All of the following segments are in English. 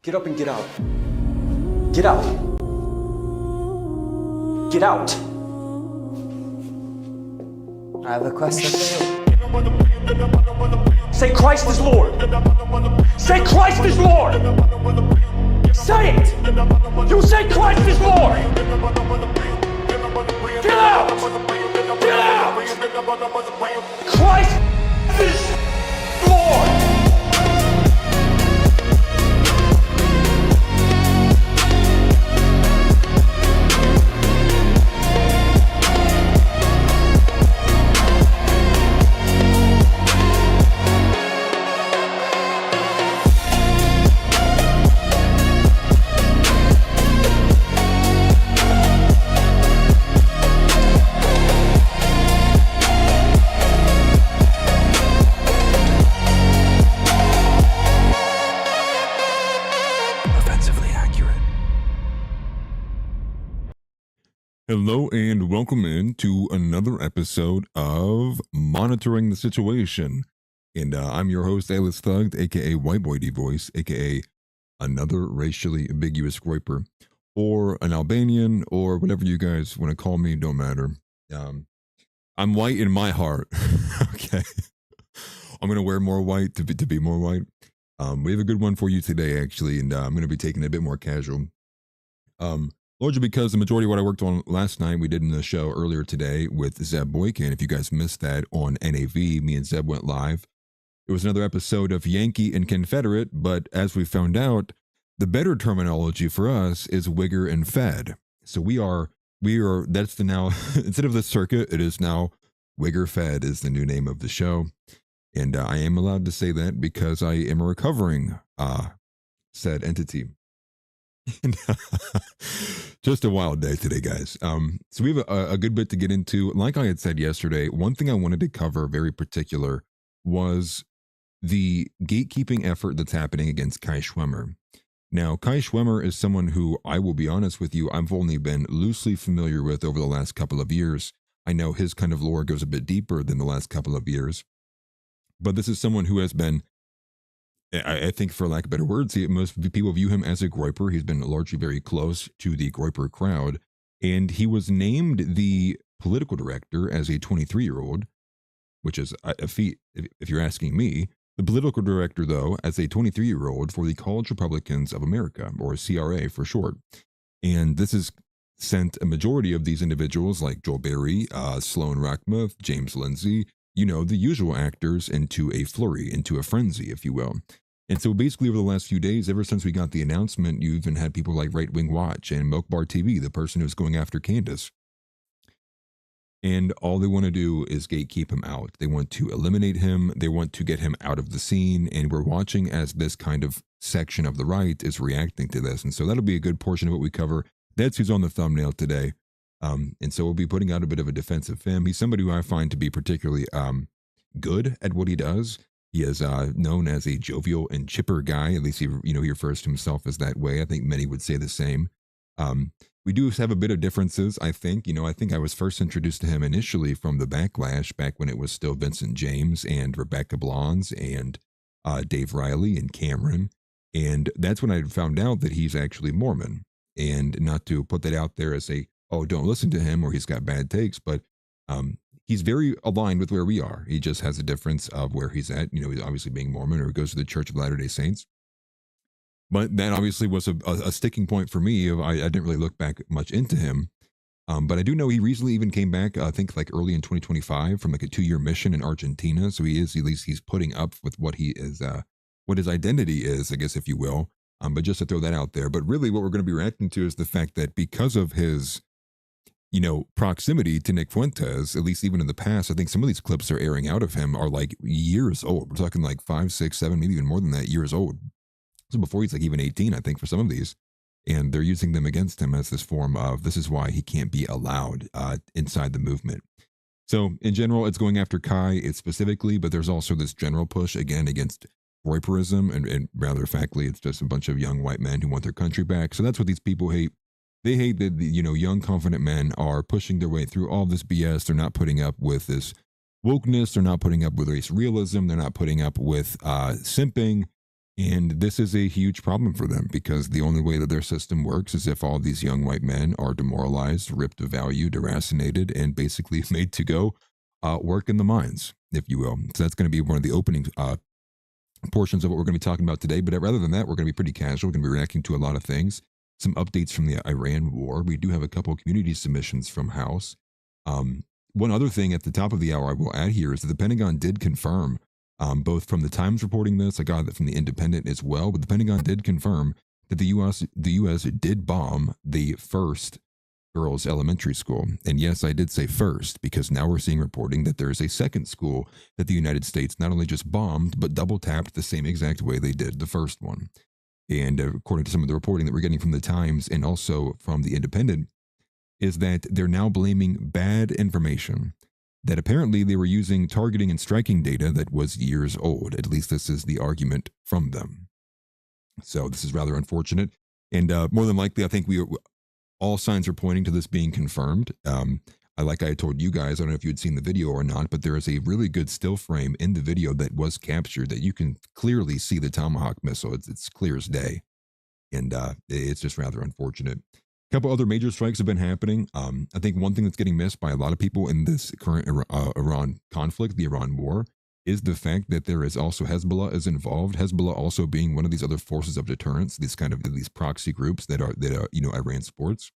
Get up and get out. Get out. Get out. I have a question for you. Say Christ is Lord. Say Christ is Lord. Say it. You say Christ is Lord. Get out. Get out. Christ is Lord. Hello and welcome in to another episode of Monitoring the Situation. And I'm your host, Alice Thugged, aka White Boy D Voice, aka another racially ambiguous groiper, or an Albanian, or whatever you guys want to call me, don't matter. I'm white in my heart. Okay. I'm gonna wear more white to be more white. We have a good one for you today, actually, and I'm gonna be taking it a bit more casual. Largely because the majority of what I worked on last night, we did in the show earlier today with Zeb Boykin. If you guys missed that on NAV, me and Zeb went live. It was another episode of Yankee and Confederate, but as we found out, the better terminology for us is Wigger and Fed. So we are, that's the now, instead of the circuit, it is now Wigger Fed is the new name of the show. And I am allowed to say that because I am a recovering said entity. Just a wild day today, guys. So we have a good bit to get into. Like I had said yesterday, one thing I wanted to cover very particular was the gatekeeping effort that's happening against Kai Schwemmer. Now, Kai Schwemmer is someone who, I will be honest with you, I've only been loosely familiar with over the last couple of years. I know his kind of lore goes a bit deeper than the last couple of years. But this is someone who has been, I think, for lack of better words, most people view him as a groiper. He's been largely very close to the groiper crowd. And he was named the political director as a 23-year-old, which is a feat, if you're asking me. The political director, though, as a 23-year-old for the College Republicans of America, or CRA for short. And this has sent a majority of these individuals like Joel Berry, Sloan Rockmuth, James Lindsay, you know, the usual actors into a flurry, into a frenzy, if you will. And so basically over the last few days, ever since we got the announcement, you even had people like Right Wing Watch and Milk Bar TV, the person who's going after Candace. And all they want to do is gatekeep him out. They want to eliminate him. They want to get him out of the scene. And we're watching as this kind of section of the right is reacting to this. And so that'll be a good portion of what we cover. That's who's on the thumbnail today. And so we'll be putting out a bit of a defensive film. He's somebody who I find to be particularly good at what he does. He is known as a jovial and chipper guy. At least he refers to himself as that way. I think many would say the same. We do have a bit of differences, I think. I think I was first introduced to him initially from the Backlash, back when it was still Vincent James and Rebecca Blondes and Dave Riley and Cameron. And that's when I found out that he's actually Mormon. And not to put that out there as a, oh, don't listen to him or he's got bad takes, but he's very aligned with where we are. He just has a difference of where he's at. He's obviously being Mormon or goes to the Church of Latter-day Saints. But that obviously was a sticking point for me. I didn't really look back much into him. But I do know he recently even came back, I think like early in 2025 from like a 2-year mission in Argentina. So he is, at least he's putting up with what he is, what his identity is, I guess, if you will. But just to throw that out there. But really what we're going to be reacting to is the fact that because of his proximity to Nick Fuentes, at least even in the past, I think some of these clips are airing out of him are like years old. We're talking like 5, 6, 7, maybe even more than that, years old. So before he's like even 18, I think, for some of these. And they're using them against him as this form of, this is why he can't be allowed inside the movement. So in general, it's going after Kai specifically, but there's also this general push, again, against groiperism. And rather factly, it's just a bunch of young white men who want their country back. So that's what these people hate. They hate that, young, confident men are pushing their way through all this BS. They're not putting up with this wokeness. They're not putting up with race realism. They're not putting up with simping. And this is a huge problem for them because the only way that their system works is if all these young white men are demoralized, ripped of value, deracinated, and basically made to go work in the mines, if you will. So that's going to be one of the opening portions of what we're going to be talking about today. But rather than that, we're going to be pretty casual. We're going to be reacting to a lot of things. Some updates from the Iran war. We do have a couple of community submissions from House. One other thing at the top of the hour I will add here is that the Pentagon did confirm, both from the Times reporting this, I got that from the Independent as well, but the Pentagon did confirm that the U.S. did bomb the first girls' elementary school. And yes, I did say first, because now we're seeing reporting that there is a second school that the United States not only just bombed, but double tapped the same exact way they did the first one. And according to some of the reporting that we're getting from the Times and also from the Independent, is that they're now blaming bad information, that apparently they were using targeting and striking data that was years old. At least this is the argument from them. So this is rather unfortunate. And more than likely, I think all signs are pointing to this being confirmed. Like I told you guys, I don't know if you had seen the video or not, but there is a really good still frame in the video that was captured that you can clearly see the Tomahawk missile. It's clear as day. And it's just rather unfortunate. A couple other major strikes have been happening. I think one thing that's getting missed by a lot of people in this current Iran conflict, the Iran war, is the fact that there is also Hezbollah is involved. Hezbollah also being one of these other forces of deterrence, these proxy groups that Iran supports.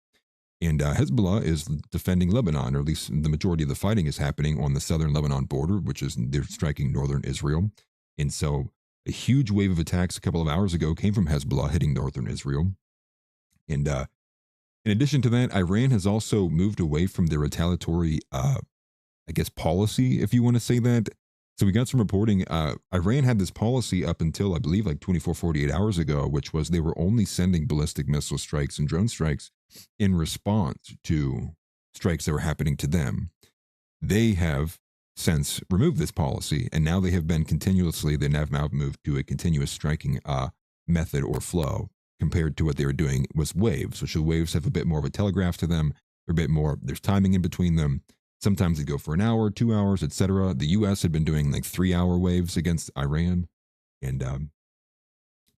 And Hezbollah is defending Lebanon, or at least the majority of the fighting is happening on the southern Lebanon border, which is they're striking northern Israel. And so a huge wave of attacks a couple of hours ago came from Hezbollah hitting northern Israel. And in addition to that, Iran has also moved away from their retaliatory, policy, if you want to say that. So we got some reporting. Iran had this policy up until, I believe, like 48 hours ago, which was they were only sending ballistic missile strikes and drone strikes in response to strikes that were happening to them. They have since removed this policy, and now they have been continuously, they have now moved to a continuous striking method or flow, compared to what they were doing was waves, which the waves have a bit more of a telegraph to them. They're a bit more, there's timing in between them. Sometimes they go for an hour, 2 hours, etc. The U.S. had been doing like 3-hour waves against Iran. And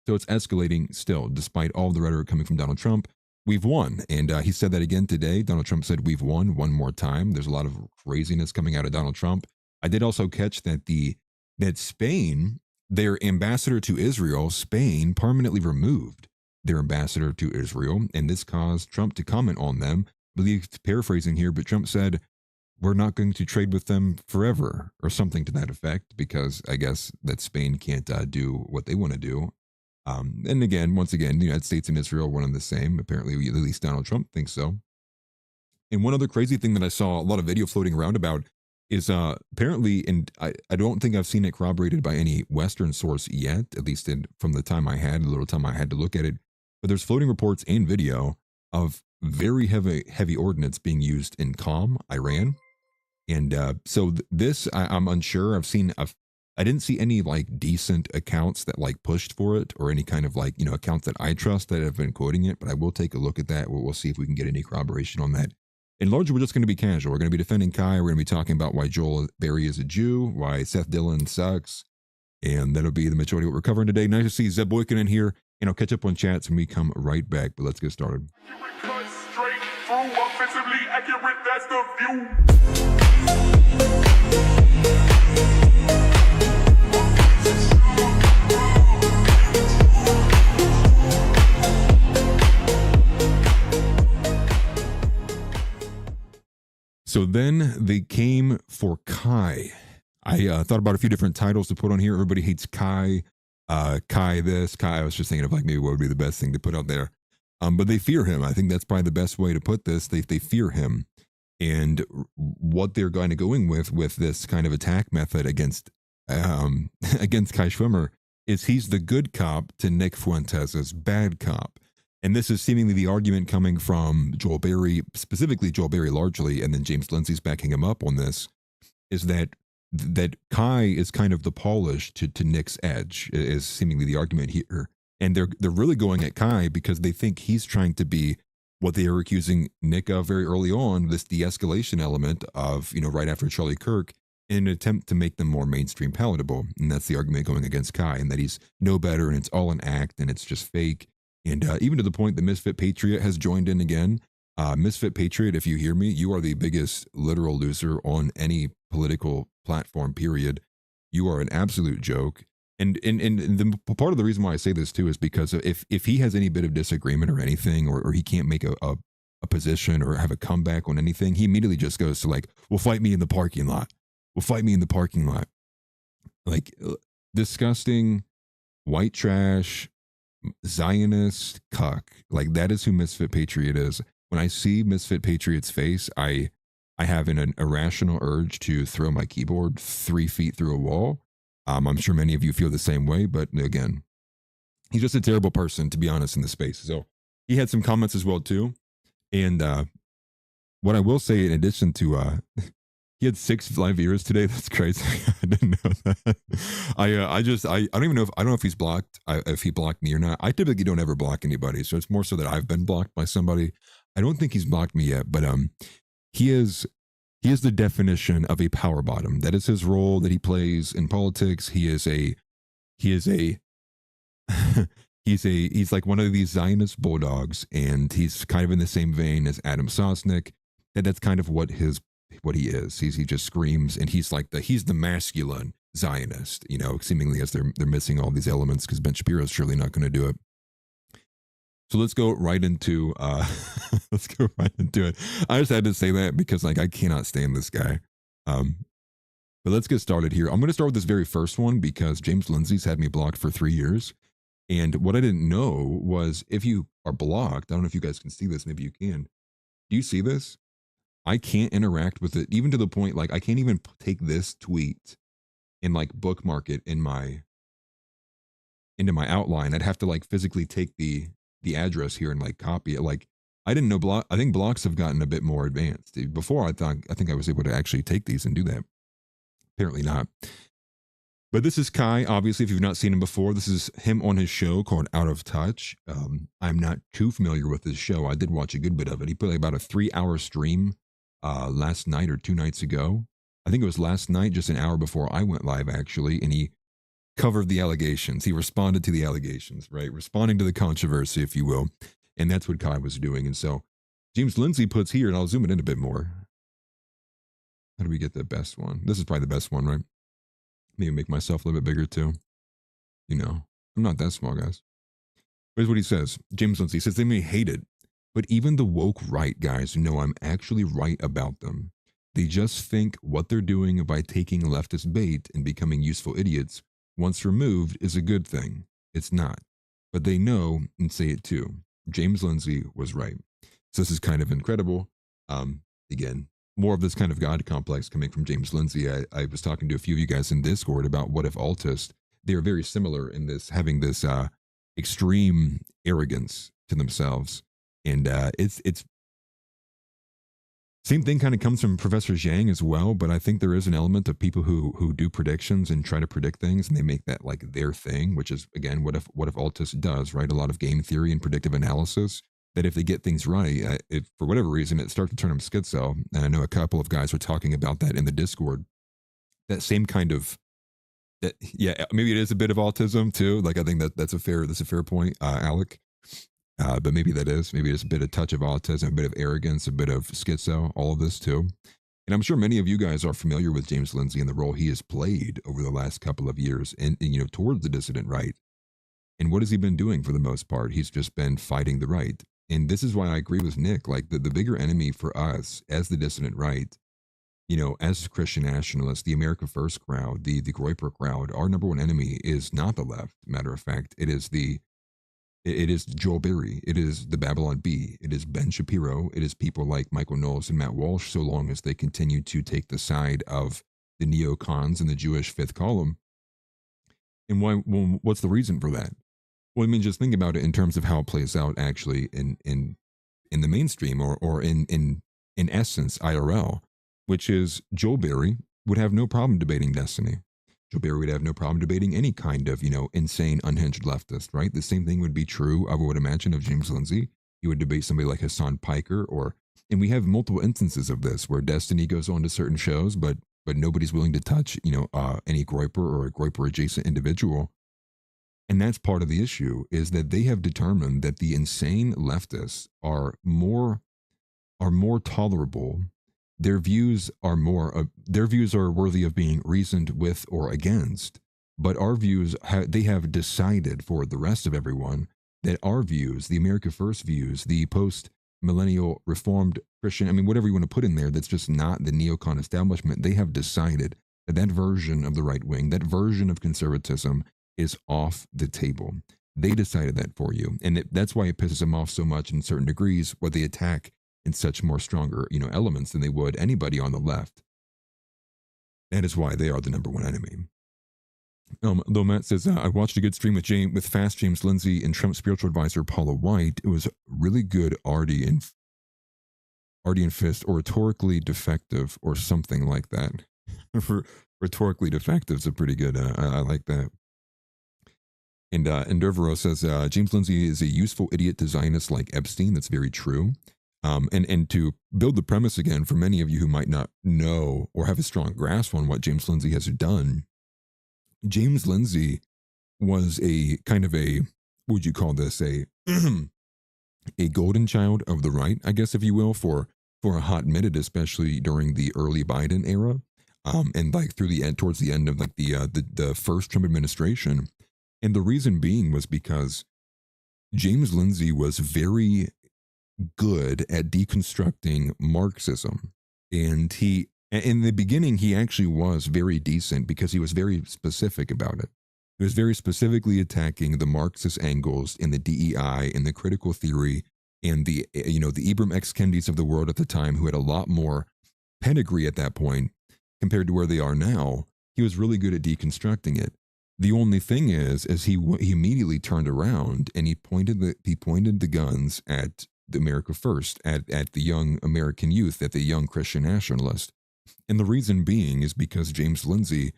so it's escalating still, despite all the rhetoric coming from Donald Trump. We've won. And he said that again today. Donald Trump said we've won one more time. There's a lot of craziness coming out of Donald Trump. I did also catch that that Spain, their ambassador to Israel, Spain permanently removed their ambassador to Israel, and this caused Trump to comment on them. I believe, paraphrasing here, but Trump said, we're not going to trade with them forever, or something to that effect, because I guess that Spain can't do what they want to do. And again, once again, the United States and Israel are one and the same. Apparently, at least Donald Trump thinks so. And one other crazy thing that I saw a lot of video floating around about is apparently, and I don't think I've seen it corroborated by any Western source yet, at least from the time I had, a little time I had to look at it, but there's floating reports and video of very heavy ordnance being used in Qom, Iran. And so this, I'm unsure. I didn't see any like decent accounts that like pushed for it, or any kind of like, accounts that I trust that have been quoting it, but I will take a look at that. We'll see if we can get any corroboration on that. And largely, we're just going to be casual. We're going to be defending Kai. We're going to be talking about why Joel Berry is a Jew, why Seth Dillon sucks. And that'll be the majority of what we're covering today. Nice to see Zeb Boykin in here. And I'll catch up on chats when we come right back. But let's get started. Straight through, offensively accurate, that's the view. So then they came for Kai. I thought about a few different titles to put on here. Everybody hates Kai. Kai this, Kai. I was just thinking of like maybe what would be the best thing to put out there. But they fear him. I think that's probably the best way to put this. They fear him. And what they're going to going with this kind of attack method against Kai Schwemmer is he's the good cop to Nick Fuentes' bad cop. And this is seemingly the argument coming from Joel Berry, specifically Joel Berry largely, and then James Lindsay's backing him up on this, is that Kai is kind of the polish to Nick's edge, is seemingly the argument here. And they're really going at Kai because they think he's trying to be what they are accusing Nick of very early on, this de-escalation element of, right after Charlie Kirk, in an attempt to make them more mainstream palatable. And that's the argument going against Kai, and that he's no better and it's all an act and it's just fake. And even to the point that Misfit Patriot has joined in again. Misfit Patriot, if you hear me, you are the biggest literal loser on any political platform, period. You are an absolute joke. And the part of the reason why I say this too is because if he has any bit of disagreement or anything, or he can't make a position or have a comeback on anything, he immediately just goes to like, well, fight me in the parking lot. Well, fight me in the parking lot. Like disgusting, white trash, Zionist cuck. Like that is who Misfit Patriot is. When I see Misfit Patriot's face, I have an irrational urge to throw my keyboard 3 feet through a wall. I'm sure many of you feel the same way, but again, he's just a terrible person, to be honest, in the space. So he had some comments as well too. And what I will say, in addition to he had 6 live viewers today. That's crazy. I didn't know that. I don't even know if he's blocked, if he blocked me or not. I typically don't ever block anybody, so it's more so that I've been blocked by somebody. I don't think he's blocked me yet, but he is the definition of a power bottom. That is his role that he plays in politics. He's like one of these Zionist bulldogs, and he's kind of in the same vein as Adam Sosnick. And that's kind of what he is. He just screams, and he's the masculine Zionist, you know, seemingly, as they're missing all these elements because Ben Shapiro's surely not going to do it. So let's go right into it. I just had to say that because like I cannot stand this guy. But let's get started here. I'm going to start with this very first one because James Lindsay's had me blocked for 3 years. And what I didn't know was, if you are blocked, I don't know if you guys can see this, maybe you can. Do you see this? I can't interact with it, even to the point like I can't even take this tweet and like bookmark it into my outline. I'd have to like physically take the address here and like copy it. Like I didn't know I think blocks have gotten a bit more advanced. Before I think I was able to actually take these and do that. Apparently not. But this is Kai. Obviously, if you've not seen him before, this is him on his show called Out of Touch. I'm not too familiar with his show. I did watch a good bit of it. He put like about a 3-hour stream last night or 2 nights ago. I think it was last night, just an hour before I went live, actually. And he covered the allegations. He responded to the allegations, right? Responding to the controversy, if you will. And that's what Kai was doing. And so James Lindsay puts here, and I'll zoom it in a bit more. How do we get the best one? This is probably the best one, right? Maybe make myself a little bit bigger too. You know, I'm not that small, guys. Here's what he says. James Lindsay says, they may hate it, but even the woke right guys know I'm actually right about them. They just think what they're doing by taking leftist bait and becoming useful idiots, once removed, is a good thing. It's not. But they know and say it too. James Lindsay was right. So this is kind of incredible. Again, more of this kind of God complex coming from James Lindsay. I was talking to a few of you guys in Discord about what if Altists. They're very similar in this, having this extreme arrogance to themselves. And it's same thing kind of comes from Professor Zhang as well, but I think there is an element of people who do predictions and try to predict things, and they make that like their thing, which is, again, what if Altists does, right? A lot of game theory and predictive analysis, that if they get things right, for whatever reason, it starts to turn them schizo. And I know a couple of guys were talking about that in the Discord. That same kind of, yeah, maybe it is a bit of autism too. Like I think that's a fair point, Alec. But maybe it's a bit of touch of autism, a bit of arrogance, a bit of schizo, all of this too. And I'm sure many of you guys are familiar with James Lindsay and the role he has played over the last couple of years and you know, towards the dissident right. And what has he been doing for the most part? He's just been fighting the right. And this is why I agree with Nick, like the bigger enemy for us as the dissident right, you know, as Christian nationalists, the America First crowd, the Groyper crowd, our number one enemy is not the left. Matter of fact, it is Joel Berry, it is the Babylon Bee, it is Ben Shapiro, it is people like Michael Knowles and Matt Walsh, so long as they continue to take the side of the neocons and the Jewish fifth column. And what's the reason for that? Well, I mean, just think about it in terms of how it plays out actually in the mainstream or in essence, IRL, which is Joel Berry would have no problem debating destiny. Joe Berry would have no problem debating any kind of, you know, insane, unhinged leftist, right? The same thing would be true, I would imagine, of James Lindsay. He would debate somebody like Hassan Piker and we have multiple instances of this where Destiny goes on to certain shows, but but nobody's willing to touch, any Groyper or a Groyper adjacent individual. And that's part of the issue, is that they have determined that the insane leftists are more tolerable. Their views are worthy of being reasoned with or against. But our views, they have decided for the rest of everyone that our views, the America First views, the post-millennial reformed Christian, I mean, whatever you want to put in there, that's just not the neocon establishment. They have decided that that version of the right wing, that version of conservatism is off the table. They decided that for you. And that's why it pisses them off so much in certain degrees, where they attack in such more stronger, elements than they would anybody on the left. That is why they are the number one enemy. Though Matt says, I watched a good stream with Fast James Lindsay and Trump spiritual advisor Paula White. It was really good. Artie and Fist, or rhetorically defective, or something like that. Rhetorically defective is a pretty good. I like that. And Dervero says, James Lindsay is a useful idiot to Zionists like Epstein. That's very true. And to build the premise again, for many of you who might not know or have a strong grasp on what James Lindsay has done, James Lindsay was a kind of a, what would you call this, a golden child of the right, I guess, if you will, for a hot minute, especially during the early Biden era, and like through the end, towards the end of like the first Trump administration. And the reason being was because James Lindsay was very good at deconstructing Marxism. And in the beginning, he actually was very decent because he was very specific about it. He was very specifically attacking the Marxist angles in the DEI and the critical theory and the Ibram X. Kendis of the world at the time, who had a lot more pedigree at that point compared to where they are now. He was really good at deconstructing it. The only thing is he immediately turned around and he pointed the guns at the America First, at the young American youth, at the young Christian nationalist. And the reason being is because James Lindsay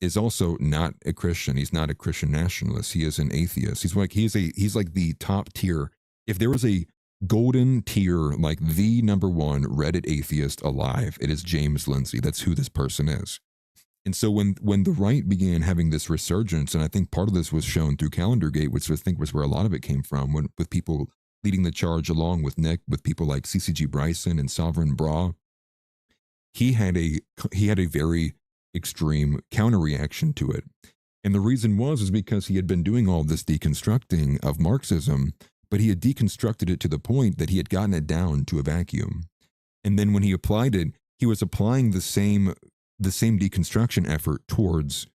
is also not a Christian. He's not a Christian nationalist. He is an atheist. He's like the top tier. If there was a golden tier, like the number one Reddit atheist alive, it is James Lindsay. That's who this person is. And so when the right began having this resurgence, and I think part of this was shown through Calendargate, which I think was where a lot of it came from, with people leading the charge along with Nick, with people like CCG Bryson and Sovereign Bra, he had a very extreme counter reaction to it. And the reason was because he had been doing all this deconstructing of Marxism, but he had deconstructed it to the point that he had gotten it down to a vacuum. And then when he applied it, he was applying the same deconstruction effort towards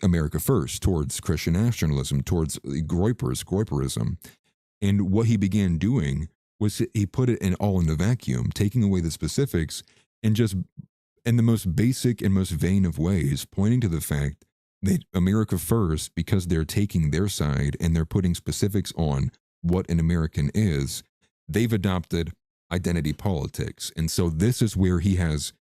America First, towards Christian nationalism, towards Groyperism. And what he began doing was he put it all in a vacuum, taking away the specifics and just in the most basic and most vain of ways, pointing to the fact that America First, because they're taking their side and they're putting specifics on what an American is, they've adopted identity politics. And so this is where he has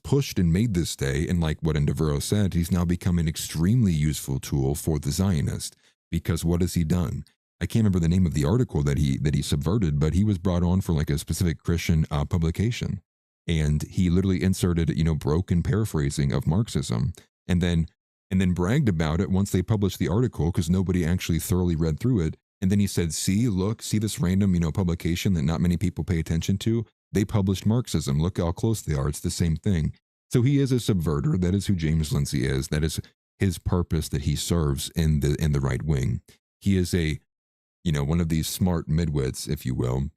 pushed and made this stay. And like what Endevero said, he's now become an extremely useful tool for the Zionist, because what has he done? I can't remember the name of the article that he subverted, but he was brought on for like a specific Christian publication. And he literally inserted, broken paraphrasing of Marxism, and then bragged about it once they published the article, because nobody actually thoroughly read through it. And then he said, see this random, publication that not many people pay attention to. They published Marxism. Look how close they are. It's the same thing. So he is a subverter. That is who James Lindsay is. That is his purpose that he serves in the right wing. He is a, one of these smart midwits, if you will,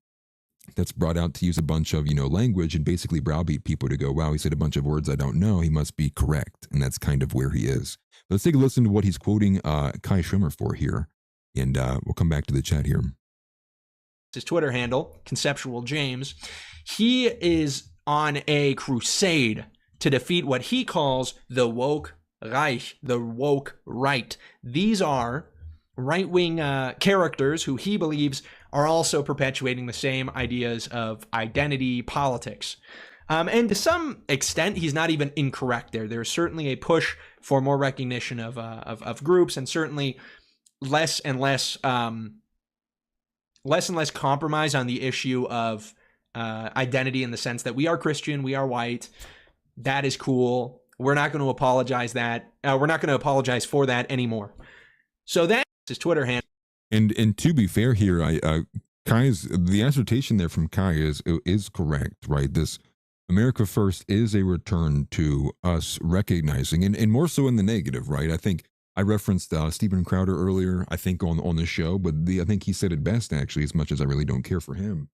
that's brought out to use a bunch of, language and basically browbeat people to go, wow, he said a bunch of words I don't know. He must be correct. And that's kind of where he is. But let's take a listen to what he's quoting Kai Schwemmer for here. And we'll come back to the chat here. His Twitter handle, Conceptual James. He is on a crusade to defeat what he calls the woke Reich, the woke right. These are right-wing characters who he believes are also perpetuating the same ideas of identity politics. And to some extent, he's not even incorrect there. There's certainly a push for more recognition of groups, and certainly less and less compromise on the issue of identity, in the sense that we are Christian, we are white, that is cool. We're not going to apologize for that anymore. So that's his Twitter handle. And to be fair here, the assertion there from Kai is correct, right? This America First is a return to us recognizing, and more so in the negative, right? I think I referenced Stephen Crowder earlier, I think on the show, but I think he said it best actually, as much as I really don't care for him,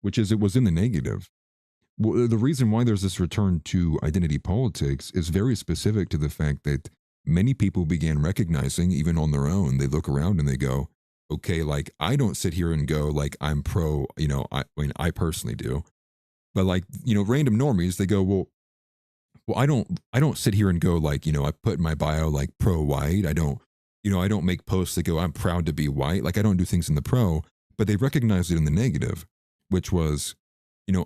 which is it was in the negative. Well, the reason why there's this return to identity politics is very specific to the fact that many people began recognizing, even on their own, they look around and they go, okay, like I don't sit here and go like I'm pro, I mean, I personally do, but like, random normies, they go, well, I don't sit here and go like, I put in my bio like pro white. I don't make posts that go, I'm proud to be white. Like I don't do things in the pro, but they recognize it in the negative, which was,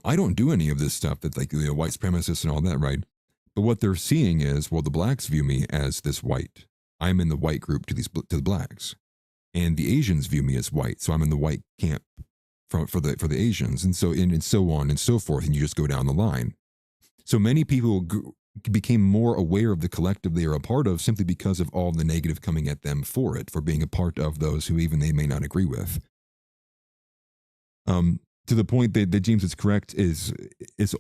I don't do any of this stuff that's like, white supremacists and all that, right? But what they're seeing is, well, the blacks view me as this white. I'm in the white group to the blacks. And the Asians view me as white, so I'm in the white camp for the Asians, and so on and so forth, and you just go down the line. So many people became more aware of the collective they are a part of simply because of all the negative coming at them for being a part of those who even they may not agree with. To the point that James is correct is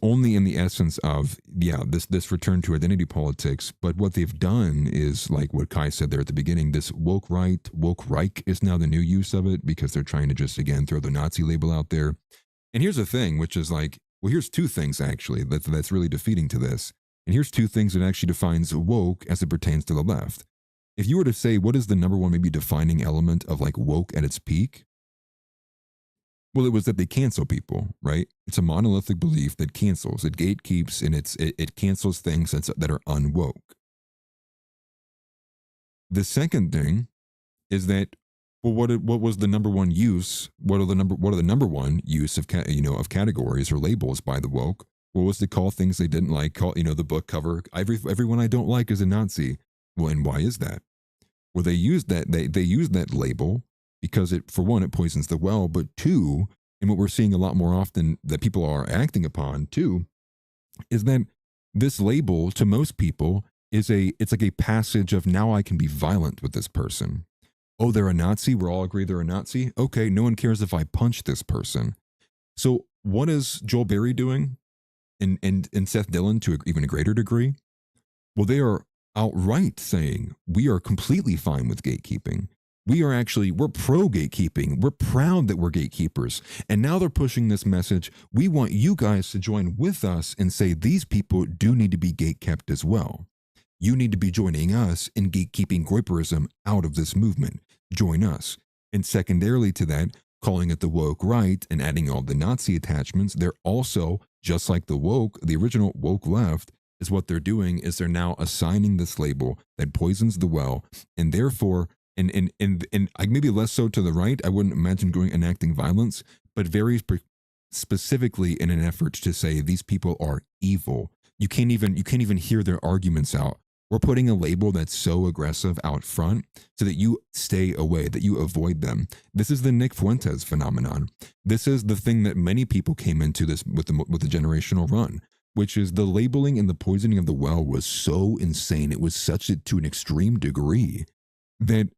only in the essence of, this return to identity politics. But what they've done is like what Kai said there at the beginning, this woke right, woke Reich is now the new use of it because they're trying to just, again, throw the Nazi label out there. And here's the thing, which is like, well, here's two things actually that's really defeating to this. And here's two things that actually defines woke as it pertains to the left. If you were to say, what is the number one maybe defining element of like woke at its peak? Well, it was that they cancel people, right? It's a monolithic belief that cancels, it gatekeeps, and it cancels things that are unwoke. The second thing is that, well, what was the number one use? What are the number one use of of categories or labels by the woke? What was to call things they didn't like? Call the book cover everyone I don't like is a Nazi. Well, and why is that? Well, they used that they used that label because for one, it poisons the well, but two, and what we're seeing a lot more often that people are acting upon too, is that this label to most people it's like a passage of now I can be violent with this person. Oh, they're a Nazi. We're all agree they're a Nazi. Okay, no one cares if I punch this person. So what is Joel Berry doing and Seth Dillon to even a greater degree? Well, they are outright saying we are completely fine with gatekeeping. We're pro gatekeeping. We're proud that we're gatekeepers. And now they're pushing this message. We want you guys to join with us and say these people do need to be gatekept as well. You need to be joining us in gatekeeping Groyperism out of this movement. Join us. And secondarily to that, calling it the woke right and adding all the Nazi attachments, they're also, just like the original woke left, is what they're doing is they're now assigning this label that poisons the well, and therefore, and maybe less so to the right, I wouldn't imagine enacting violence, but very specifically in an effort to say these people are evil. You can't even hear their arguments out. We're putting a label that's so aggressive out front so that you stay away, that you avoid them. This is the Nick Fuentes phenomenon. This is the thing that many people came into this with the generational run, which is the labeling and the poisoning of the well was so insane. It was to an extreme degree that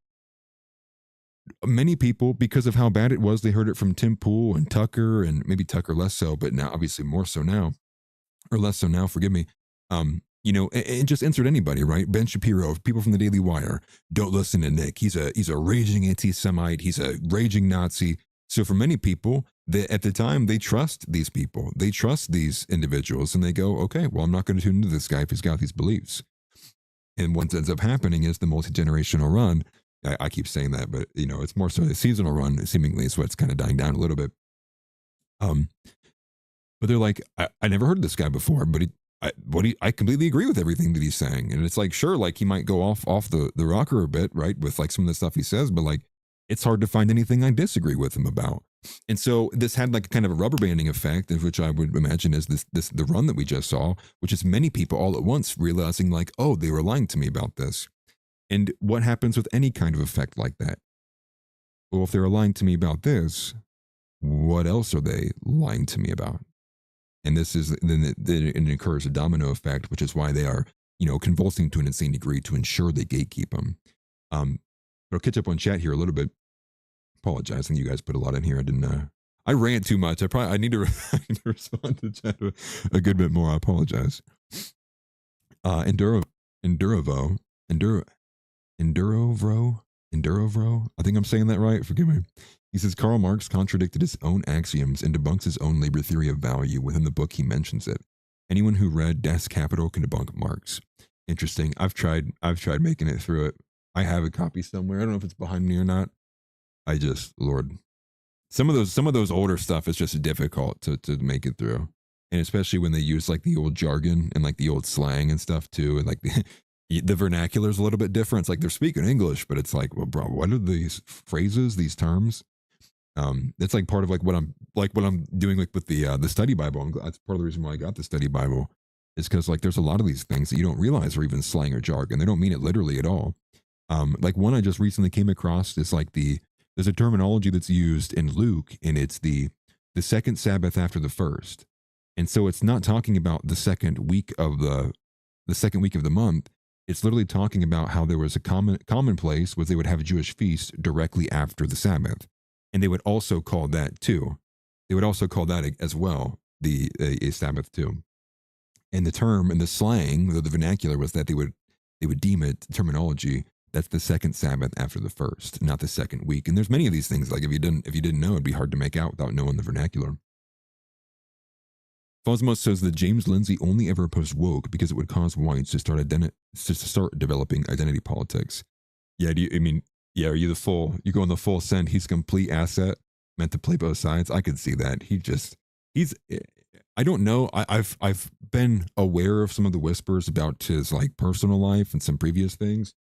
many people, because of how bad it was, they heard it from Tim Pool and Tucker, and maybe Tucker less so, but now obviously more so now, or less so now, forgive me. And just insert anybody, right? Ben Shapiro, people from the Daily Wire, don't listen to Nick. He's a raging anti-Semite. He's a raging Nazi. So for many people, at the time, they trust these people. They trust these individuals, and they go, okay, well, I'm not going to tune into this guy if he's got these beliefs. And what ends up happening is the multi-generational run. I keep saying that, but it's more so the seasonal run. Seemingly, is what's kind of dying down a little bit. But they're like, I never heard of this guy before, but I completely agree with everything that he's saying. And it's like, sure, like he might go off the rocker a bit, right, with like some of the stuff he says, but like it's hard to find anything I disagree with him about. And so this had like kind of a rubber banding effect, which I would imagine is the run that we just saw, which is many people all at once realizing like, oh, they were lying to me about this. And what happens with any kind of effect like that? Well, if they're lying to me about this, what else are they lying to me about? And this is then it incurs a domino effect, which is why they are, convulsing to an insane degree to ensure they gatekeep them. But I'll catch up on chat here a little bit. Apologize, I think you guys put a lot in here. I didn't. I rant too much. I need to, I need to respond to chat a good bit more. I apologize. Endurovro. I think I'm saying that right. Forgive me. He says Karl Marx contradicted his own axioms and debunks his own labor theory of value. Within the book, he mentions it. Anyone who read Das Kapital can debunk Marx. Interesting. I've tried making it through it. I have a copy somewhere. I don't know if it's behind me or not. Lord, some of those older stuff is just difficult to make it through, and especially when they use like the old jargon and like the old slang and stuff too, and like the vernacular is a little bit different. It's like they're speaking English, but it's like, well, bro, what are these phrases, these terms? It's like part of what I'm doing like with the study Bible. That's part of the reason why I got the study Bible, is because like there's a lot of these things that you don't realize are even slang or jargon. They don't mean it literally at all. Like one I just recently came across is like there's a terminology that's used in Luke, and it's the second Sabbath after the first. And so it's not talking about the second week of the month. It's literally talking about how there was a commonplace was they would have a Jewish feast directly after the Sabbath. And they would also call that too. They would also call that as well a Sabbath too. And the term and the slang, the vernacular was that they would deem it terminology. That's the second Sabbath after the first, not the second week. And there's many of these things. Like if you didn't know, it'd be hard to make out without knowing the vernacular. Fosmos says that James Lindsay only ever opposed woke because it would cause whites to start developing identity politics. Yeah, are you you go on the full send? He's a complete asset, meant to play both sides. I could see that. I don't know. I've been aware of some of the whispers about his like personal life and some previous things.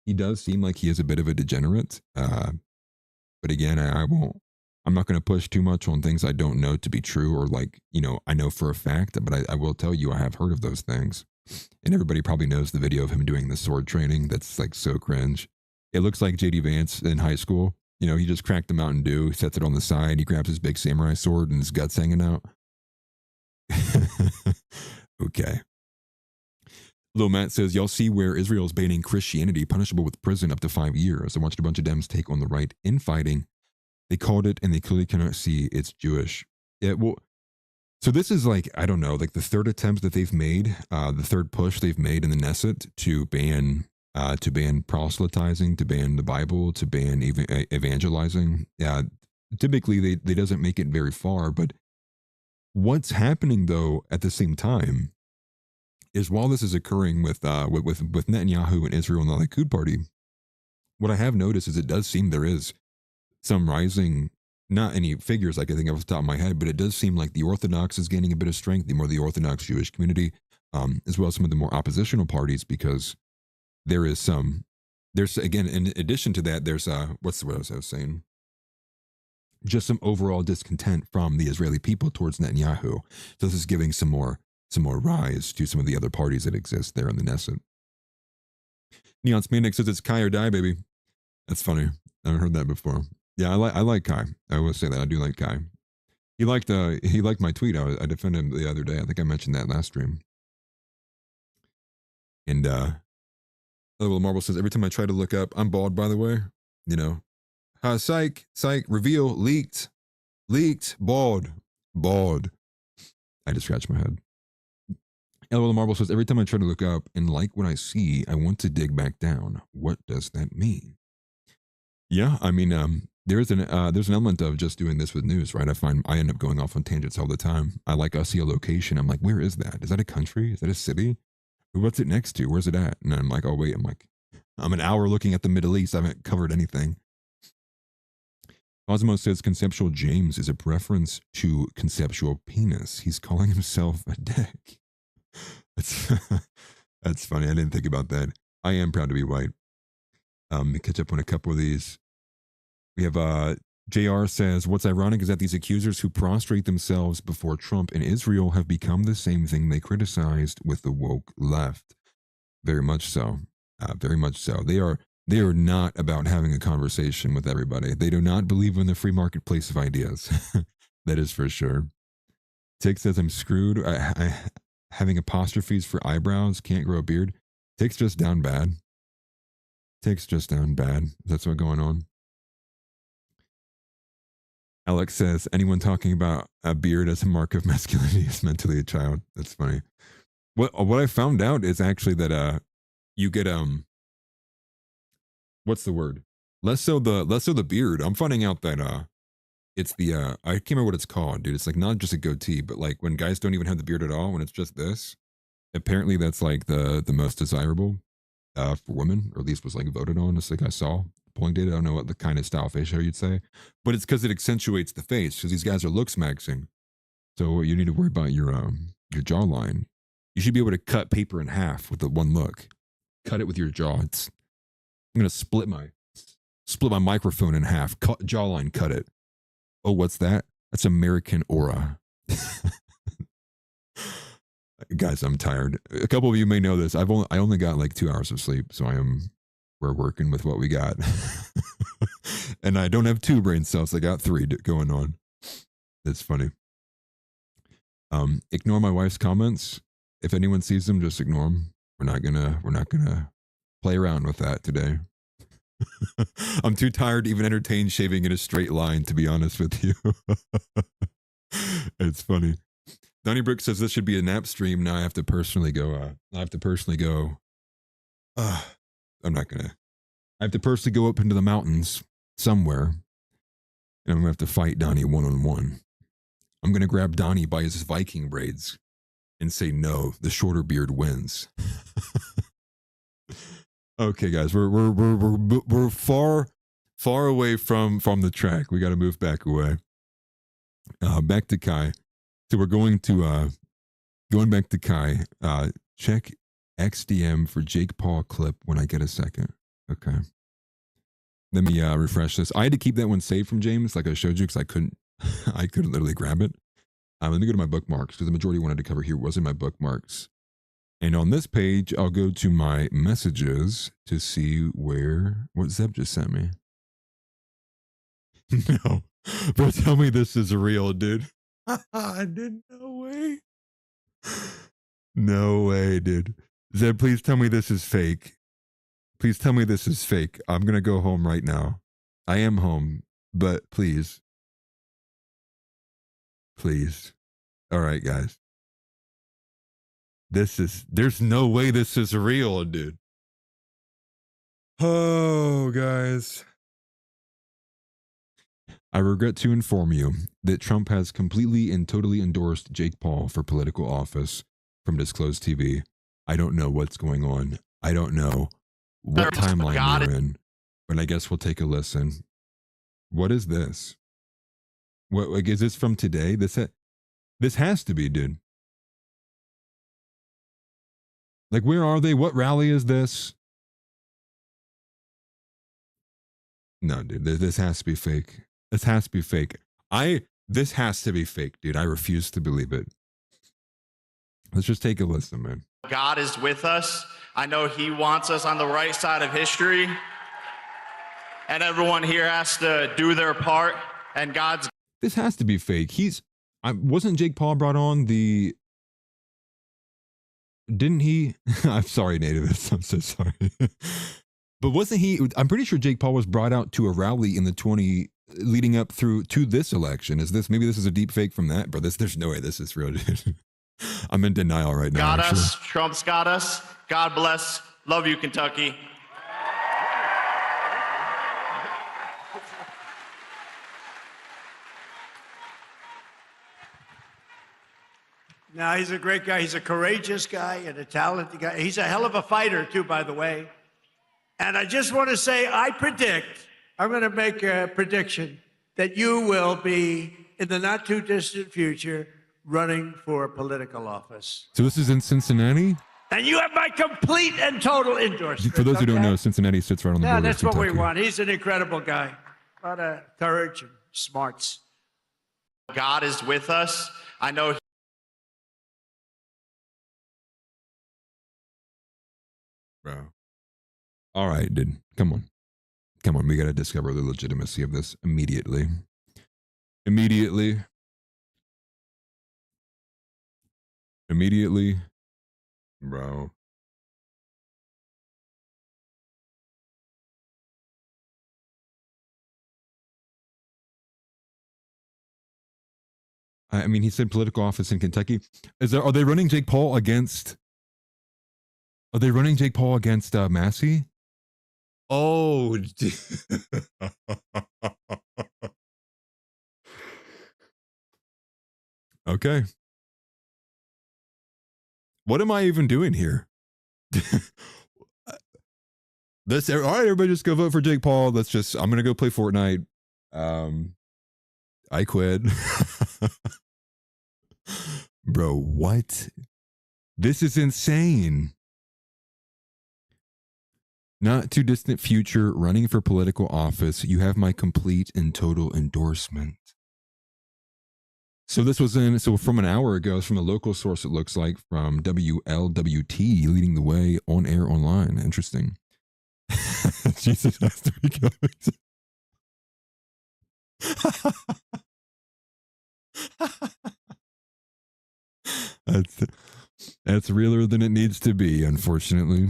He does seem like he is a bit of a degenerate. But again, I'm not going to push too much on things I don't know to be true or like, I know for a fact, but I will tell you I have heard of those things. And everybody probably knows the video of him doing the sword training. That's like so cringe. It looks like JD Vance in high school. He just cracked the Mountain Dew, sets it on the side. He grabs his big samurai sword and his guts hanging out. Okay. Lil Matt says, y'all see where Israel's banning Christianity punishable with prison up to 5 years. I watched a bunch of Dems take on the right infighting. They called it, and they clearly cannot see it's Jewish. Yeah, well, so this is like, I don't know, like the third attempt that they've made, the third push they've made in the Knesset to ban proselytizing, to ban the Bible, to ban evangelizing. Yeah, typically they doesn't make it very far, but what's happening though at the same time is while this is occurring with Netanyahu and Israel and the Likud party, what I have noticed is it does seem there is some rising, not any figures like I think off the top of my head, but it does seem like the Orthodox is gaining a bit of strength, the more the Orthodox Jewish community, as well as some of the more oppositional parties, because there's again, in addition to that, there's what's the word I was saying? Just some overall discontent from the Israeli people towards Netanyahu. So this is giving some more rise to some of the other parties that exist there in the Knesset. Neon Spandex says it's Kai or die, baby. That's funny. I haven't heard that before. Yeah, I like Kai. I will say that I do like Kai. He liked my tweet. I defended him the other day. I think I mentioned that last stream. And Little Marble says every time I try to look up, I'm bald, by the way. Psych, reveal, leaked, bald. I just scratched my head. Little Marble says every time I try to look up and like what I see, I want to dig back down. What does that mean? Yeah, I mean, there's an element of just doing this with news, right? I end up going off on tangents all the time. I see a location. I'm like, where is that? Is that a country? Is that a city? What's it next to? Where's it at? And I'm like, oh wait, I'm an hour looking at the Middle East. I haven't covered anything. Cosmo says conceptual James is a preference to conceptual penis. He's calling himself a dick. That's funny. I didn't think about that. I am proud to be white. Catch up on a couple of these. We have JR says, what's ironic is that these accusers who prostrate themselves before Trump and Israel have become the same thing they criticized with the woke left. Very much so. Very much so. They are not about having a conversation with everybody. They do not believe in the free marketplace of ideas. That is for sure. Tick says, I'm screwed. Having apostrophes for eyebrows, can't grow a beard. Takes just down bad. Takes just down bad. That's what's going on. Alex says, anyone talking about a beard as a mark of masculinity is mentally a child. That's funny. What I found out is actually that you get what's the word? Less so the beard. I'm finding out that it's the I can't remember what it's called, dude. It's like not just a goatee, but like when guys don't even have the beard at all, when it's just this. Apparently that's like the most desirable for women, or at least was like voted on. It's like I saw polling data. I don't know what the kind of style face hair you'd say, but it's because it accentuates the face, because these guys are looks maxing. So you need to worry about your jawline. You should be able to cut paper in half with the one look. Cut it with your jaw. I'm gonna split my microphone in half. Jawline, cut it. Oh, what's that? That's American aura. Guys, I'm tired. A couple of you may know this. I only got like 2 hours of sleep, so we're working with what we got. And I don't have 2 brain cells. I got 3 going on. That's funny. Ignore my wife's comments. If anyone sees them, just ignore them. We're not gonna play around with that today. I'm too tired to even entertain shaving in a straight line, to be honest with you. It's funny. Donnybrook says this should be a nap stream. Now I have to personally go. I'm not gonna. I have to personally go up into the mountains somewhere, and I'm gonna have to fight Donnie one-on-one. I'm gonna grab Donnie by his Viking braids and say, no, the shorter beard wins. Okay, guys, we're far away from the track. We got to move back away. Back to Kai. So we're going back to Kai. Check XDM for Jake Paul clip when I get a second. Okay. Let me refresh this. I had to keep that one saved from James, like I showed you, because I couldn't literally grab it. Let me go to my bookmarks, because the majority I wanted to cover here was in my bookmarks. And on this page, I'll go to my messages to see what Zeb just sent me. No, bro, tell me this is real, dude. I did. No way. No way, dude. Zeb, please tell me this is fake. Please tell me this is fake. I'm going to go home right now. I am home, but please. Please. All right, guys. There's no way this is real, dude. Oh, guys. I regret to inform you that Trump has completely and totally endorsed Jake Paul for political office from Disclosed TV. I don't know what's going on. I don't know what timeline we're in, but I guess we'll take a listen. What is this? What, like, is this from today? This has to be, dude. Like, where are they? What rally is this? No, dude, this has to be fake. This has to be fake. This has to be fake, dude. I refuse to believe it. Let's just take a listen, man. God is with us. I know he wants us on the right side of history. And everyone here has to do their part. And God's... This has to be fake. Wasn't Jake Paul brought on the... Didn't he? I'm sorry, nativists. I'm so sorry. But wasn't he? I'm pretty sure Jake Paul was brought out to a rally in the leading up through to this election. Maybe this is a deep fake from that, bro? There's no way this is real, dude. I'm in denial right now. Got us. Trump's got us. God bless. Love you, Kentucky. No, he's a great guy. He's a courageous guy and a talented guy. He's a hell of a fighter, too, by the way. And I just want to say, I'm going to make a prediction that you will be, in the not-too-distant future, running for political office. So this is in Cincinnati? And you have my complete and total endorsement. For those who don't know, Cincinnati sits right on the border. Yeah, that's what we want. He's an incredible guy. A lot of courage and smarts. God is with us. I know. Bro. All right, dude. Come on. Come on. We got to discover the legitimacy of this immediately. Immediately. Bro. I mean, he said political office in Kentucky. Are they running Jake Paul against? Are they running Jake Paul against Massey? Oh, okay. What am I even doing here? All right, everybody just go vote for Jake Paul. I'm gonna go play Fortnite. I quit. Bro, what? This is insane. Not too distant future, running for political office. You have my complete and total endorsement. So this was from an hour ago. It's from a local source, it looks like, from WLWT, leading the way on air online. Interesting. Jesus has to be coming. That's realer than it needs to be, unfortunately.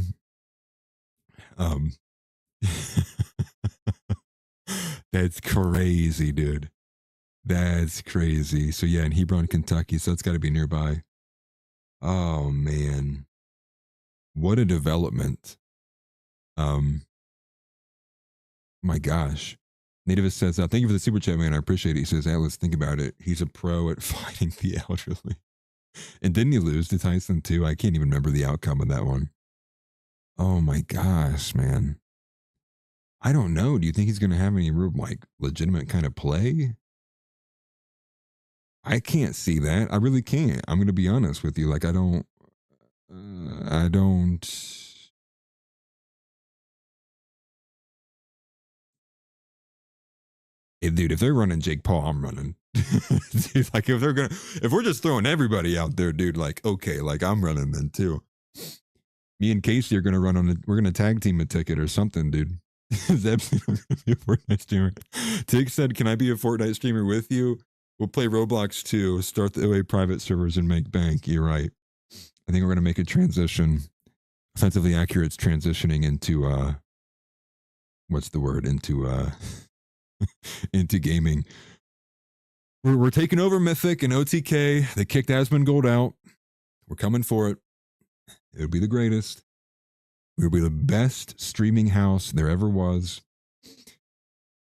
That's crazy, dude. That's crazy. So yeah, in Hebron, Kentucky. So it's got to be nearby. Oh man, what a development. My gosh. Nativist says, thank you for the super chat, man. I appreciate it. He says, Atlas, think about it. He's a pro at fighting the elderly. And didn't he lose to Tyson too? I can't even remember the outcome of that one. Oh my gosh, man. I don't know. Do you think he's going to have any real, like, legitimate kind of play? I can't see that. I really can't. I'm going to be honest with you. Like, I don't. Dude, if they're running Jake Paul, I'm running. Dude, like, if we're just throwing everybody out there, dude, like, okay, like, I'm running then too. Me and Casey are gonna we're gonna tag team a ticket or something, dude. Zeb's gonna be a Fortnite streamer. Tig said, "Can I be a Fortnite streamer with you? We'll play Roblox too. Start the OA private servers and make bank." You're right. I think we're gonna make a transition. Offensively accurate, transitioning into what's the word? Into gaming. We're taking over Mythic and OTK. They kicked Asmongold out. We're coming for it. It'll be the greatest. We'll be the best streaming house there ever was.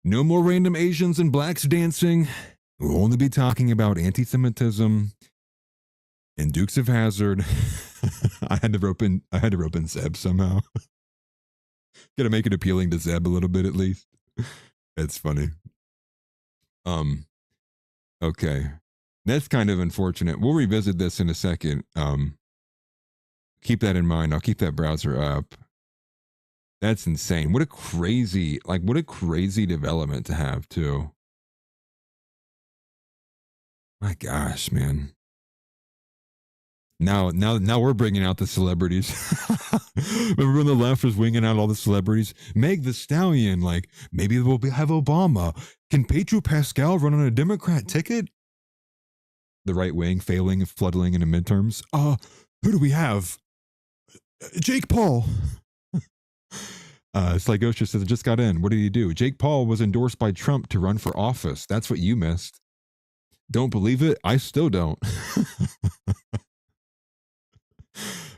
No more random Asians and blacks dancing. We'll only be talking about anti-Semitism and Dukes of Hazzard. I had to rope in Zeb somehow. Gotta make it appealing to Zeb a little bit at least. It's funny. Okay. That's kind of unfortunate. We'll revisit this in a second. Keep that in mind. I'll keep that browser up. That's insane. What a crazy development to have too. My gosh, man. Now we're bringing out the celebrities. Remember when the left was winging out all the celebrities? Meg the Stallion, like, maybe we'll have Obama. Can Pedro Pascal run on a Democrat ticket? The right wing failing, flooding into midterms. Who do we have? Jake Paul. It's like Osha says, it just got in. What did he do? Jake Paul was endorsed by Trump to run for office. That's what you missed. Don't believe it? I still don't.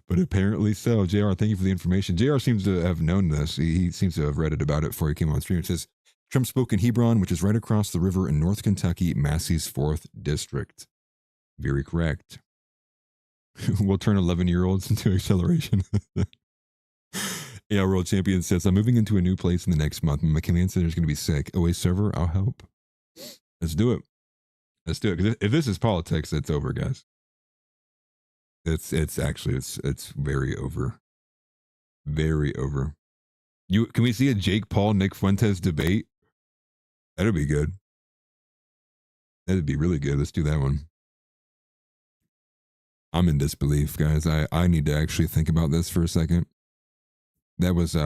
But apparently so. JR, thank you for the information. JR seems to have known this. He seems to have read it about it before he came on stream. It says, Trump spoke in Hebron, which is right across the river in North Kentucky, Massey's 4th district. Very correct. We'll turn 11-year-olds into acceleration. Yeah, World Champion says, I'm moving into a new place in the next month. My command center is going to be sick. OA server, I'll help. Let's do it. Let's do it. Because if this is politics, it's over, guys. It's very over. Very over. Can we see a Jake Paul, Nick Fuentes debate? That'd be good. That'd be really good. Let's do that one. I'm in disbelief, guys. I need to actually think about this for a second. That was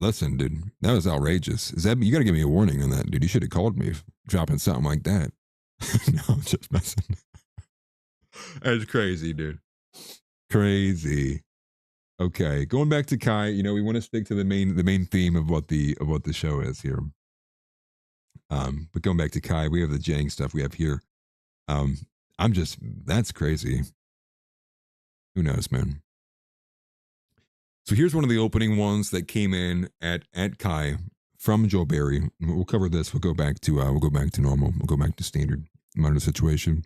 listen, dude. That was outrageous. Zeb, you gotta give me a warning on that, dude. You should have called me dropping something like that. No, I'm just messing. That's crazy, dude. Crazy. Okay, going back to Kai. You know, we want to stick to the main theme of what the show is here. But going back to Kai, we have the Jang stuff we have here. That's crazy. Who knows, man? So here's one of the opening ones that came in at Kai from Joe Barry. We'll cover this. We'll go back to normal. We'll go back to standard amount of situation.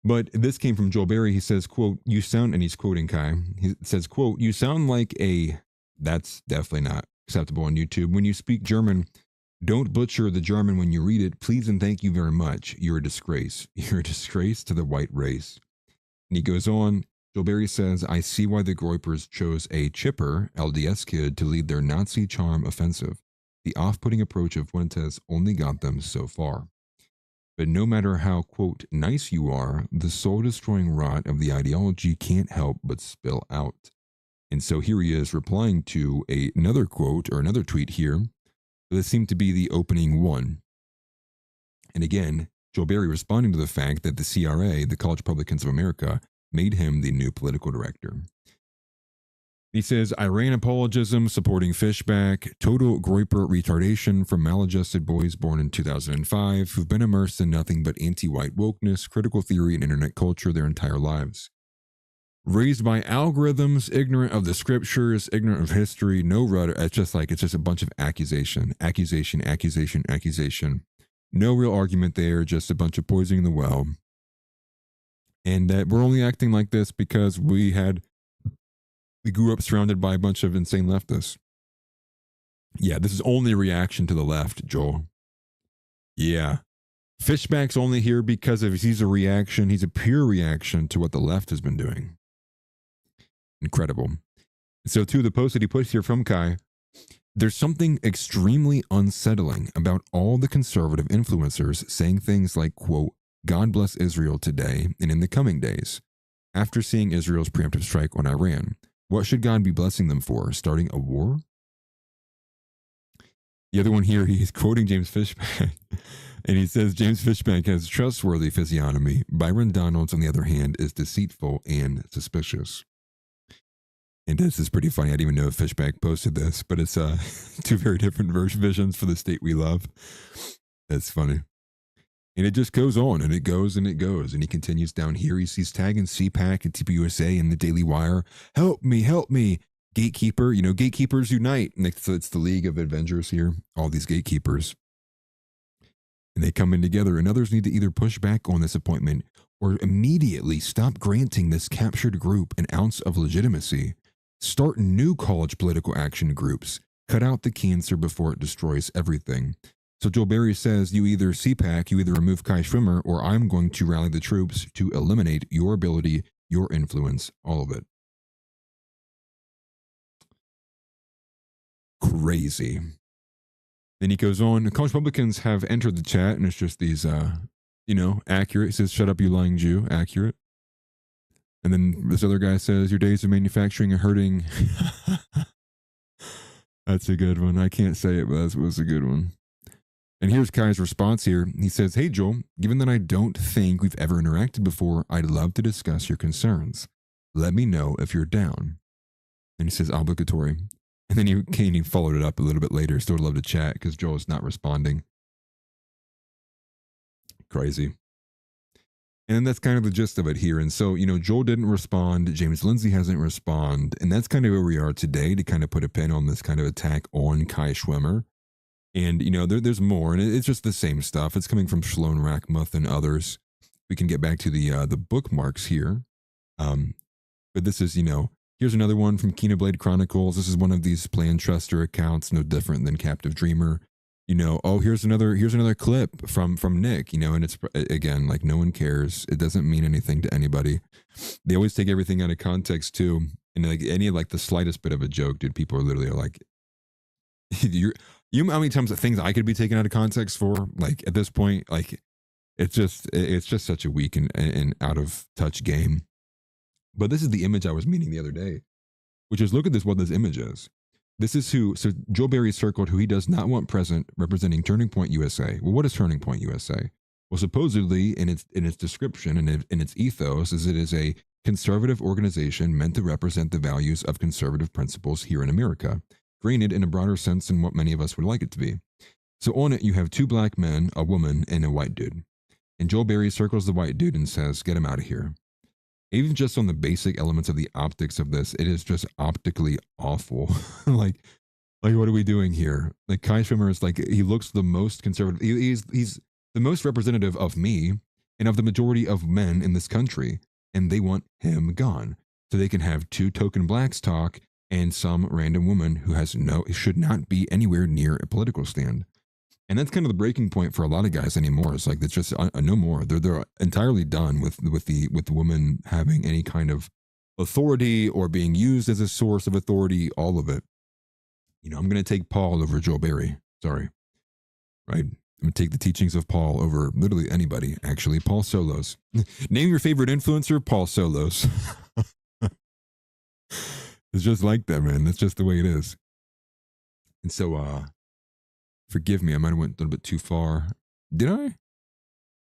But this came from Joel Barry. He says, quote, you sound, and he's quoting Kai. He says, quote, you sound like a, that's definitely not acceptable on YouTube. When you speak German, don't butcher the German when you read it. Please and thank you very much. You're a disgrace. You're a disgrace to the white race. And he goes on, Joel Barry says, I see why the Groypers chose a chipper LDS kid to lead their Nazi charm offensive. The off-putting approach of Fuentes only got them so far. But no matter how, quote, nice you are, the soul-destroying rot of the ideology can't help but spill out. And so here he is replying to another quote or another tweet here. This seemed to be the opening one. And again, Joel Barry responding to the fact that the CRA, the College Republicans of America, made him the new political director. He says, Iran apologism supporting fishback, total Groyper retardation from maladjusted boys born in 2005 who've been immersed in nothing but anti-white wokeness, critical theory, and internet culture their entire lives. Raised by algorithms, ignorant of the scriptures, ignorant of history, no rudder. It's just a bunch of accusation. No real argument there, just a bunch of poisoning the well. And that we're only acting like this because we grew up surrounded by a bunch of insane leftists. Yeah, this is only a reaction to the left, Joel. Yeah. Fishback's only here because he's a pure reaction to what the left has been doing. Incredible. So to the post that he puts here from Kai, there's something extremely unsettling about all the conservative influencers saying things like, quote, God bless Israel today and in the coming days, after seeing Israel's preemptive strike on Iran. What should God be blessing them for? Starting a war? The other one here, he's quoting James Fishback, and he says James Fishback has trustworthy physiognomy. Byron Donalds, on the other hand, is deceitful and suspicious. And this is pretty funny. I didn't even know if Fishback posted this, but it's two very different visions for the state we love. That's funny. And it just goes on, and it goes, and it goes. And he continues down here. He's tagging CPAC and TPUSA and the Daily Wire. Help me. Gatekeeper, gatekeepers unite. And it's the League of Avengers here, all these gatekeepers. And they come in together, and others need to either push back on this appointment or immediately stop granting this captured group an ounce of legitimacy. Start new college political action groups. Cut out the cancer before it destroys everything. So Joel Barry says, you either CPAC, you either remove Kai Schwemmer, or I'm going to rally the troops to eliminate your ability, your influence, all of it. Crazy. Then he goes on, college Republicans have entered the chat, and it's just these, accurate. He says, shut up, you lying Jew, accurate. And then this other guy says, your days of manufacturing are hurting. That's a good one. I can't say it, but that was a good one. And here's Kai's response here. He says, hey, Joel, given that I don't think we've ever interacted before, I'd love to discuss your concerns. Let me know if you're down. And he says, obligatory. And then he followed it up a little bit later. Still would love to chat because Joel is not responding. Crazy. And then that's kind of the gist of it here. And so, Joel didn't respond. James Lindsay hasn't responded. And that's kind of where we are today to kind of put a pin on this kind of attack on Kai Schwemmer. And, there's more, and it's just the same stuff. It's coming from Shalom Rackmuth and others. We can get back to the bookmarks here. But this is, here's another one from Kenoblade Chronicles. This is one of these Plan Truster accounts, no different than Captive Dreamer. Here's another clip from Nick, and it's, again, like, no one cares. It doesn't mean anything to anybody. They always take everything out of context, too. And, like, the slightest bit of a joke, dude, people are literally like, you know how many times things I could be taken out of context for, like, at this point, like, it's just such a weak and out of touch game. But this is the image I was meaning the other day, which is, look at what this image is. This is so Joe Barry circled who he does not want present representing Turning Point USA. Well, what is Turning Point USA? Well, supposedly in its description and in its ethos is it is a conservative organization meant to represent the values of conservative principles here in America, granted in a broader sense than what many of us would like it to be. So on it, you have two black men, a woman, and a white dude. And Joel Berry circles the white dude and says, get him out of here. Even just on the basic elements of the optics of this, it is just optically awful. like what are we doing here? Like Kai Schwemmer is like, he looks the most conservative. He's the most representative of me and of the majority of men in this country. And they want him gone so they can have two token blacks talk and some random woman who should not be anywhere near a political stand. And that's kind of the breaking point for a lot of guys anymore. It's like, it's just no more. They're entirely done with the women having any kind of authority or being used as a source of authority, all of it. You know, I'm going to take Paul over Joel Berry. Sorry. Right? I'm going to take the teachings of Paul over literally anybody, actually. Paul Solos. Name your favorite influencer, Paul Solos. It's just like that, man. That's just the way it is. And so, forgive me, I might have went a little bit too far. Did I?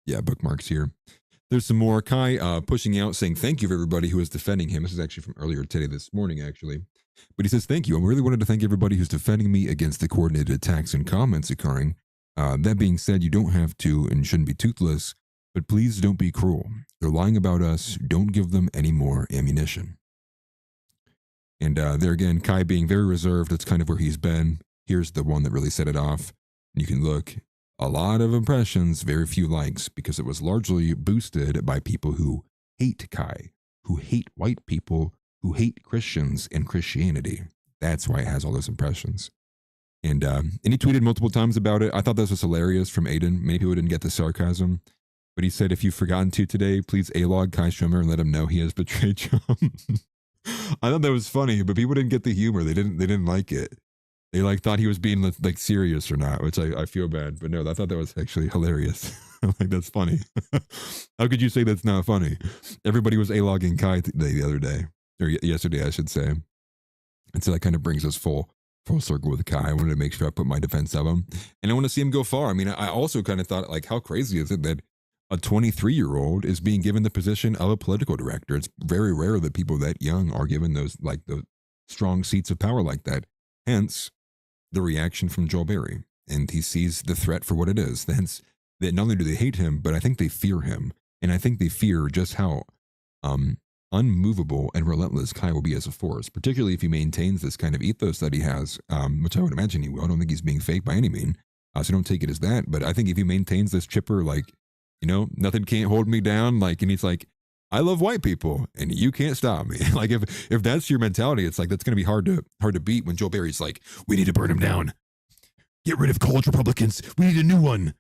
Yeah, bookmarks here. There's some more. Kai pushing out, saying thank you for everybody who is defending him. This is actually from earlier today, this morning, actually. But he says, thank you. I really wanted to thank everybody who's defending me against the coordinated attacks and comments occurring. That being said, you don't have to and shouldn't be toothless, but please don't be cruel. They're lying about us. Don't give them any more ammunition. And there again, Kai being very reserved. That's kind of where he's been. Here's the one that really set it off. You can look, a lot of impressions, very few likes, because it was largely boosted by people who hate Kai, who hate white people, who hate Christians and Christianity. That's why it has all those impressions. And he tweeted multiple times about it. I thought this was hilarious from Aiden. Many people didn't get the sarcasm. But he said, if you've forgotten to today, please A-log Kai Schwemmer and let him know he has betrayed Trump. I thought that was funny, but people didn't get the humor. They didn't like it. They thought he was being like serious or not, which I feel bad. But no, I thought that was actually hilarious. Like, that's funny. How could you say that's not funny? Everybody was A-logging Kai the other day, or yesterday, I should say. And so that kind of brings us full circle with Kai. I wanted to make sure I put my defense of him. And I want to see him go far. I mean, I also kind of thought, like, how crazy is it that a 23-year-old is being given the position of a political director? It's very rare that people that young are given those strong seats of power like that. Hence, the reaction from Joel Berry. And he sees the threat for what it is. Hence, that not only do they hate him, but I think they fear him. And I think they fear just how unmovable and relentless Kai will be as a force, particularly if he maintains this kind of ethos that he has, which I would imagine he will. I don't think he's being fake by any means. So don't take it as that. But I think if he maintains this chipper, like, you know, nothing can't hold me down. Like, and he's like, I love white people and you can't stop me. Like, if that's your mentality, it's like, that's going to be hard to beat when Joel Berry's like, we need to burn him down. Get rid of college Republicans. We need a new one.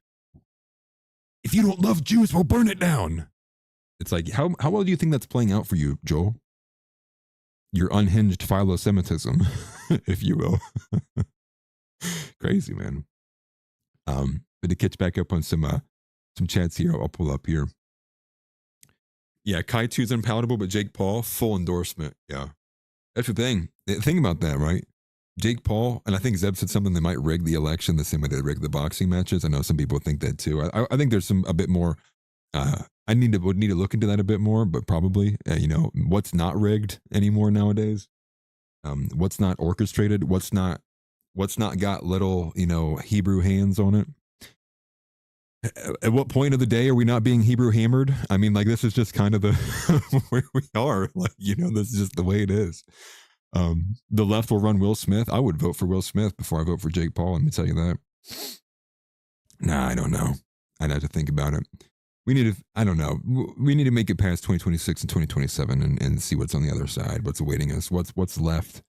If you don't love Jews, we'll burn it down. It's like, how well do you think that's playing out for you, Joel? Your unhinged philo-Semitism, if you will. Crazy, man. But to catch back up on some chats here, I'll pull up here. Yeah, Kai 2's unpalatable, but Jake Paul, full endorsement. Yeah. That's the thing. Think about that, right? Jake Paul, and I think Zeb said something, they might rig the election the same way they rig the boxing matches. I know some people think that too. I think there's a bit more, I would need to look into that a bit more, but probably, what's not rigged anymore nowadays? What's not orchestrated? What's not got little, Hebrew hands on it? At what point of the day are we not being Hebrew hammered? I mean, like, this is just kind of the where we are. Like, this is just the way it is. The left will run Will Smith. I would vote for Will Smith before I vote for Jake Paul. Let me tell you that. Nah, I don't know. I'd have to think about it. We need to make it past 2026 and 2027 and see what's on the other side. What's awaiting us? What's left?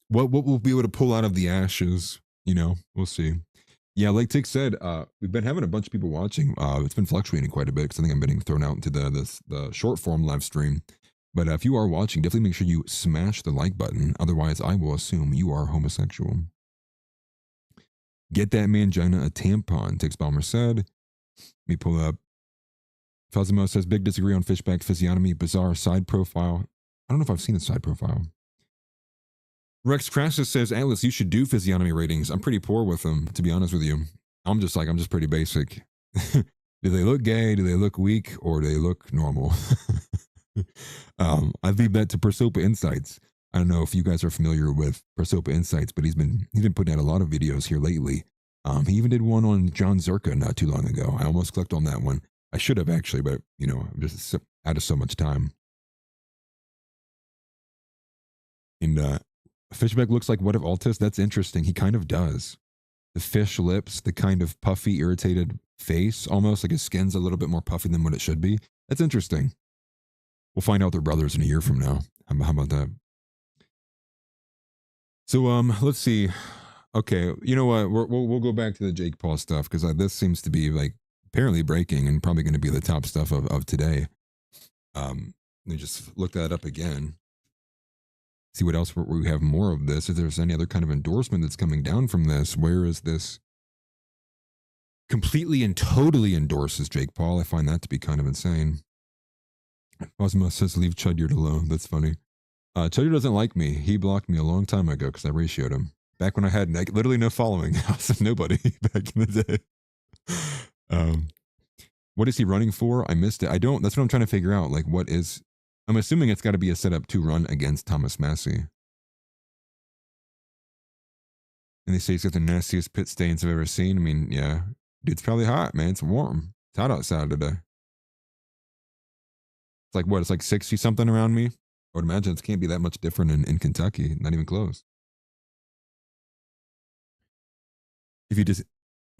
What we'll be able to pull out of the ashes? We'll see. Yeah, like Tick said, we've been having a bunch of people watching. It's been fluctuating quite a bit because I think I'm getting thrown out into the short form live stream. But if you are watching, definitely make sure you smash the like button. Otherwise, I will assume you are homosexual. Get that mangina a tampon, Tix Balmer said. Let me pull up. Fazimo says, big disagree on Fishback physiognomy, bizarre side profile. I don't know if I've seen the side profile. Rex Crassus says, Atlas, you should do physiognomy ratings. I'm pretty poor with them, to be honest with you. I'm just pretty basic. Do they look gay? Do they look weak? Or do they look normal? I leave that to Prosopa Insights. I don't know if you guys are familiar with Prosopa Insights, but he's been putting out a lot of videos here lately He even did one on John Zerka not too long ago. I almost clicked on that one. I should have actually, but you know, I'm just out of so much time. And Fishback looks like what if Altus? That's interesting. He kind of does. The fish lips, the kind of puffy, irritated face, almost like his skin's a little bit more puffy than what it should be. That's interesting. We'll find out they're brothers in a year from now. How about that? So let's see. Okay, you know what? We'll go back to the Jake Paul stuff because this seems to be like apparently breaking and probably going to be the top stuff of today. Let me just look that up again. See what else we have more of this. If there's any other kind of endorsement that's coming down from this, where is this? Completely and totally endorses Jake Paul. I find that to be kind of insane. Cosmo says leave Chudyard alone. That's funny. Chudyard doesn't like me. He blocked me a long time ago because I ratioed him. Back when I had literally no following. I was nobody back in the day. What is he running for? I missed it. I don't. That's what I'm trying to figure out. Like, what is? I'm assuming it's got to be a setup to run against Thomas Massie. And they say he's got the nastiest pit stains I've ever seen. I mean, yeah, dude's probably hot, man. It's warm. It's hot outside today. It's like what? It's like 60 something around me. I would imagine it can't be that much different in Kentucky. Not even close. If you just,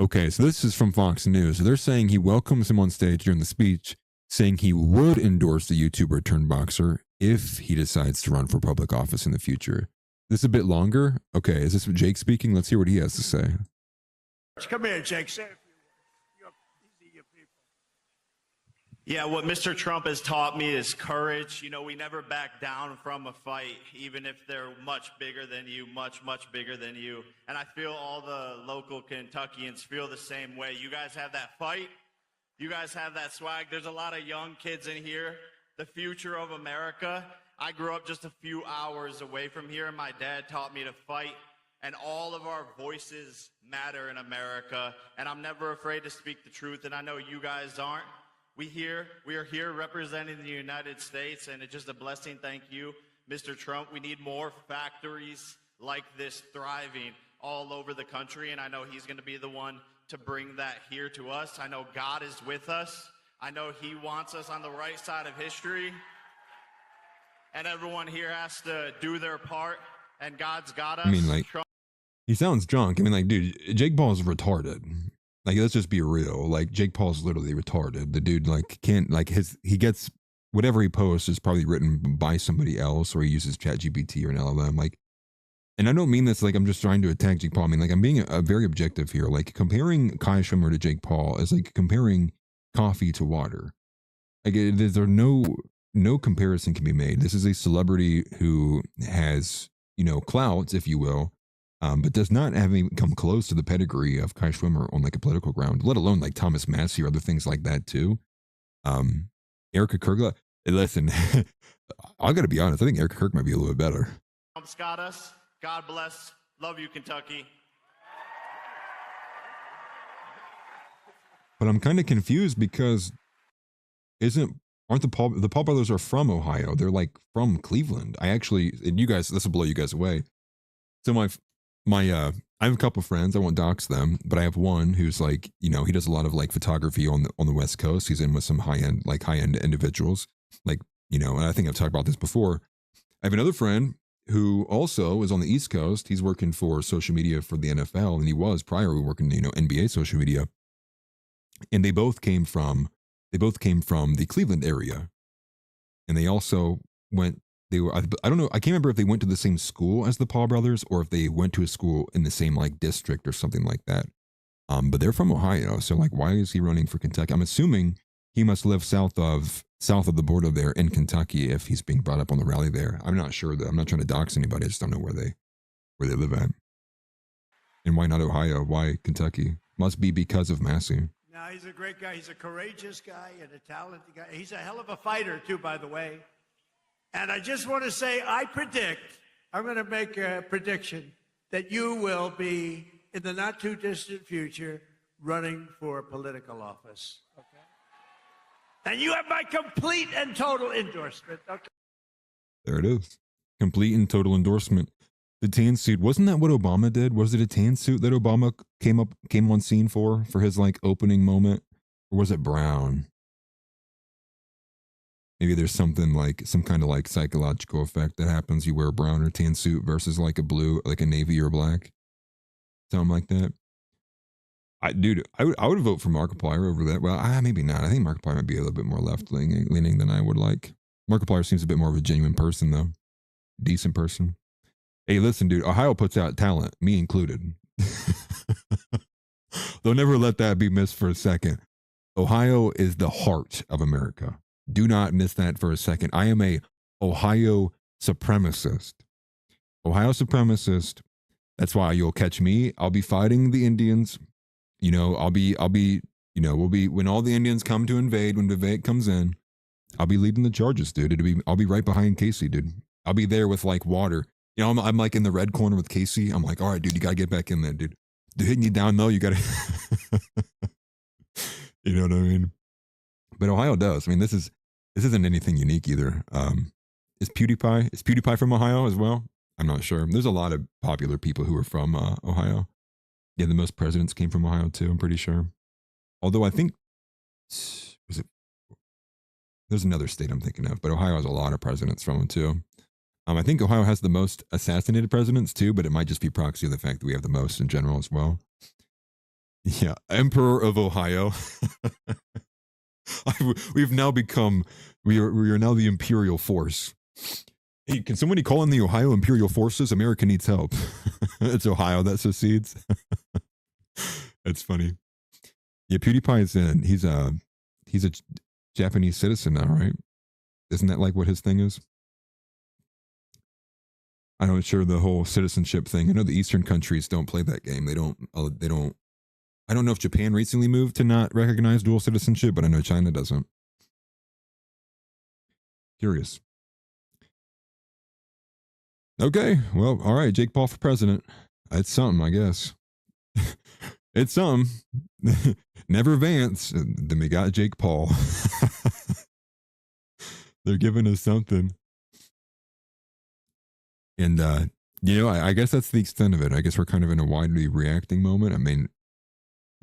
okay, so this is from Fox News. They're saying he welcomes him on stage during the speech, saying he would endorse the YouTuber turned boxer if he decides to run for public office in the future. This is a bit longer. Okay, is this Jake speaking? Let's hear what he has to say. Come here, Jake. Say a few words. These are your people. Yeah, what Mr. Trump has taught me is courage. You know, we never back down from a fight, even if they're much bigger than you, much, much bigger than you. And I feel all the local Kentuckians feel the same way. You guys have that fight. You guys have that swag. There's a lot of young kids in here. The future of America. I grew up just a few hours away from here, and my dad taught me to fight. And all of our voices matter in America. And I'm never afraid to speak the truth, and I know you guys aren't. We are here representing the United States, and it's just a blessing. Thank you, Mr. Trump. We need more factories like this thriving all over the country, and I know he's going to be the one to bring that here to us. I know God is with us. I know he wants us on the right side of history, and everyone here has to do their part, and God's got us. I mean, like, he sounds drunk. I mean, like, dude, Jake Paul is retarded. Like, let's just be real. Like, Jake Paul's literally retarded. The dude, like, can't, like, he gets, whatever he posts is probably written by somebody else, or he uses ChatGPT or an LLM. Like, and I don't mean this like I'm just trying to attack Jake Paul. I mean, like, I'm being a very objective here. Like, comparing Kai Schwemmer to Jake Paul is like comparing coffee to water. Like, there's no comparison can be made. This is a celebrity who has, you know, clout, if you will, but does not have even come close to the pedigree of Kai Schwemmer on like a political ground, let alone like Thomas Massie or other things like that too. Erica Kirk, listen, I got to be honest. I think Erica Kirk might be a little bit better. Trump's got us. God bless. Love you, Kentucky. But I'm kind of confused because aren't the Paul brothers are from Ohio? They're like from Cleveland. I actually, and you guys, this will blow you guys away. So I have a couple friends. I won't dox them, but I have one who's like, you know, he does a lot of like photography on the West Coast. He's in with some high end individuals, like, you know. And I think I've talked about this before. I have another friend who also is on the East Coast. He's working for social media for the NFL, and he was prior working, you know, NBA social media. And they both came from the Cleveland area, and they also went. They were, I don't know, I can't remember if they went to the same school as the Paul brothers or if they went to a school in the same like district or something like that. But they're from Ohio, so like, why is he running for Kentucky? I'm assuming he must live south of the border there in Kentucky if he's being brought up on the rally there. I'm not sure though. I'm not trying to dox anybody. I just don't know where they live at. And why not Ohio? Why Kentucky? Must be because of Massie. No, he's a great guy. He's a courageous guy and a talented guy. He's a hell of a fighter too, by the way. And I just want to say, I'm going to make a prediction that you will be, in the not too distant future, running for political office. Okay? And you have my complete and total endorsement. Okay? There it is. Complete and total endorsement. The tan suit, wasn't that what Obama did? Was it a tan suit that Obama came on scene for his like opening moment? Or was it brown? Maybe there's something like some kind of like psychological effect that happens. You wear a brown or tan suit versus like a blue, like a navy or black. Something like that. I would vote for Markiplier over that. Well, maybe not. I think Markiplier might be a little bit more left leaning than I would like. Markiplier seems a bit more of a genuine person though. Decent person. Hey, listen, dude, Ohio puts out talent, me included. They'll never let that be missed for a second. Ohio is the heart of America. Do not miss that for a second. I am a Ohio supremacist. Ohio supremacist. That's why you'll catch me. I'll be fighting the Indians. You know, I'll be, we'll be, when all the Indians come to invade, when the invade comes in, I'll be leading the charges, dude. I'll be right behind Casey, dude. I'll be there with like water. You know, I'm like in the red corner with Casey. I'm like, all right, dude, you gotta get back in there, dude. They're hitting you down though. You gotta, you know what I mean? But Ohio does. I mean, this isn't anything unique either. Is PewDiePie from Ohio as well? I'm not sure. There's a lot of popular people who are from Ohio. Yeah, the most presidents came from Ohio too, I'm pretty sure. Although I think, there's another state I'm thinking of, but Ohio has a lot of presidents from them too. I think Ohio has the most assassinated presidents too, but it might just be proxy of the fact that we have the most in general as well. Yeah, Emperor of Ohio. We've now become, we are now the imperial force. Hey, can somebody call in the Ohio Imperial Forces? America needs help. It's Ohio that secedes. That's funny. Yeah, PewDiePie is in. He's a Japanese citizen now, right? Isn't that like what his thing is? I'm not sure the whole citizenship thing. I know the Eastern countries don't play that game. They don't. I don't know if Japan recently moved to not recognize dual citizenship, but I know China doesn't. Curious. Okay, well, all right, Jake Paul for president. It's something, I guess. It's something. Never Vance. Then we got Jake Paul. They're giving us something. And, I guess that's the extent of it. I guess we're kind of in a widely reacting moment. I mean,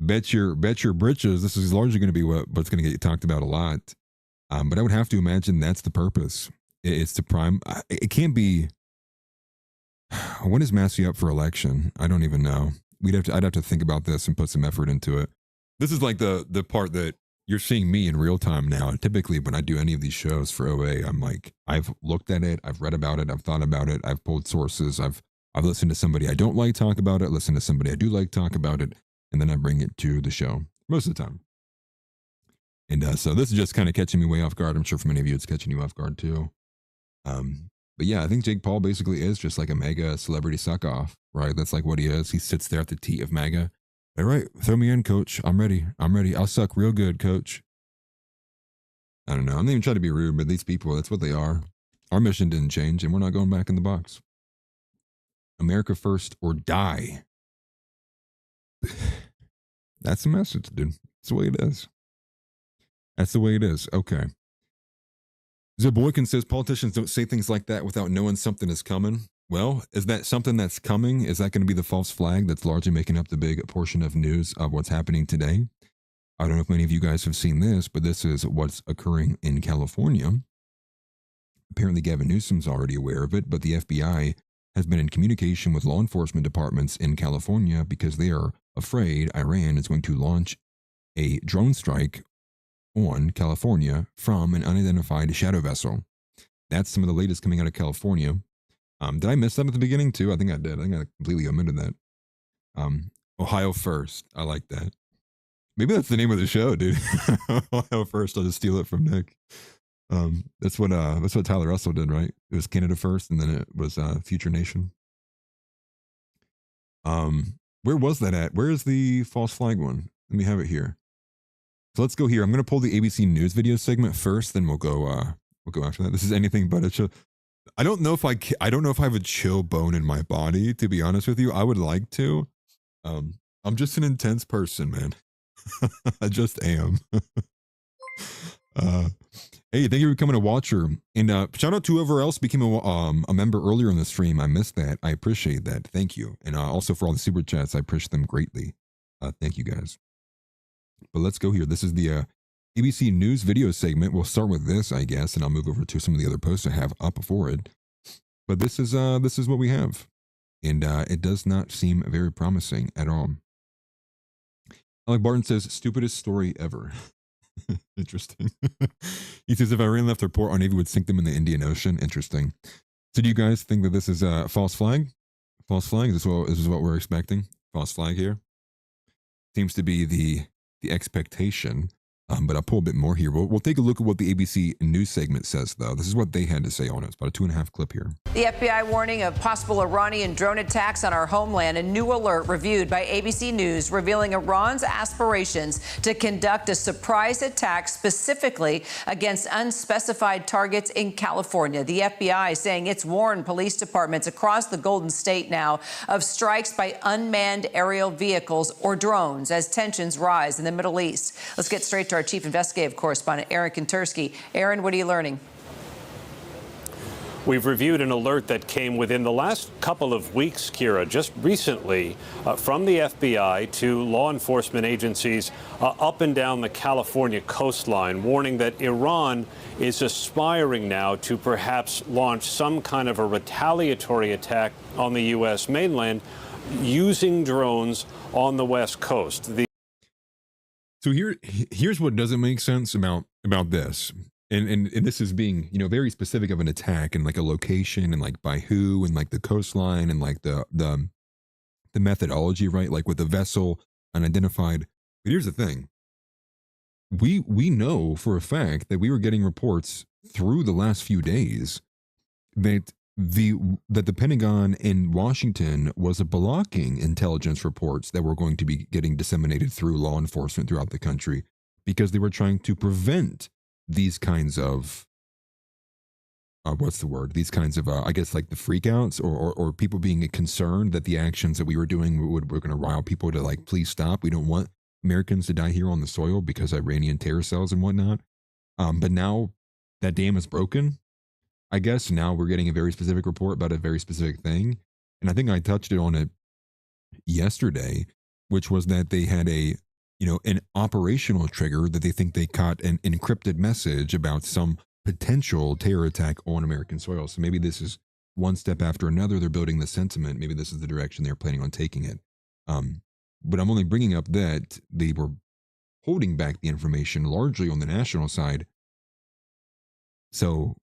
bet your britches, this is largely going to be what's going to get talked about a lot. But I would have to imagine that's the purpose. It's to prime. It can't be. When is Massey up for election? I don't even know. I'd have to think about this and put some effort into it. This is like the part that you're seeing me in real time now. Typically, when I do any of these shows for OA, I'm like, I've looked at it, I've read about it, I've thought about it, I've pulled sources, I've listened to somebody I don't like talk about it, listened to somebody I do like talk about it, and then I bring it to the show most of the time. And so this is just kind of catching me way off guard. I'm sure for many of you, it's catching you off guard too. But yeah, I think Jake Paul basically is just like a mega celebrity suck-off, right? That's like what he is. He sits there at the tee of MAGA. All right, throw me in, coach. I'm ready. I'll suck real good, coach. I don't know. I'm not even trying to be rude, but these people, that's what they are. Our mission didn't change, and we're not going back in the box. America first or die. That's the message, dude. That's the way it is. That's the way it is. Okay. Zeb Boykin says politicians don't say things like that without knowing something is coming. Well, is that something that's coming? Is that going to be the false flag that's largely making up the big portion of news of what's happening today? I don't know if many of you guys have seen this, but this is what's occurring in California. Apparently Gavin Newsom's already aware of it, but the FBI has been in communication with law enforcement departments in California because they are afraid Iran is going to launch a drone strike on California from an unidentified shadow vessel. That's some of the latest coming out of California. Did I miss that at the beginning too? I think I did. I think I completely omitted that. Ohio first. I like that. Maybe that's the name of the show, dude. Ohio first. I'll just steal it from Nick. That's what Tyler Russell did, right? It was Canada first, and then it was Future Nation. Where was that at? Where is the false flag one? Let me have it here. So let's go here. I'm going to pull the ABC News video segment first, then we'll go after that. This is anything but a chill. I don't know if I have a chill bone in my body, to be honest with you. I would like to. I'm just an intense person, man. I just am. Hey, thank you for becoming a watcher. And shout out to whoever else became a member earlier in the stream. I missed that. I appreciate that. Thank you. And also for all the super chats, I appreciate them greatly. Thank you guys. But let's go here. This is the ABC News video segment. We'll start with this, I guess, and I'll move over to some of the other posts I have up before it. But this is what we have. And it does not seem very promising at all. Alec Barton says, stupidest story ever. Interesting. He says, if Iran left their port, our Navy would sink them in the Indian Ocean. Interesting. So do you guys think that this is a false flag? False flag? Is this what we're expecting? False flag here? Seems to be the expectation. But I'll pull a bit more here. We'll take a look at what the ABC News segment says, though. This is what they had to say on it. It's about a 2.5 clip here. The FBI warning of possible Iranian drone attacks on our homeland. A new alert reviewed by ABC News revealing Iran's aspirations to conduct a surprise attack specifically against unspecified targets in California. The FBI saying it's warned police departments across the Golden State now of strikes by unmanned aerial vehicles or drones as tensions rise in the Middle East. Let's get straight to our chief investigative correspondent, Aaron Kontersky. Aaron, what are you learning? We've reviewed an alert that came within the last couple of weeks, Kira, just recently from the FBI to law enforcement agencies up and down the California coastline, warning that Iran is aspiring now to perhaps launch some kind of a retaliatory attack on the U.S. mainland using drones on the West Coast. So here's what doesn't make sense about this. And this is being, very specific of an attack and like a location and like by who and like the coastline and like the methodology, right? Like with the vessel unidentified. But here's the thing. We know for a fact that we were getting reports through the last few days that the Pentagon in Washington was blocking intelligence reports that were going to be getting disseminated through law enforcement throughout the country because they were trying to prevent these kinds of these kinds of I guess like the freakouts or people being concerned that the actions that we were doing were going to rile people to like, please stop. We don't want Americans to die here on the soil because Iranian terror cells and whatnot. But now that dam is broken. I guess now we're getting a very specific report about a very specific thing. And I think I touched on it yesterday, which was that they had an operational trigger that they think they caught an encrypted message about some potential terror attack on American soil. So maybe this is one step after another. They're building the sentiment. Maybe this is the direction they're planning on taking it. But I'm only bringing up that they were holding back the information largely on the national side. So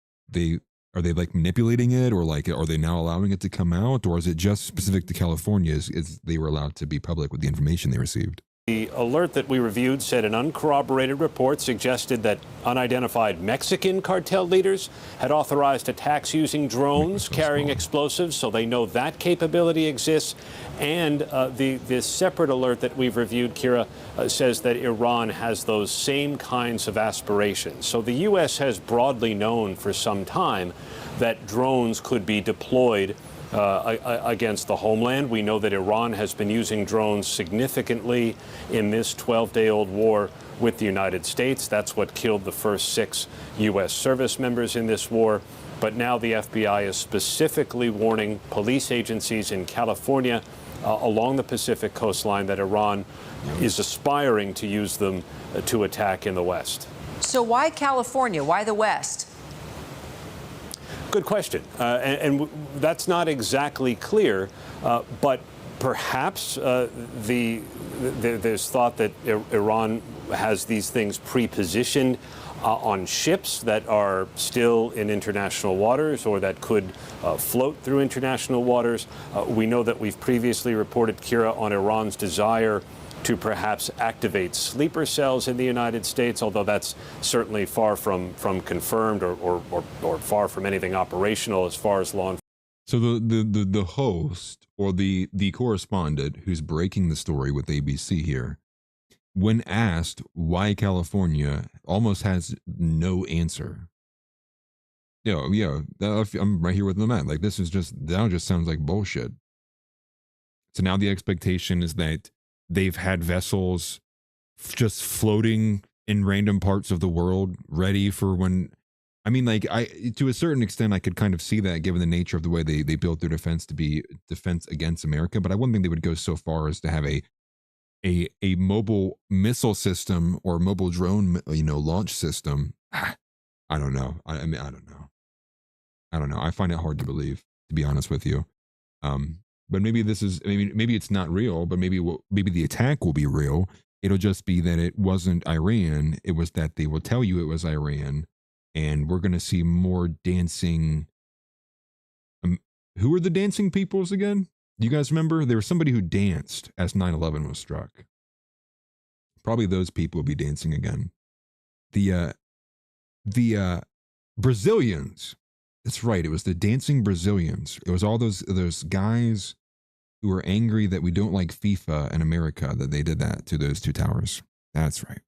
are they like manipulating it, or like are they now allowing it to come out, or is it just specific to California? Is they were allowed to be public with the information they received? The alert that we reviewed said an uncorroborated report suggested that unidentified Mexican cartel leaders had authorized attacks using drones carrying explosives, so they know that capability exists. And the separate alert that we've reviewed, Kira, says that Iran has those same kinds of aspirations. So the U.S. has broadly known for some time that drones could be deployed against the homeland. We know that Iran has been using drones significantly in this 12-day-old war with the United States. That's what killed the first 6 U.S. service members in this war. But now the FBI is specifically warning police agencies in California along the Pacific coastline that Iran is aspiring to use them to attack in the West. So why California? Why the West? Good question. And that's not exactly clear, but perhaps there's thought that Iran has these things pre-positioned on ships that are still in international waters or that could float through international waters. We know that we've previously reported, Kira, on Iran's desire to perhaps activate sleeper cells in the United States, although that's certainly far from confirmed or far from anything operational as far as law enforcement. So the host or the correspondent who's breaking the story with ABC here, when asked why California, almost has no answer. Yeah, I'm right here with the man. Like, this is that just sounds like bullshit. So now the expectation is that they've had vessels just floating in random parts of the world ready for when I mean, like, to a certain extent, I could kind of see that given the nature of the way they built their defense to be defense against America. But I wouldn't think they would go so far as to have a mobile missile system or mobile drone, launch system. I don't know. I mean, I don't know. I don't know. I find it hard to believe, to be honest with you. But maybe this is, maybe it's not real, but maybe the attack will be real. It'll just be that it wasn't Iran. It was that they will tell you it was Iran. And we're going to see more dancing. Who were the dancing peoples again? Do you guys remember? There was somebody who danced as 9/11 was struck. Probably those people will be dancing again. The Brazilians. That's right. It was the dancing Brazilians. It was all those guys who were angry that we don't like FIFA in America, that they did that to those two towers. That's right.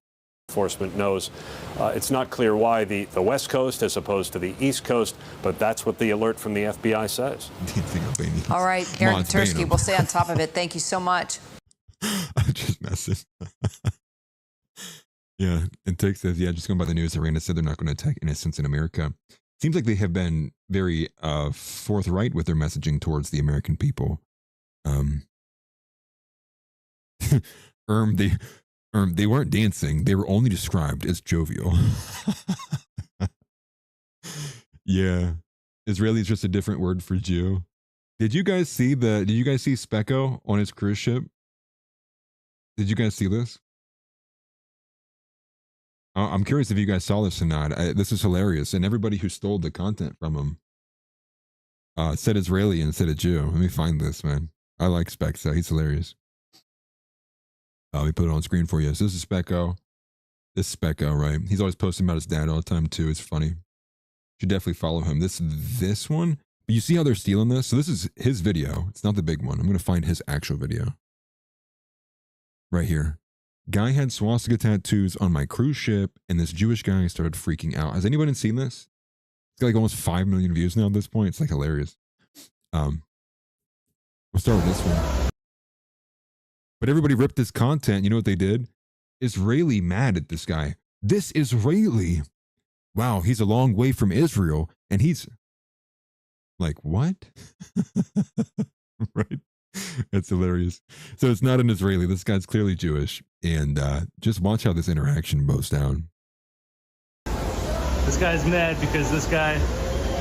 Enforcement knows it's not clear why the West Coast as opposed to the East Coast, but that's what the alert from the FBI says. All right, Karen Tursky, we'll stay on top of it. Thank you so much. I'm just messing. Yeah, and Tick says, yeah, just going by the news, Iran has said they're not going to attack innocents in America. Seems like they have been very forthright with their messaging towards the American people. They weren't dancing. They were only described as jovial. Yeah. Israeli is just a different word for Jew. Did you guys see Specco on his cruise ship? Did you guys see this? I'm curious if you guys saw this or not. This is hilarious. And everybody who stole the content from him said Israeli instead of Jew. Let me find this, man. I like Specco. He's hilarious. Let me put it on screen for you. So this is Specco. This is Specco, right? He's always posting about his dad all the time too. It's funny. Should definitely follow him. This one. But you see how they're stealing this? So this is his video. It's not the big one. I'm going to find his actual video. Right here. Guy had swastika tattoos on my cruise ship, and this Jewish guy started freaking out. Has anyone seen this? It's got like almost 5 million views now at this point. It's like hilarious. We'll start with this one. But everybody ripped this content. You know what they did? Israeli mad at this guy. This Israeli. Wow, he's a long way from Israel. And he's like, what? Right? That's hilarious. So it's not an Israeli. This guy's clearly Jewish. And just watch how this interaction goes down. This guy's mad because this guy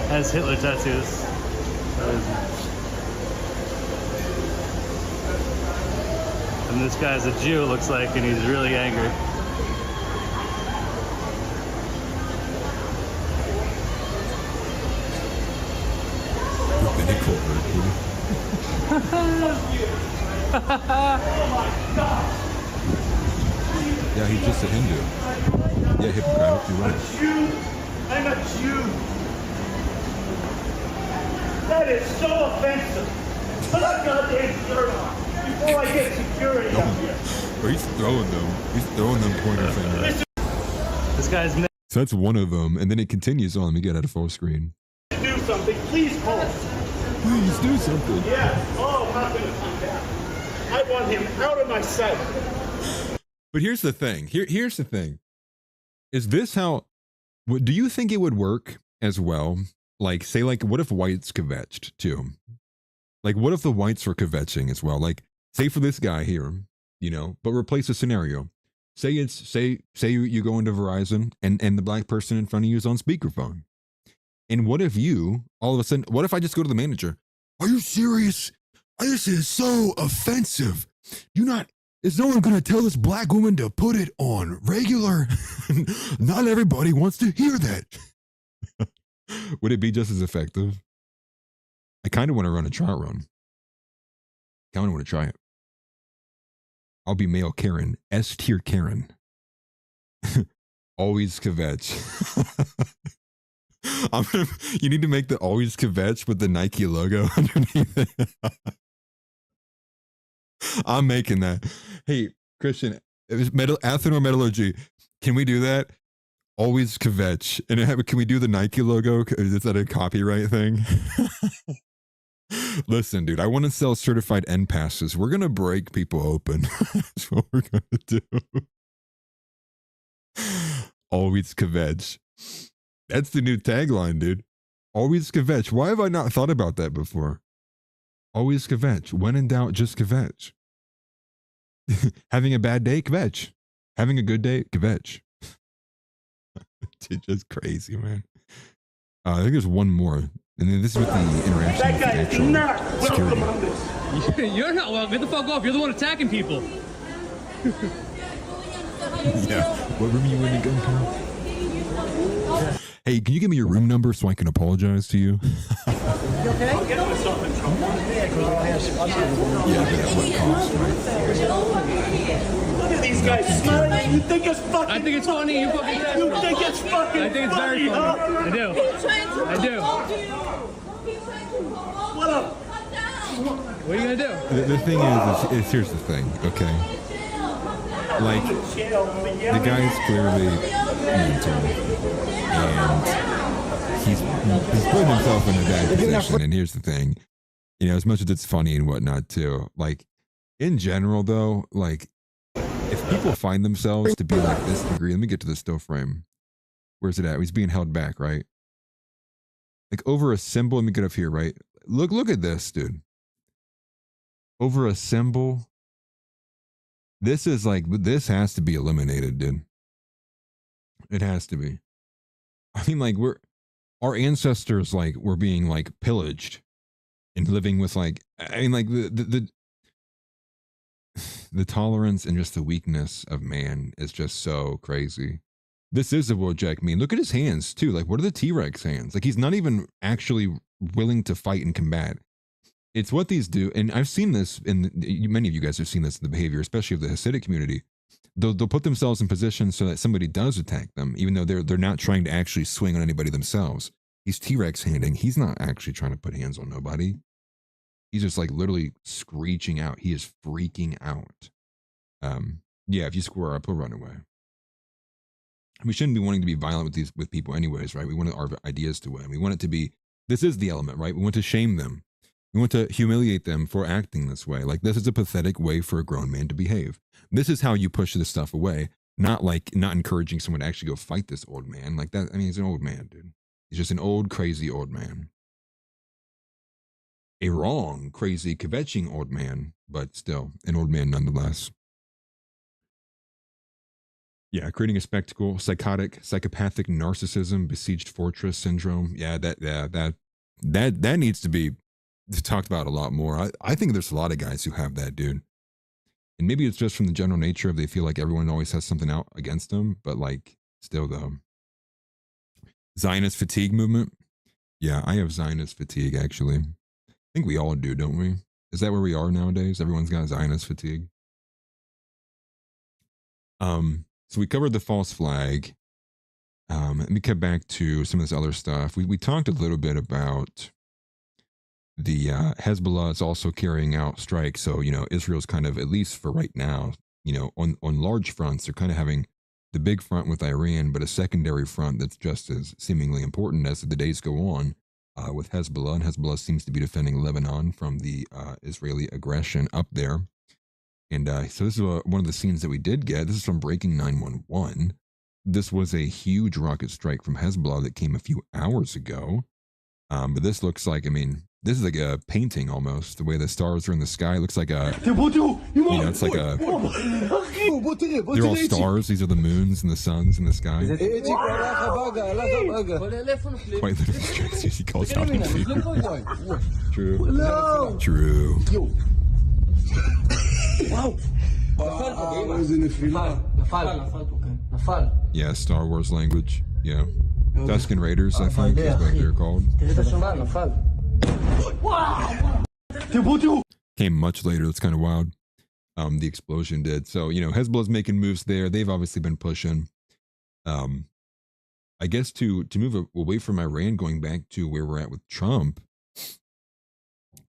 has Hitler tattoos. And this guy's a Jew, it looks like, and he's really angry. Yeah, he's just a Hindu. Yeah, hypocrite. You're right. I'm a Jew. That is so offensive. Put a goddamn shirt on before I get security up here. Or he's throwing them. He's throwing them pointer fingers. This guy's mad. So that's one of them, and then it continues on. Let me get out of full screen. Do something, please call. Please do something. Yeah. Oh, I'm not gonna do that. I want him out of my sight. But here's the thing. Here's the thing. Is this how? Do you think it would work as well? Like, say, like, what if whites kvetched too? Like, what if the whites were kvetching as well? Like, say for this guy here, but replace the scenario. Say you go into Verizon and the black person in front of you is on speakerphone. And what if you, all of a sudden, what if I just go to the manager? Are you serious? This is so offensive. Is no one going to tell this black woman to put it on regular? Not everybody wants to hear that. Would it be just as effective? I kind of want to run a trial run. I kind of want to try it. I'll be male Karen, S tier Karen. Always kvetch. You need to make the always kvetch with the Nike logo underneath it. I'm making that. Hey, Christian, Athenor Metallurgy, can we do that? Always kvetch. And can we do the Nike logo? Is that a copyright thing? Listen, dude, I want to sell certified end passes. We're going to break people open. That's what we're going to do. Always kvetch. That's the new tagline, dude. Always kvetch. Why have I not thought about that before? Always kvetch. When in doubt, just kvetch. Having a bad day, kvetch. Having a good day, kvetch. It's just crazy, man. I think there's one more. And then this is with the interaction That with guy the is actual not security. welcome on this. You're not welcome. Get the fuck off. You're the one attacking people. Yeah. What room are you in again, Kyle? Hey, can you give me your room number so I can apologize to you? Okay? I'll get myself in trouble. Yeah, but at what cost, right? Look at these guys smiling. You think it's fucking I think it's funny. You fucking You think it's fucking I think it's very funny. huh? I do. I do. What up? What are you gonna do? The thing is here's the thing, okay? Like, the guy's clearly mental, and he's putting himself in a bad position. And here's the thing, you know, as much as it's funny and whatnot too, like, in general though, like, if people find themselves to be like this degree, let me get to the still frame. Where's it at? He's being held back, right? Like, over a symbol, let me get up here, right? Look at this, dude. Over a symbol. This is like, this has to be eliminated, dude. It has to be. I mean, like, our ancestors, like, were being, like, pillaged and living with, like, I mean, like, the tolerance and just the weakness of man is just so crazy. This is a Wojak meme. Look at his hands, too. Like, what are the T-Rex hands? Like, he's not even actually willing to fight and combat. It's what these do, and I've seen this, many of you guys have seen this in the behavior, especially of the Hasidic community. They'll put themselves in position so that somebody does attack them, even though they're not trying to actually swing on anybody themselves. He's T-Rex handing. He's not actually trying to put hands on nobody. He's just like literally screeching out. He is freaking out. Yeah, if you square up, he'll run away. We shouldn't be wanting to be violent with people anyways, right? We want our ideas to win. We want it to be, this is the element, right? We want to shame them. We want to humiliate them for acting this way. Like, this is a pathetic way for a grown man to behave. This is how you push this stuff away. Not encouraging someone to actually go fight this old man. Like that, I mean, he's an old man, dude. He's just an old, crazy old man. A wrong, crazy, kvetching old man, but still an old man nonetheless. Yeah, creating a spectacle, psychopathic narcissism, besieged fortress syndrome. Yeah, that needs to be talked about a lot more. I think there's a lot of guys who have that, dude. And maybe it's just from the general nature of they feel like everyone always has something out against them, but like, still though. Zionist fatigue movement. Yeah, I have Zionist fatigue, actually. I think we all do, don't we? Is that where we are nowadays? Everyone's got Zionist fatigue. So we covered the false flag. Let me get back to some of this other stuff. We talked a little bit about the Hezbollah is also carrying out strikes. So, you know, Israel's kind of, at least for right now, you know, on large fronts, they're kind of having the big front with Iran, but a secondary front that's just as seemingly important as the days go on with Hezbollah. And Hezbollah seems to be defending Lebanon from the Israeli aggression up there. And so this is one of the scenes that we did get. This is from Breaking 911. This was a huge rocket strike from Hezbollah that came a few hours ago. But this looks like, I mean, this is like a painting almost. The way the stars are in the sky. It looks like a, you know, it's like a, they're all stars. These are the moons and the suns in the sky. Quite literally strikes you. He calls out in fear. True. True. Yeah, Star Wars language. Yeah. Tusken Raiders, I think, is what they're called. Came much later. That's kind of wild. The explosion did. So, you know, Hezbollah's making moves there. They've obviously been pushing. I guess to move away from Iran, going back to where we're at with Trump,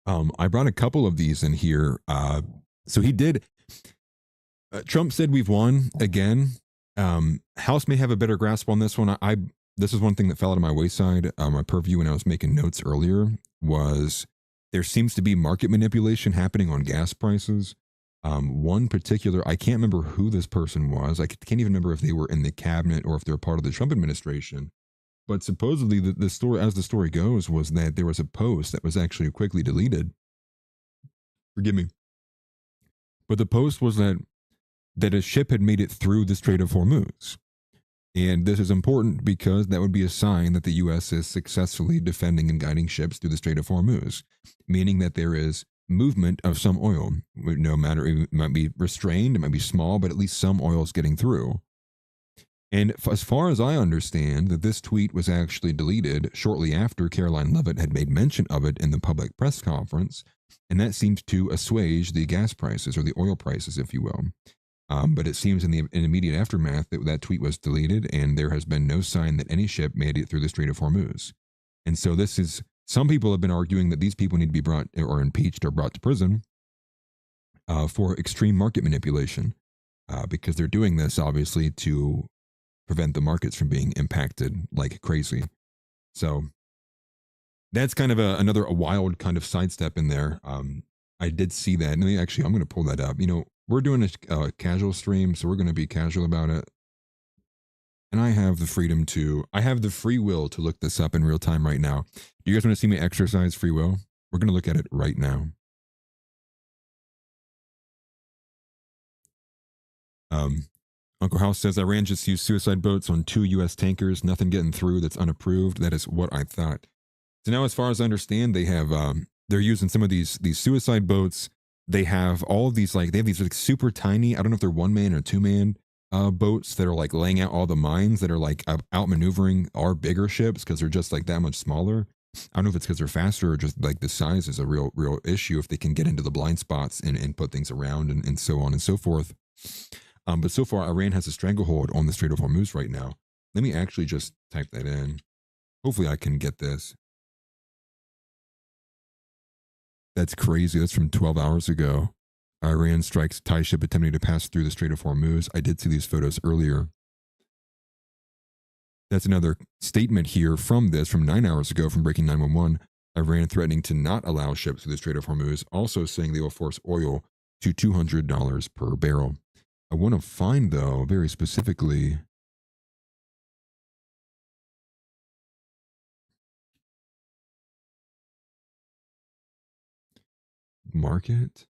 I brought a couple of these in here. So he did. Trump said we've won again. House may have a better grasp on this one. This is one thing that fell out of my wayside, my purview when I was making notes earlier, was there seems to be market manipulation happening on gas prices. One particular, I can't remember who this person was. I can't even remember if they were in the cabinet or if they're part of the Trump administration. But supposedly the story, as the story goes, was that there was a post that was actually quickly deleted. Forgive me. But the post was that a ship had made it through the Strait of Hormuz. And this is important because that would be a sign that the U.S. is successfully defending and guiding ships through the Strait of Hormuz, meaning that there is movement of some oil. No matter, it might be restrained, it might be small, but at least some oil is getting through. And as far as I understand, that this tweet was actually deleted shortly after Caroline Leavitt had made mention of it in the public press conference, and that seemed to assuage the gas prices, or the oil prices, if you will. But it seems in the immediate aftermath that that tweet was deleted, and there has been no sign that any ship made it through the Strait of Hormuz. And so this is, some people have been arguing that these people need to be brought or impeached or brought to prison for extreme market manipulation, because they're doing this obviously to prevent the markets from being impacted like crazy. So that's kind of another wild kind of sidestep in there. I did see that. And actually, I'm going to pull that up. You know, we're doing a casual stream, so we're going to be casual about it. And I have the freedom to, I have the free will to look this up in real time right now. Do you guys want to see me exercise free will? We're going to look at it right now. Uncle House says, Iran just used suicide boats on 2 U.S. tankers. Nothing getting through that's unapproved. That is what I thought. So now, as far as I understand, they have, they're using some of these suicide boats. They have all of these, they have these like super tiny, I don't know if they're 1-man or 2-man boats that are like laying out all the mines that are like outmaneuvering our bigger ships because they're just like that much smaller. I don't know if it's because they're faster or just like the size is a real issue if they can get into the blind spots and put things around and so on and so forth. But so far, Iran has a stranglehold on the Strait of Hormuz right now. Let me actually just type that in. Hopefully I can get this. That's crazy. That's from 12 hours ago. Iran strikes Thai ship attempting to pass through the Strait of Hormuz. I did see these photos earlier. That's another statement here from 9 hours ago from Breaking 911. Iran threatening to not allow ships through the Strait of Hormuz, also saying they will force oil to $200 per barrel. I want to find, though, very specifically, market.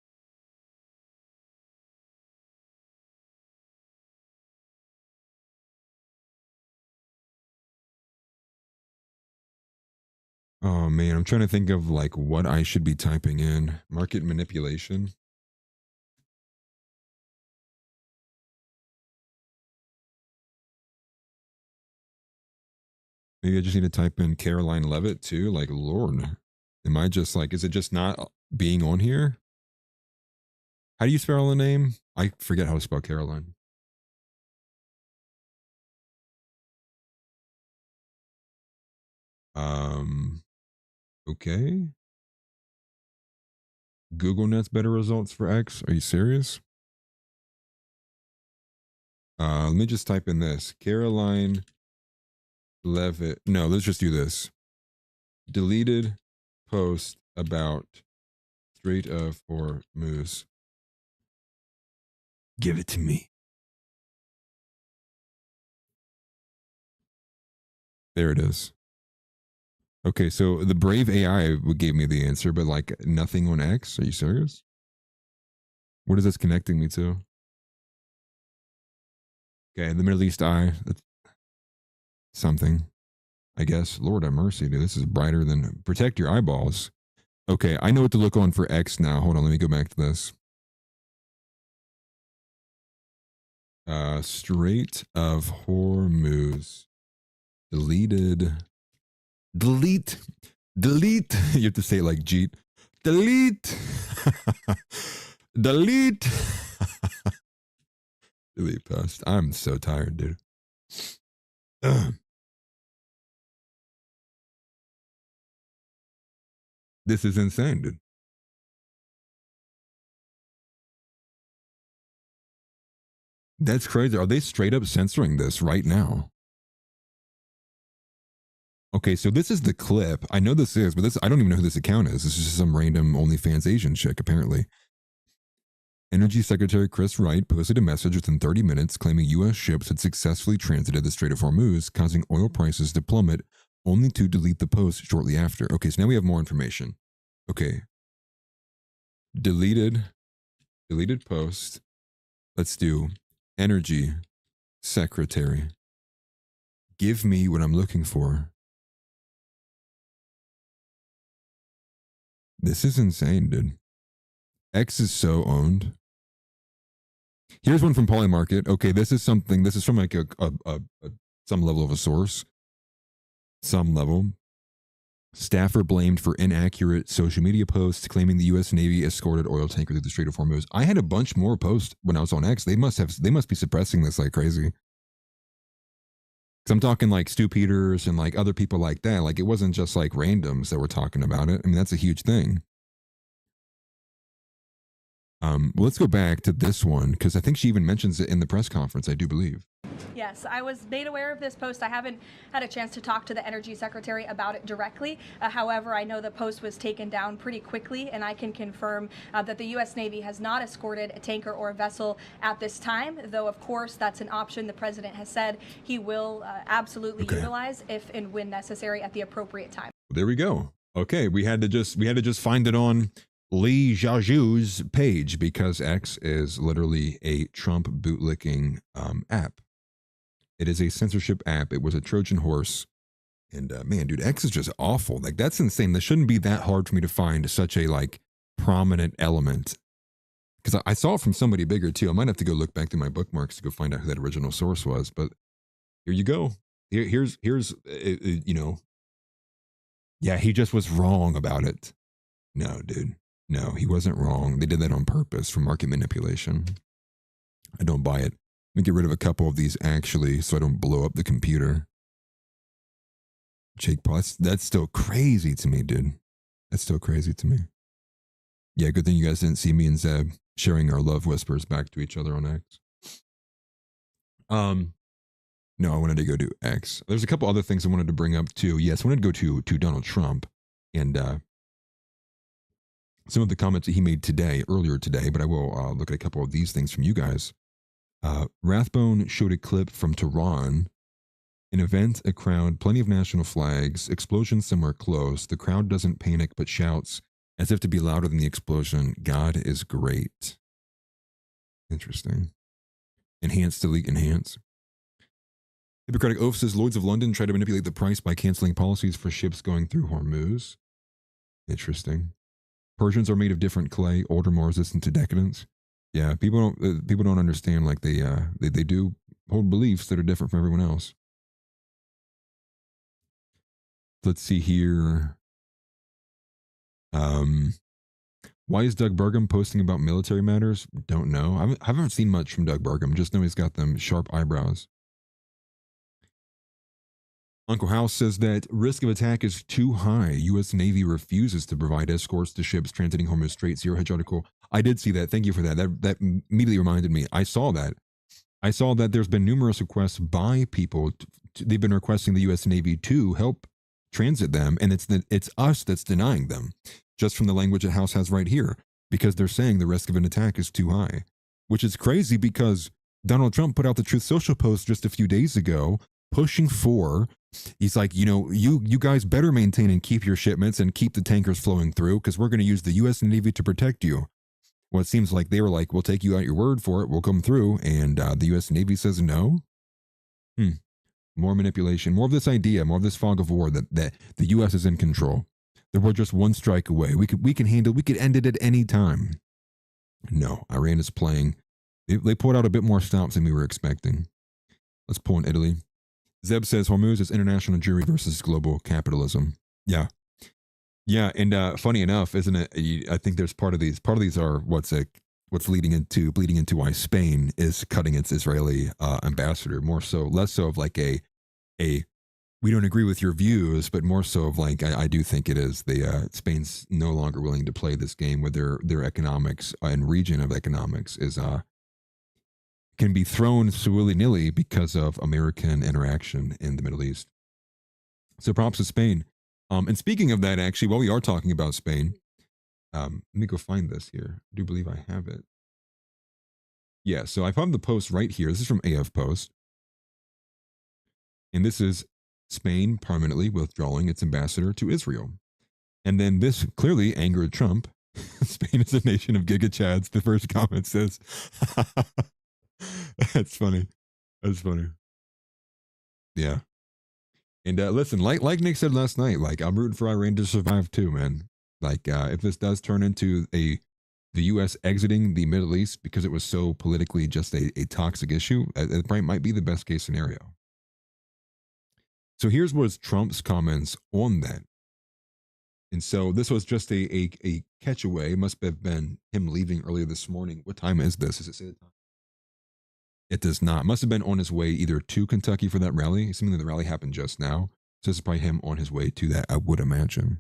Oh man, I'm trying to think of like what I should be typing in. Market manipulation. Maybe I just need to type in Caroline Leavitt too. Like, Lord, am I just like, is it just not being on here? How do you spell the name? I forget how to spell Caroline. Okay. Google Net's better results for X. Are you serious? Let me just type in this. Caroline Leavitt. No, let's just do this. Deleted post about Strait of Hormuz. Give it to me. There it is. Okay, so the Brave AI gave me the answer, but like nothing on X. Are you serious? What is this connecting me to? Okay, the Middle East Eye. That's something, I guess. Lord have mercy, dude. This is brighter than protect your eyeballs. Okay, I know what to look on for X now. Hold on, let me go back to this. Strait of Hormuz. Deleted. Delete. You have to say it like Jeet. Delete. Delete. Delete post. I'm so tired, dude. This is insane, dude. That's crazy. Are they straight up censoring this right now? Okay, so this is the clip. I know this is, but I don't even know who this account is. This is just some random OnlyFans Asian chick, apparently. Energy Secretary Chris Wright posted a message within 30 minutes claiming U.S. ships had successfully transited the Strait of Hormuz, causing oil prices to plummet, only to delete the post shortly after. Okay, so now we have more information. Okay. Deleted post. Let's do Energy Secretary. Give me what I'm looking for. This is insane, dude. X is so owned. Here's one from Polymarket. Okay, this is from like some level of a source. Some level. Staffer blamed for inaccurate social media posts claiming the U.S. Navy escorted oil tanker through the Strait of Hormuz. I had a bunch more posts when I was on X. They must be suppressing this like crazy. Because I'm talking like Stu Peters and like other people like that. Like it wasn't just like randoms that were talking about it. I mean, that's a huge thing. Well, let's go back to this one because I think she even mentions it in the press conference, I do believe. Yes, I was made aware of this post. I haven't had a chance to talk to the Energy Secretary about it directly. However, I know the post was taken down pretty quickly, and I can confirm that the U.S. Navy has not escorted a tanker or a vessel at this time, though, of course, that's an option the president has said he will absolutely utilize if and when necessary at the appropriate time. There we go. Okay, we had to just find it on Lee Jaju's page because X is literally a Trump bootlicking app. It is a censorship app. It was a Trojan horse. And man, dude, X is just awful. Like that's insane. That shouldn't be that hard for me to find such a like prominent element. Because I saw it from somebody bigger too. I might have to go look back through my bookmarks to go find out who that original source was. But here you go. Here's you know. Yeah, he just was wrong about it. No, dude. No, he wasn't wrong. They did that on purpose for market manipulation. I don't buy it. Let me get rid of a couple of these actually so I don't blow up the computer. Jake Paul, that's still crazy to me, dude. That's still crazy to me. Yeah, good thing you guys didn't see me and Zeb sharing our love whispers back to each other on X. No, I wanted to go to X. There's a couple other things I wanted to bring up too. Yes, I wanted to go to Donald Trump and some of the comments that he made earlier today, but I will look at a couple of these things from you guys. Rathbone showed a clip from Tehran. An event, a crowd, plenty of national flags, explosion somewhere close. The crowd doesn't panic but shouts as if to be louder than the explosion. God is great. Interesting. Enhance, delete, enhance. Hippocratic Oath says Lloyds of London try to manipulate the price by canceling policies for ships going through Hormuz. Interesting. Persians are made of different clay, older, more resistant to decadence. Yeah, people don't understand. Like they do hold beliefs that are different from everyone else. Let's see here. Why is Doug Burgum posting about military matters? Don't know. I haven't seen much from Doug Burgum. Just know he's got them sharp eyebrows. Uncle House says that risk of attack is too high. U.S. Navy refuses to provide escorts to ships transiting Hormuz Strait. Zero Hedge article. I did see that. Thank you for that. That immediately reminded me. I saw that. I saw that there's been numerous requests by people. They've been requesting the U.S. Navy to help transit them, and it's us that's denying them, just from the language that House has right here, because they're saying the risk of an attack is too high, which is crazy because Donald Trump put out the Truth Social post just a few days ago, pushing for. He's like, you guys better maintain and keep your shipments and keep the tankers flowing through because we're going to use the U.S. Navy to protect you. Well, it seems like they were like, we'll take you at your word for it. We'll come through. And the U.S. Navy says no. More manipulation, more of this idea, more of this fog of war that the U.S. is in control. That we're just one strike away. We could end it at any time. No, Iran is playing. They pulled out a bit more stops than we were expecting. Let's pull in Italy. Zeb says Hormuz is international jury versus global capitalism. Yeah. Yeah, and funny enough, isn't it? I think there's part of these are what's bleeding into why Spain is cutting its Israeli ambassador, less so of like a we don't agree with your views, but more so of like I do think it is Spain's no longer willing to play this game where their economics and region of economics is can be thrown so willy-nilly because of American interaction in the Middle East. So props to Spain. And speaking of that, actually, while we are talking about Spain, let me go find this here. I do believe I have it. Yeah, so I found the post right here. This is from AF Post. And this is Spain permanently withdrawing its ambassador to Israel. And then this clearly angered Trump. Spain is a nation of gigachads. The first comment says, that's funny. That's funny. Yeah. And listen, like Nick said last night, like I'm rooting for Iran to survive too, man. Like if this does turn into the U.S. exiting the Middle East because it was so politically just a toxic issue, it might be the best case scenario. So here's was Trump's comments on that. And so this was just a catchaway. It must have been him leaving earlier this morning. What time is this? Does it say the time? It does not. Must have been on his way either to Kentucky for that rally. Assuming that the rally happened just now. So this is probably him on his way to that, I would imagine.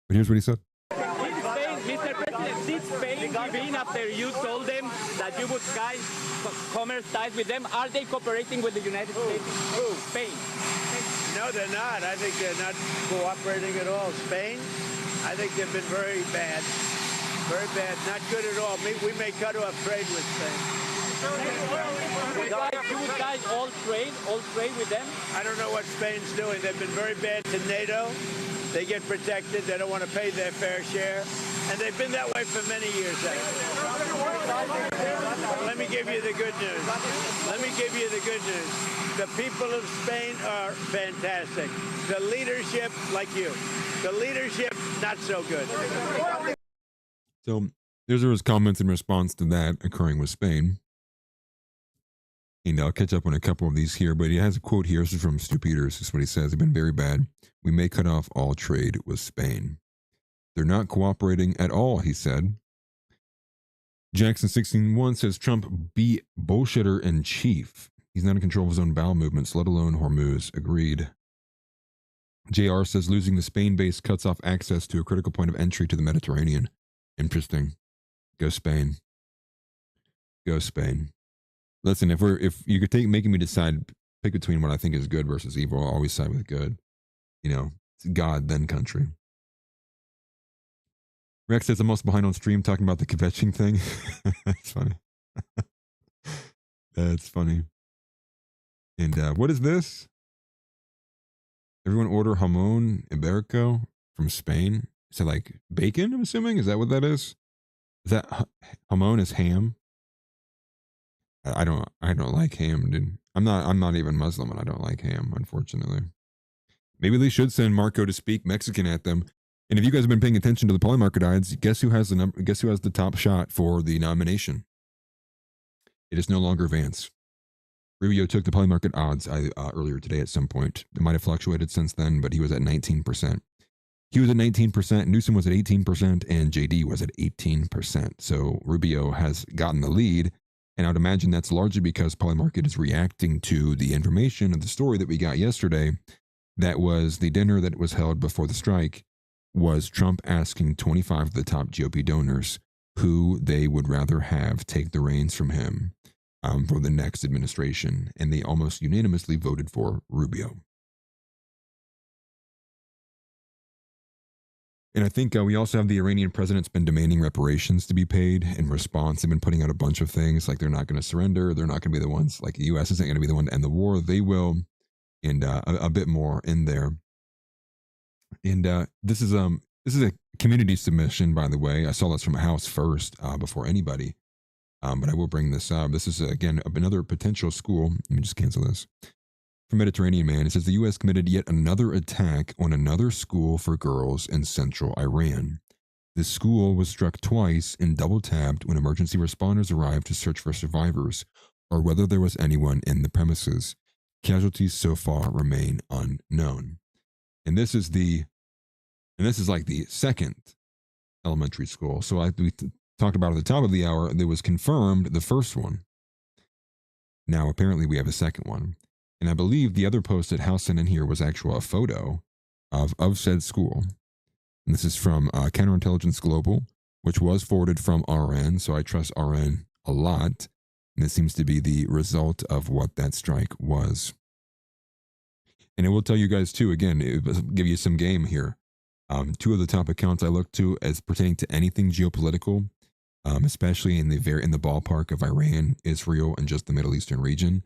But here's what he said. Mr. President, did Spain give in after you told them that you would commerce ties with them? Are they cooperating with the United States? Who? Spain. No, they're not. I think they're not cooperating at all. Spain, I think they've been very bad. Very bad. Not good at all. We may cut off trade with Spain. You guys all trade with them? I don't know what Spain's doing. They've been very bad to NATO. They get protected. They don't want to pay their fair share. And they've been that way for many years, actually. Let me give you the good news. Let me give you the good news. The people of Spain are fantastic. The leadership, like you. The leadership, not so good. So there's his comments in response to that occurring with Spain. And I'll catch up on a couple of these here, but he has a quote here. This is from Stu Peters. This is what he says. They've been very bad. We may cut off all trade with Spain. They're not cooperating at all, he said. Jackson 16:1 says Trump be bullshitter in chief. He's not in control of his own bowel movements, let alone Hormuz. Agreed. JR says losing the Spain base cuts off access to a critical point of entry to the Mediterranean. Interesting. Go Spain. Go Spain. Listen, if you could making me decide, pick between what I think is good versus evil, I'll always side with good. You know, it's God, then country. Rex says I'm also behind on stream talking about the kvetching thing. That's funny. That's funny. And what is this? Everyone order jamón ibérico from Spain. Is it like bacon, I'm assuming? Is that what that is? Is that jamón is ham? I don't like ham, dude. I'm not even Muslim and I don't like ham, unfortunately. Maybe they should send Marco to speak Mexican at them. And if you guys have been paying attention to the polymarket odds, guess who has the top shot for the nomination? It is no longer Vance. Rubio took the polymarket odds earlier today at some point. It might have fluctuated since then, but he was at 19%. He was at 19%, Newsom was at 18%, and JD was at 18%. So Rubio has gotten the lead, and I would imagine that's largely because polymarket is reacting to the information of the story that we got yesterday. That was the dinner that was held before the strike, was Trump asking 25 of the top GOP donors who they would rather have take the reins from him for the next administration, and they almost unanimously voted for Rubio. And I think we also have the Iranian president's been demanding reparations to be paid in response. They've been putting out a bunch of things like they're not going to surrender. They're not going to be the ones, like the U.S. isn't going to be the one to end the war. They will, and a bit more in there. And this is a community submission, by the way. I saw this from a house first before anybody, but I will bring this up. This is, again, another potential school. Let me just cancel this. From Mediterranean Man, it says the U.S. committed yet another attack on another school for girls in central Iran. The school was struck twice and double-tabbed when emergency responders arrived to search for survivors or whether there was anyone in the premises. Casualties so far remain unknown. And this is like the second elementary school. So like we talked about at the top of the hour, there was confirmed the first one. Now apparently we have a second one. And I believe the other post that House sent in here was actually a photo of said school. And this is from Counterintelligence Global, which was forwarded from RN. So I trust RN a lot. And this seems to be the result of what that strike was. And I will tell you guys too, again, it will give you some game here. Two of the top accounts I look to as pertaining to anything geopolitical especially in the ballpark of Iran, Israel, and just the Middle Eastern region.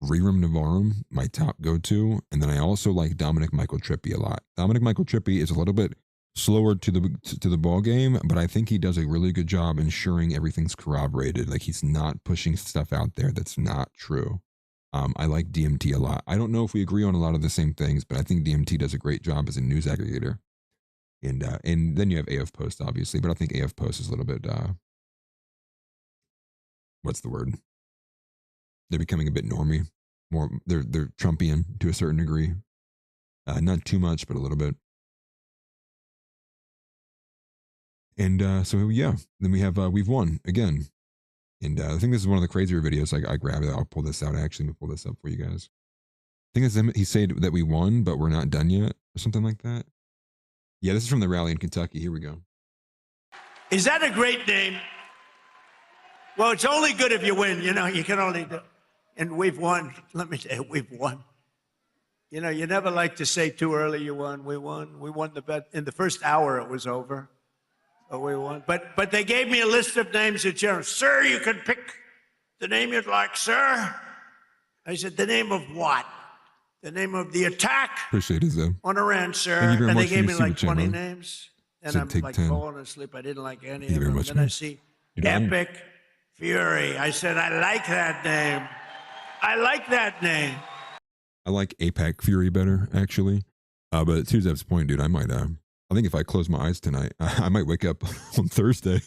Rerum Novarum, my top go-to, and then I also like Dominic Michael Trippi a lot. Dominic Michael Trippi is a little bit slower to the ball game, but I think he does a really good job ensuring everything's corroborated. Like he's not pushing stuff out there that's not true. I like DMT a lot. I don't know if we agree on a lot of the same things, but I think DMT does a great job as a news aggregator. And then you have AF Post, obviously, but I think AF Post is a little bit what's the word? They're becoming a bit normie. More they're Trumpian to a certain degree. Not too much, but a little bit. And so yeah, then we have We've Won again. And I think this is one of the crazier videos I grabbed. I'll pull this out. Actually, let me pull this up for you guys. I think it's him. He said that we won, but we're not done yet, or something like that. Yeah, this is from the rally in Kentucky. Here we go. Is that a great name? Well, it's only good if you win. You know, you can only do. And we've won. Let me tell you, we've won. You know, you never like to say too early you won. We won. We won the bet. In the first hour, it was over. So we won. But they gave me a list of names at general. Sir, you can pick the name you'd like, sir. I said, the name of what? The name of the attack Appreciate it, Zeb. on Iran, sir. Thank you very And they much for gave your me like super 20 chat, names. And Said I'm take like 10. falling asleep. I didn't like any Thank you of very them. much, Then I man. see You're done? Epic Fury. I said, I like that name. I like that name. I like APAC Fury better, actually. But to Zeb's point, dude, I might. I think if I close my eyes tonight, I might wake up on Thursday.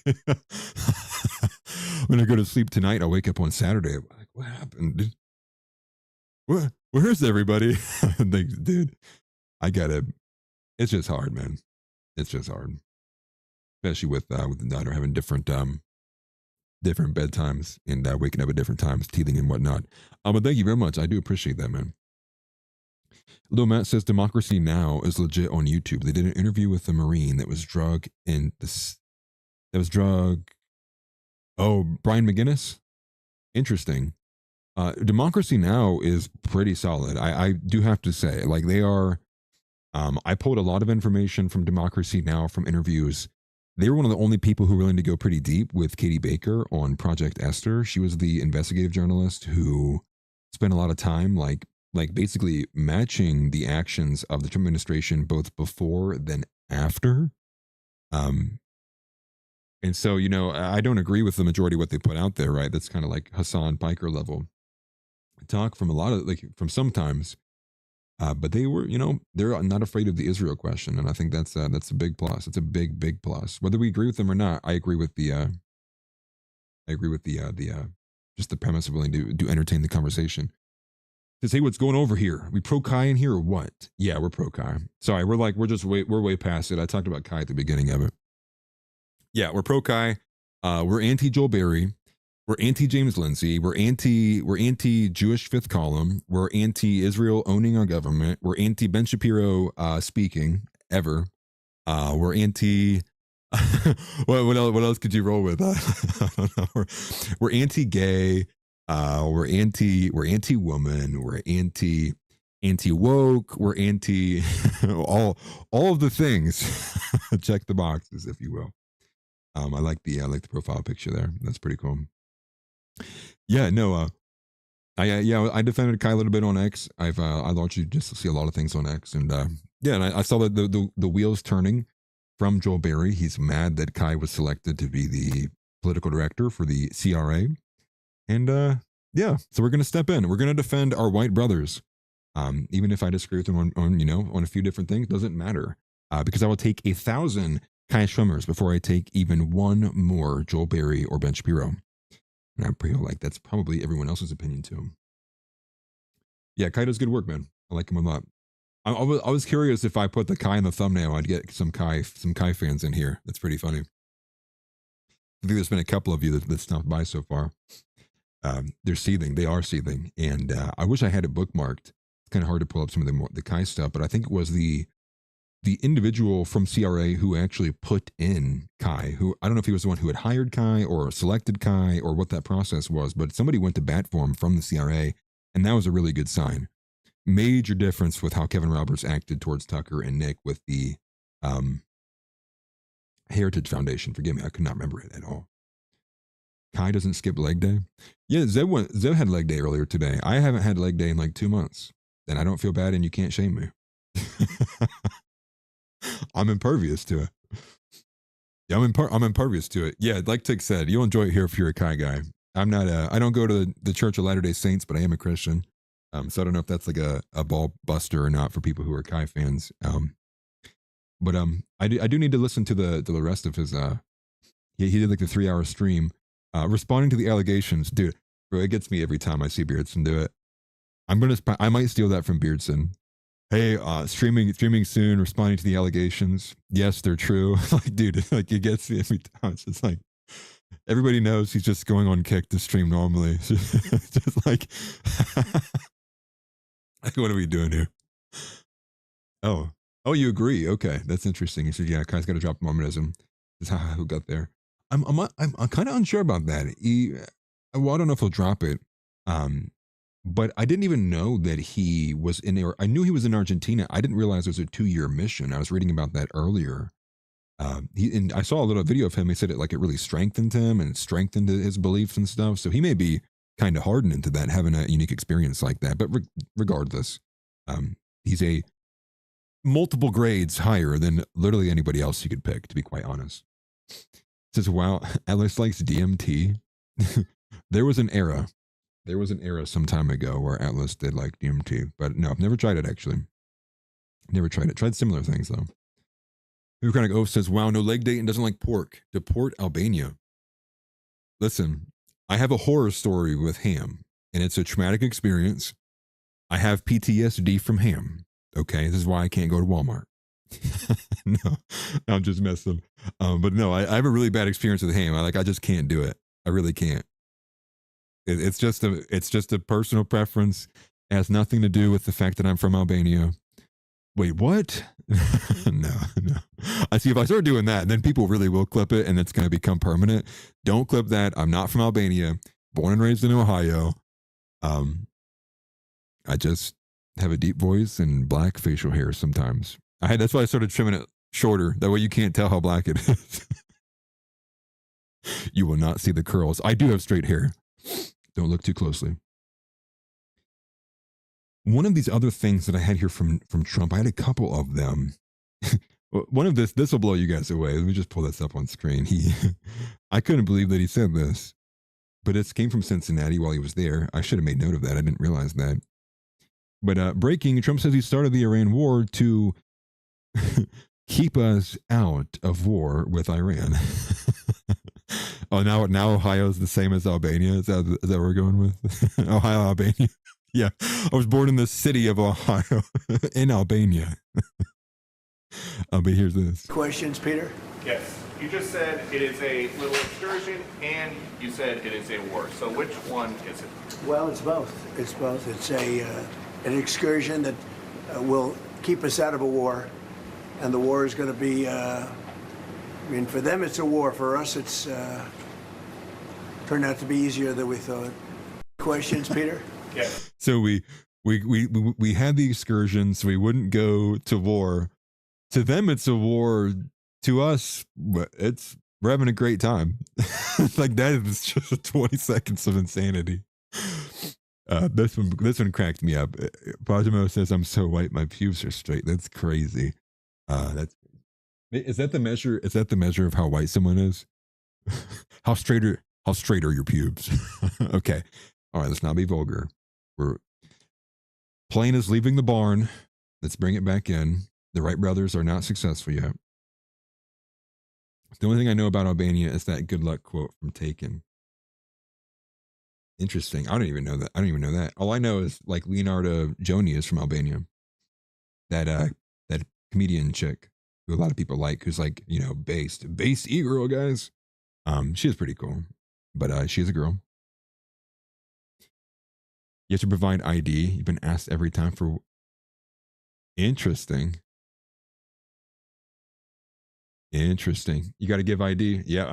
When I go to sleep tonight, I'll wake up on Saturday. I'm like, what happened? Dude? Where's everybody? Like, dude, I gotta. It's just hard, man. It's just hard, especially with the daughter having different bedtimes and waking up at different times, teething and whatnot. But thank you very much. I do appreciate that, man. Lil Matt says Democracy Now! Is legit on YouTube. They did an interview with a Marine that was drug in this. That was drug. Oh, Brian McGinnis. Interesting. Democracy Now! Is pretty solid. I do have to say, like they are. I pulled a lot of information from Democracy Now! From interviews. They were one of the only people who were willing to go pretty deep with Katie Baker on Project Esther. She was the investigative journalist who spent a lot of time like basically matching the actions of the Trump administration both before then after. And so, you know, I don't agree with the majority of what they put out there, right? That's kind of like Hassan Piker level talk from a lot of from sometimes. But they were, you know, they're not afraid of the Israel question, and I think that's a big plus. It's a big plus. Whether we agree with them or not, I agree with the just the premise of willing to entertain the conversation. To say what's going over here, we pro Kai in here or what? Yeah, we're pro Kai. Sorry, we're way past it. I talked about Kai at the beginning of it. Yeah, we're pro Kai. We're anti Joel Berry. We're anti James Lindsay. We're anti Jewish fifth column. We're anti Israel owning our government. We're anti Ben Shapiro speaking ever. We're anti. what else could you roll with? I don't know. We're anti gay. We're anti woman. We're anti woke. We're anti all of the things. Check the boxes, if you will. I like the profile picture there. That's pretty cool. Yeah, no, I defended Kai a little bit on X. I thought you just see a lot of things on X, and and I saw that the wheels turning from Joel Berry. He's mad that Kai was selected to be the political director for the CRA, and so we're gonna step in. We're gonna defend our white brothers, even if I disagree with them on a few different things. Doesn't matter, because I will take 1,000 Kai Schwemmers before I take even one more Joel Berry or Ben Shapiro. And I feel like that's probably everyone else's opinion too. Yeah, Kai does good work, man. I like him a lot. I was curious if I put the Kai in the thumbnail, I'd get some Kai fans in here. That's pretty funny. I think there's been a couple of you that stopped by so far. They're seething. They are seething. And I wish I had it bookmarked. It's kind of hard to pull up some of the Kai stuff, but I think it was the individual from CRA who actually put in Kai, who I don't know if he was the one who had hired Kai or selected Kai or what that process was, but somebody went to bat for him from the CRA, and that was a really good sign. Major difference with how Kevin Roberts acted towards Tucker and Nick with the Heritage Foundation. Forgive me, I could not remember it at all. Kai doesn't skip leg day. Yeah, Zeb had leg day earlier today. I haven't had leg day in like 2 months. And I don't feel bad, and you can't shame me. I'm impervious to it. Yeah, I'm impervious to it. Yeah, like Tick said, you'll enjoy it here if you're a Kai guy. I'm not I don't go to the Church of Latter-day Saints, but I am a Christian. So I don't know if that's like a ball buster or not for people who are Kai fans. But I do need to listen to the rest of his he did like the 3-hour stream responding to the allegations. Dude, bro, it gets me every time I see Beardson do it. I might steal that from Beardson. Hey, streaming soon, responding to the allegations. Yes, they're true. Like, dude, like it gets me every time. It's just like everybody knows he's just going on Kick to stream normally. It's just like, like, what are we doing here? Oh, you agree? Okay, that's interesting. He said, yeah, Kai's got to drop Mormonism. That's how who got there. I'm kind of unsure about that. Well, I don't know if he'll drop it. But I didn't even know that he was in there. I knew he was in Argentina. I didn't realize it was a 2-year mission. I was reading about that earlier. And I saw a little video of him. He said it really strengthened him and strengthened his beliefs and stuff. So he may be kind of hardened into that, having a unique experience like that. But regardless, he's a multiple grades higher than literally anybody else you could pick, to be quite honest. Says, wow, Atlas likes DMT. There was an era some time ago where Atlas did like DMT, but no, I've never tried it actually. Never tried it. Tried similar things though. Kind of says, wow, no leg day and doesn't like pork. Deport Albania. Listen, I have a horror story with ham, and it's a traumatic experience. I have PTSD from ham. Okay, this is why I can't go to Walmart. No, I'm just messing. But no, I have a really bad experience with ham. I just can't do it. I really can't. It's just a personal preference. It has nothing to do with the fact that I'm from Albania. Wait, what? No. I see. If I start doing that, then people really will clip it, and it's going to become permanent. Don't clip that. I'm not from Albania. Born and raised in Ohio. I just have a deep voice and black facial hair sometimes. That's why I started trimming it shorter. That way you can't tell how black it is. You will not see the curls. I do have straight hair. Don't look too closely. One of these other things that I had here from Trump, I had a couple of them. One of this will blow you guys away. Let me just pull this up on screen. I couldn't believe that he said this, but it came from Cincinnati while he was there. I should have made note of that. I didn't realize that. But breaking, Trump says he started the Iran war to keep us out of war with Iran. Oh, now Ohio's the same as Albania? Is that what we're going with? Ohio, Albania? Yeah. I was born in the city of Ohio in Albania. But here's this. Questions, Peter? Yes. You just said it is a little excursion, and you said it is a war. So which one is it? Well, it's both. It's both. It's an excursion that will keep us out of a war, and the war is going to be. For them, it's a war. For us, it's turned out to be easier than we thought. Questions, Peter? Yes. So we had the excursion, so we wouldn't go to war. To them, it's a war. To us, we're having a great time. Like that is just 20 seconds of insanity. This one cracked me up. Pajimo says, "I'm so white, my pubes are straight." That's crazy. Is that the measure? Is that the measure of how white someone is? How straight are your pubes? Okay, all right. Let's not be vulgar. Plane is leaving the barn. Let's bring it back in. The Wright brothers are not successful yet. The only thing I know about Albania is that good luck quote from Taken. Interesting. I don't even know that. All I know is like Leonardo Joni is from Albania. That comedian chick who a lot of people like, who's like, based e-girl, guys. She is pretty cool, but she is a girl. You have to provide ID. You've been asked every time for. Interesting. You got to give ID. Yeah,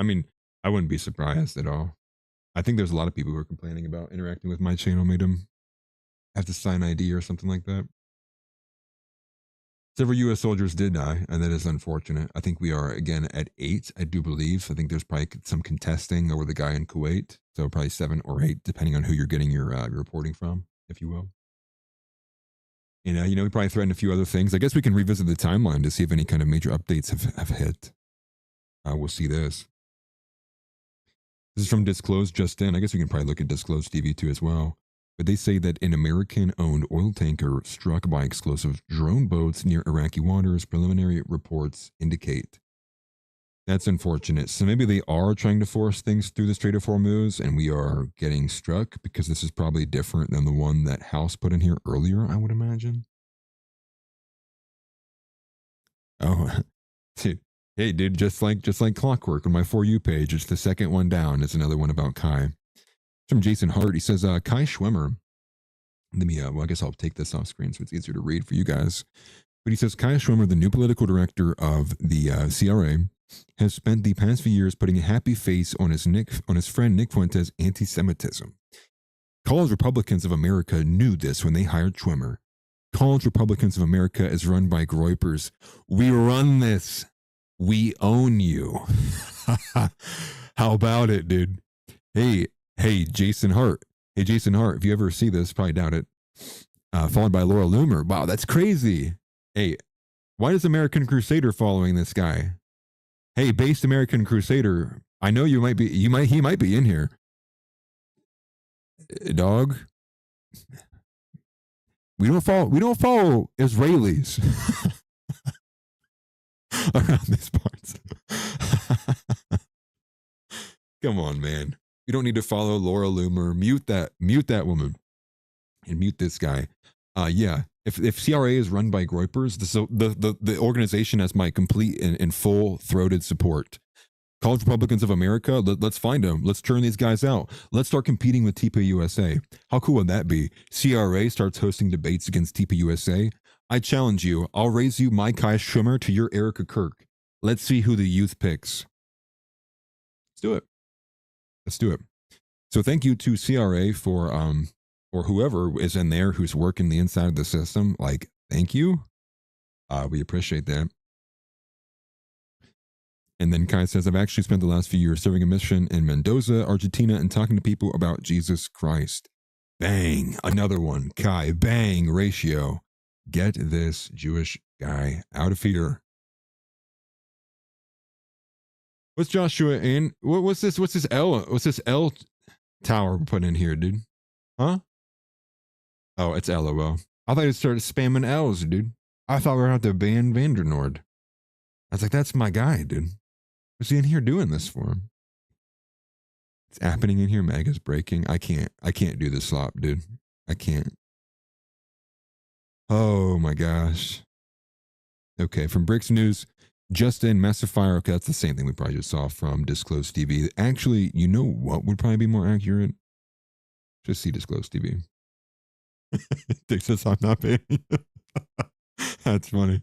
I wouldn't be surprised at all. I think there's a lot of people who are complaining about interacting with my channel made them have to sign ID or something like that. Several U.S. soldiers did die, and that is unfortunate. I think we are, again, at 8, I do believe. I think there's probably some contesting over the guy in Kuwait. So probably 7 or 8, depending on who you're getting your reporting from, if you will. We probably threatened a few other things. I guess we can revisit the timeline to see if any kind of major updates have hit. We'll see this. This is from Disclosed just in. I guess we can probably look at Disclosed TV too as well. But they say that an American-owned oil tanker struck by explosive drone boats near Iraqi waters, preliminary reports indicate. That's unfortunate. So maybe they are trying to force things through the Strait of Hormuz, and we are getting struck because this is probably different than the one that House put in here earlier, I would imagine. Oh, dude. Hey, dude, just like clockwork on my For You page, it's the second one down. It's another one about Kai. From Jason Hart, he says, Kai Schwemmer. Let me, I guess I'll take this off screen so it's easier to read for you guys. But he says, Kai Schwemmer, the new political director of the CRA, has spent the past few years putting a happy face on his friend Nick Fuentes' anti-Semitism. College Republicans of America knew this when they hired Schwemmer. College Republicans of America is run by groypers. We run this. We own you. How about it, dude? Hey, Jason Hart. Hey, Jason Hart, if you ever see this, probably doubt it. Followed by Laura Loomer. Wow, that's crazy. Hey, why is American Crusader following this guy? Hey, based American Crusader, I know he might be in here. Dog. We don't follow Israelis around these parts. Come on, man. You don't need to follow Laura Loomer. Mute that woman, and mute this guy. Yeah. If CRA is run by groypers, the organization has my complete and full-throated support. College Republicans of America, let's find them. Let's turn these guys out. Let's start competing with TPUSA. How cool would that be? CRA starts hosting debates against TPUSA. I challenge you. I'll raise you my Kai Schwemmer to your Erica Kirk. Let's see who the youth picks. Let's do it. So thank you to CRA for or whoever is in there who's working the inside of the system. Like, thank you. We appreciate that. And then Kai says, I've actually spent the last few years serving a mission in Mendoza, Argentina, and talking to people about Jesus Christ. Bang. Another one. Kai. Bang. Ratio. Get this Jewish guy out of here. What's Joshua in? What's this? What's this L tower we're putting in here, dude? Huh? Oh, it's LOL. I thought it started spamming L's, dude. I thought we were going to have to ban VanDerNoord. I was like, that's my guy, dude. What's he in here doing this for him? It's happening in here. Maga's breaking. I can't do this slop, dude. I can't. Oh my gosh. Okay, from Bricks News, Justin Massive Fire. Okay, that's the same thing we probably just saw from Disclosed TV. Actually, you know what would probably be more accurate? Just see Disclosed TV. Dick says I'm not paying. That's funny.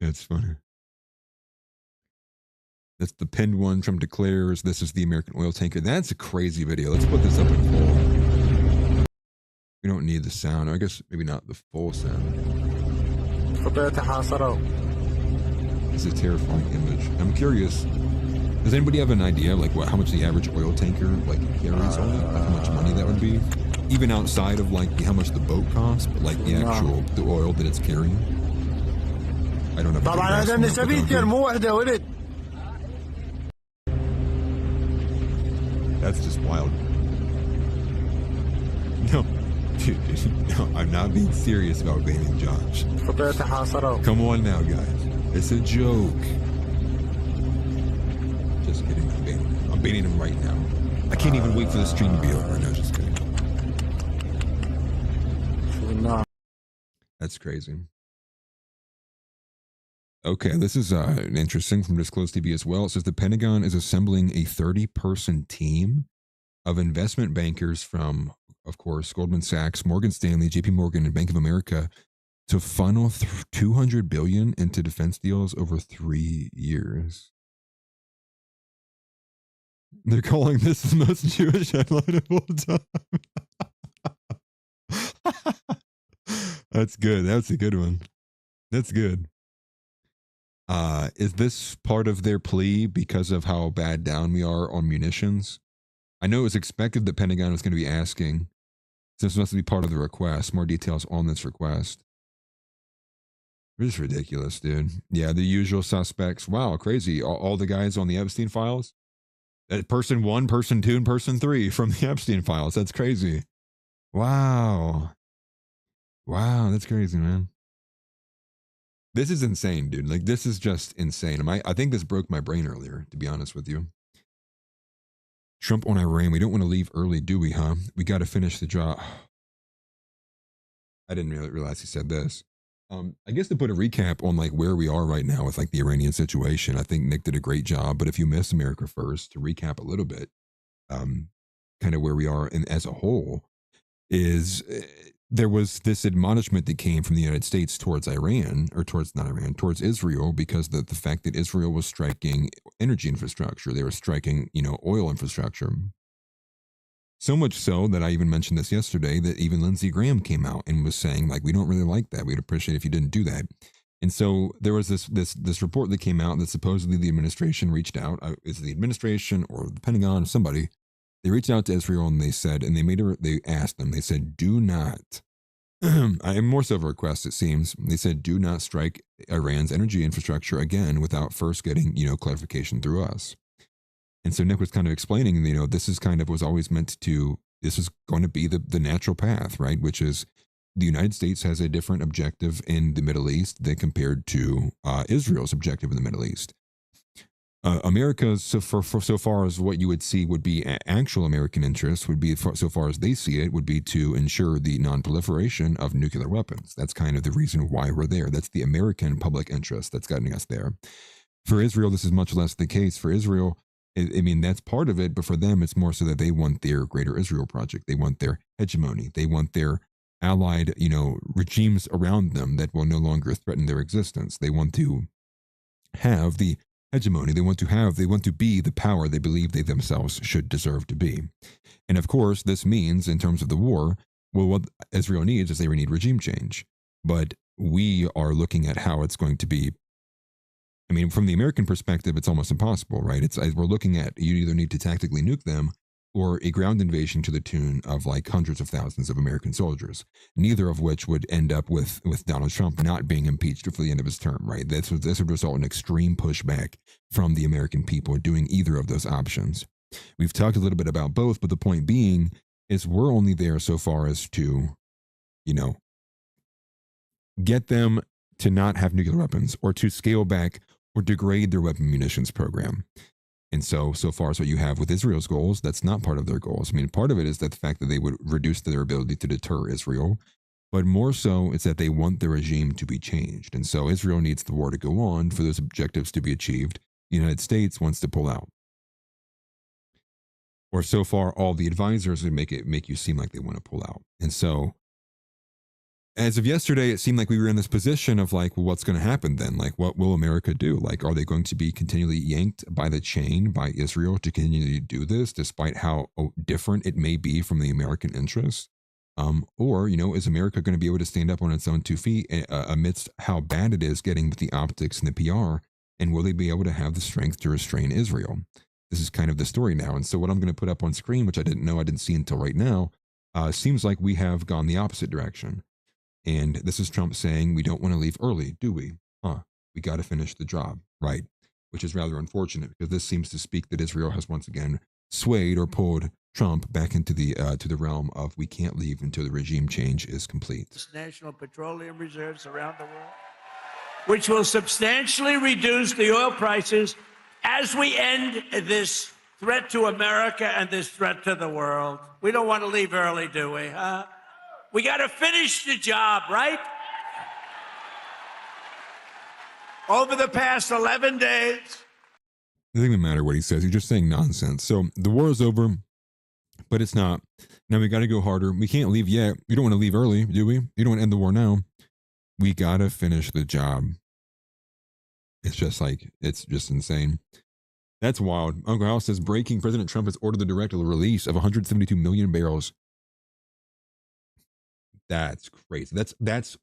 That's funny. That's the pinned one from Declares. This is the American oil tanker. That's a crazy video. Let's put this up in full. We don't need the sound. I guess maybe not the full sound. It's a terrifying image. I'm curious. Does anybody have an idea like how much the average oil tanker like carries on it? Like how much money that would be? Even outside of like how much the boat costs, but like the actual the oil that it's carrying. I don't know. That's just wild. No, dude, no, I'm not being serious about banning Josh. Come on now, guys. It's a joke. Just kidding. I'm banning him right now. I can't even wait for the stream to be over. No, just kidding. That's crazy. Okay, this is interesting from Disclosed TV as well. It says the Pentagon is assembling a 30-person team of investment bankers from, of course, Goldman Sachs, Morgan Stanley, JP Morgan, and Bank of America to funnel $200 billion into defense deals over 3 years. They're calling this the most Jewish headline of all time. That's good. That's a good one. That's good. Is this part of their plea because of how bad down we are on munitions? I know it was expected the Pentagon was going to be asking, since this must be part of the request, more details on this request. It's just ridiculous, dude. Yeah, the usual suspects. Wow, crazy. All the guys on the Epstein files. Person 1, person 2, and person 3 from the Epstein files. That's crazy. Wow. Wow, that's crazy, man. This is insane, dude. Like, this is just insane. I think this broke my brain earlier, to be honest with you. Trump on Iran. We don't want to leave early, do we, huh? We got to finish the job. I didn't really realize he said this. I guess to put a recap on like where we are right now with like the Iranian situation, I think Nick did a great job. But if you missed America First, to recap a little bit, kind of where we are and as a whole, is there was this admonishment that came from the United States towards Iran, or towards not Iran, towards Israel, because the fact that Israel was striking energy infrastructure, they were striking, oil infrastructure. So much so that I even mentioned this yesterday, that even Lindsey Graham came out and was saying, like, we don't really like that. We'd appreciate if you didn't do that. And so there was this report that came out that supposedly the administration reached out. Is it the administration or the Pentagon or somebody? They reached out to Israel and they said, and they asked them, they said, do not, I more so of a request, it seems. They said, do not strike Iran's energy infrastructure again without first getting, clarification through us. And so Nick was kind of explaining, this is kind of was always meant to, this is going to be the natural path, right? Which is the United States has a different objective in the Middle East than compared to Israel's objective in the Middle East. America's, so far as what you would see would be actual American interests, would be, so far as they see it, would be to ensure the non-proliferation of nuclear weapons. That's kind of the reason why we're there. That's the American public interest that's gotten us there. For Israel, this is much less the case. For Israel, I mean, that's part of it, but for them, it's more so that they want their Greater Israel Project. They want their hegemony. They want their allied, regimes around them that will no longer threaten their existence. They want to have the hegemony. They want to be the power they believe they themselves should deserve to be. And of course, this means, in terms of the war, well, what Israel needs is they need regime change. But we are looking at how it's going to be. I mean, from the American perspective, it's almost impossible, right? We're looking at, you either need to tactically nuke them or a ground invasion to the tune of like hundreds of thousands of American soldiers, neither of which would end up with Donald Trump not being impeached for the end of his term, right? This would result in extreme pushback from the American people doing either of those options. We've talked a little bit about both, but the point being is we're only there so far as to, get them to not have nuclear weapons or to scale back or degrade their weapon munitions program. And so far as what you have with Israel's goals, that's not part of their goals. I mean, part of it is that the fact that they would reduce their ability to deter Israel, but more so it's that they want the regime to be changed. And so Israel needs the war to go on for those objectives to be achieved. The United States wants to pull out. Or so far, all the advisors would make you seem like they want to pull out. And so as of yesterday, it seemed like we were in this position of like, well, what's going to happen then? Like, what will America do? Like, are they going to be continually yanked by the chain by Israel to continue to do this, despite how different it may be from the American interests? Or, is America going to be able to stand up on its own 2 feet amidst how bad it is getting with the optics and the PR? And will they be able to have the strength to restrain Israel? This is kind of the story now. And so what I'm going to put up on screen, which I didn't see until right now, seems like we have gone the opposite direction. And this is Trump saying, we don't want to leave early, do we? We got to finish the job, right? Which is rather unfortunate because this seems to speak that Israel has once again swayed or pulled Trump back into the to the realm of we can't leave until the regime change is complete. National petroleum reserves around the world, which will substantially reduce the oil prices as we end this threat to America and this threat to the world. We don't want to leave early, do we? We got to finish the job, right? Over the past 11 days. It doesn't even matter what he says. He's just saying nonsense. So the war is over, but it's not. Now we got to go harder. We can't leave yet. We don't want to leave early, do we? You don't want to end the war now. We got to finish the job. It's just insane. That's wild. Uncle Hal says, breaking, President Trump has ordered the direct release of 172 million barrels. That's crazy. That's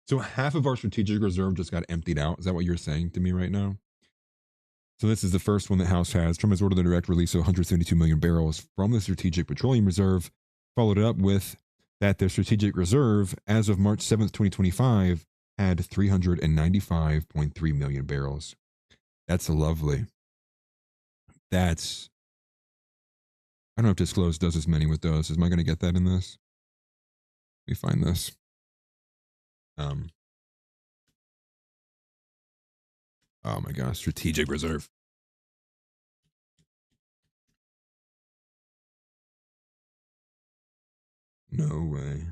So half of our strategic reserve just got emptied out. Is that what you're saying to me right now? So this is the first one that House has. Trump has ordered the direct release of 172 million barrels from the Strategic Petroleum Reserve, followed it up with that the Strategic Reserve, as of March 7th, 2025, had 395.3 million barrels. That's lovely. That's, I don't know if Disclose does as many with those. Am I going to get that in this? Let me find this. Oh my gosh, Strategic Reserve. No way.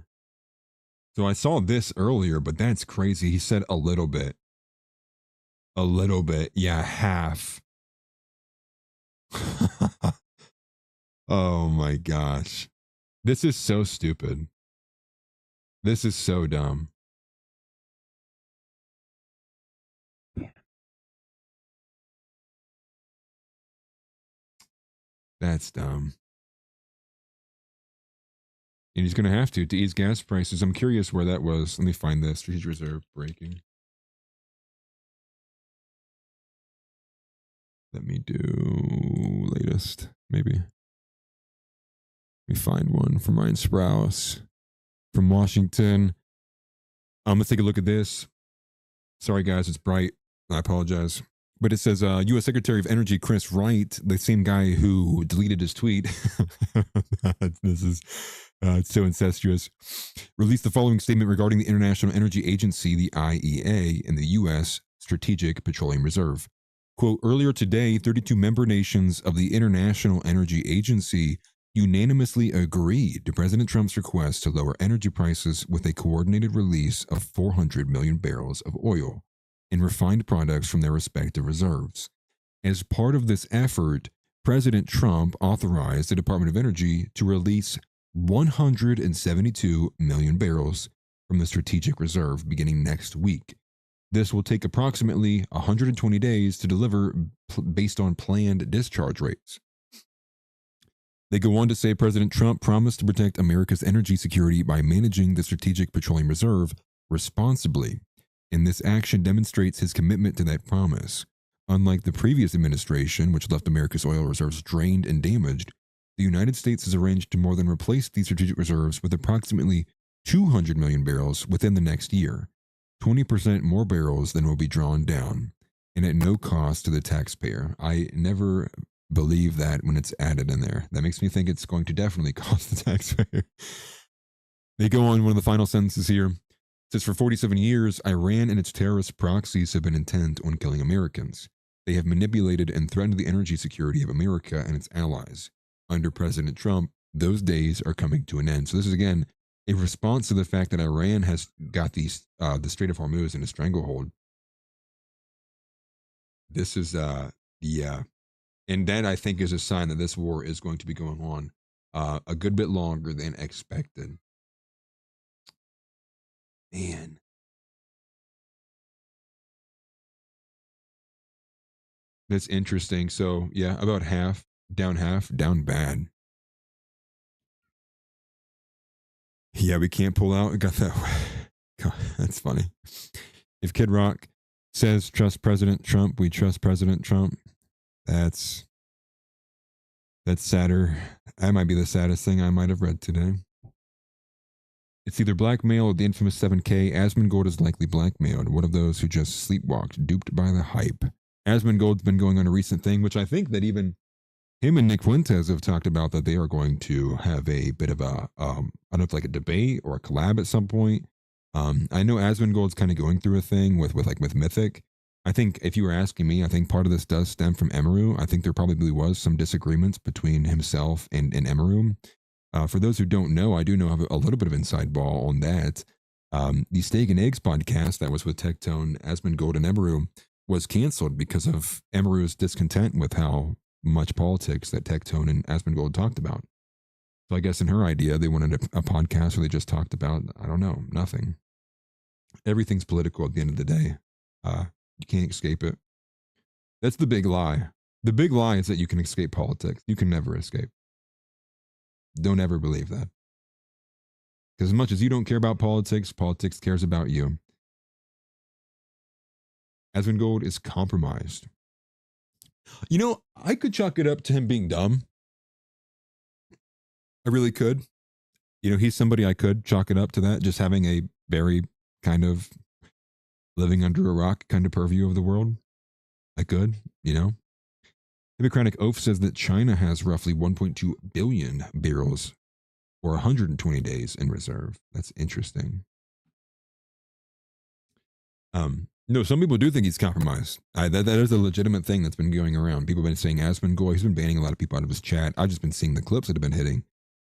So I saw this earlier, but that's crazy. He said a little bit. A little bit. Yeah, half. Oh my gosh. This is so stupid. This is so dumb. That's dumb. And he's going to have to ease gas prices. I'm curious where that was. Let me find this. Strategic Reserve breaking. Let me do latest, maybe. Let me find one from Ryan Sprouse from Washington. Let's take a look at this. Sorry, guys, it's bright. I apologize. But it says U.S. Secretary of Energy Chris Wright, the same guy who deleted his tweet. This is it's so incestuous. Released the following statement regarding the International Energy Agency, the IEA, and the U.S. Strategic Petroleum Reserve. Quote, earlier today, 32 member nations of the International Energy Agency unanimously agreed to President Trump's request to lower energy prices with a coordinated release of 400 million barrels of oil and refined products from their respective reserves. As part of this effort, President Trump authorized the Department of Energy to release 172 million barrels from the Strategic Reserve beginning next week. This will take approximately 120 days to deliver based on planned discharge rates. They go on to say President Trump promised to protect America's energy security by managing the Strategic Petroleum Reserve responsibly, and this action demonstrates his commitment to that promise. Unlike the previous administration, which left America's oil reserves drained and damaged, the United States has arranged to more than replace these strategic reserves with approximately 200 million barrels within the next year, 20% more barrels than will be drawn down, and at no cost to the taxpayer. I never believe that when it's added in there. That makes me think it's going to definitely cost the taxpayer. They go on, one of the final sentences here. It says, for 47 years, Iran and its terrorist proxies have been intent on killing Americans. They have manipulated and threatened the energy security of America and its allies. Under President Trump, those days are coming to an end. So this is, again, a response to the fact that Iran has got the Strait of Hormuz in a stranglehold. This is, yeah. And that, I think, is a sign that this war is going to be going on a good bit longer than expected. Man. That's interesting. So, yeah, about half, down bad. Yeah, we can't pull out. Got that. God, that's funny. If Kid Rock says trust President Trump, we trust President Trump. That's sadder. That might be the saddest thing I might have read today. It's either blackmail or the infamous 7K. Asmongold is likely blackmailed. One of those who just sleepwalked, duped by the hype. Asmongold's been going on a recent thing, which I think that even him and Nick Fuentes have talked about, that they are going to have a bit of a, I don't know if like a debate or a collab at some point. I know Asmongold's kind of going through a thing with Mythic. I think if you were asking me, I think part of this does stem from Emeru. I think there probably was some disagreements between himself and Emeru. For those who don't know, I do know have a little bit of inside ball on that. The Steak and Eggs podcast that was with Tectone, Asmongold, and Emeru was canceled because of Emeru's discontent with how much politics that Tectone and Asmongold talked about. So I guess in her idea, they wanted a podcast where they just talked about, I don't know, nothing. Everything's political at the end of the day. You can't escape it. That's the big lie. The big lie is that you can escape politics. You can never escape. Don't ever believe that. Because as much as you don't care about politics, politics cares about you. Asmongold is compromised. You know, I could chalk it up to him being dumb. I really could. You know, he's somebody I could chalk it up to that, just having a very kind of living under a rock kind of purview of the world. I could, you know. Hippocratic Oath says that China has roughly 1.2 billion barrels or 120 days in reserve. That's interesting. No, some people do think he's compromised. That is a legitimate thing that's been going around. People have been saying Asmongold. He's been banning a lot of people out of his chat. I've just been seeing the clips that have been hitting.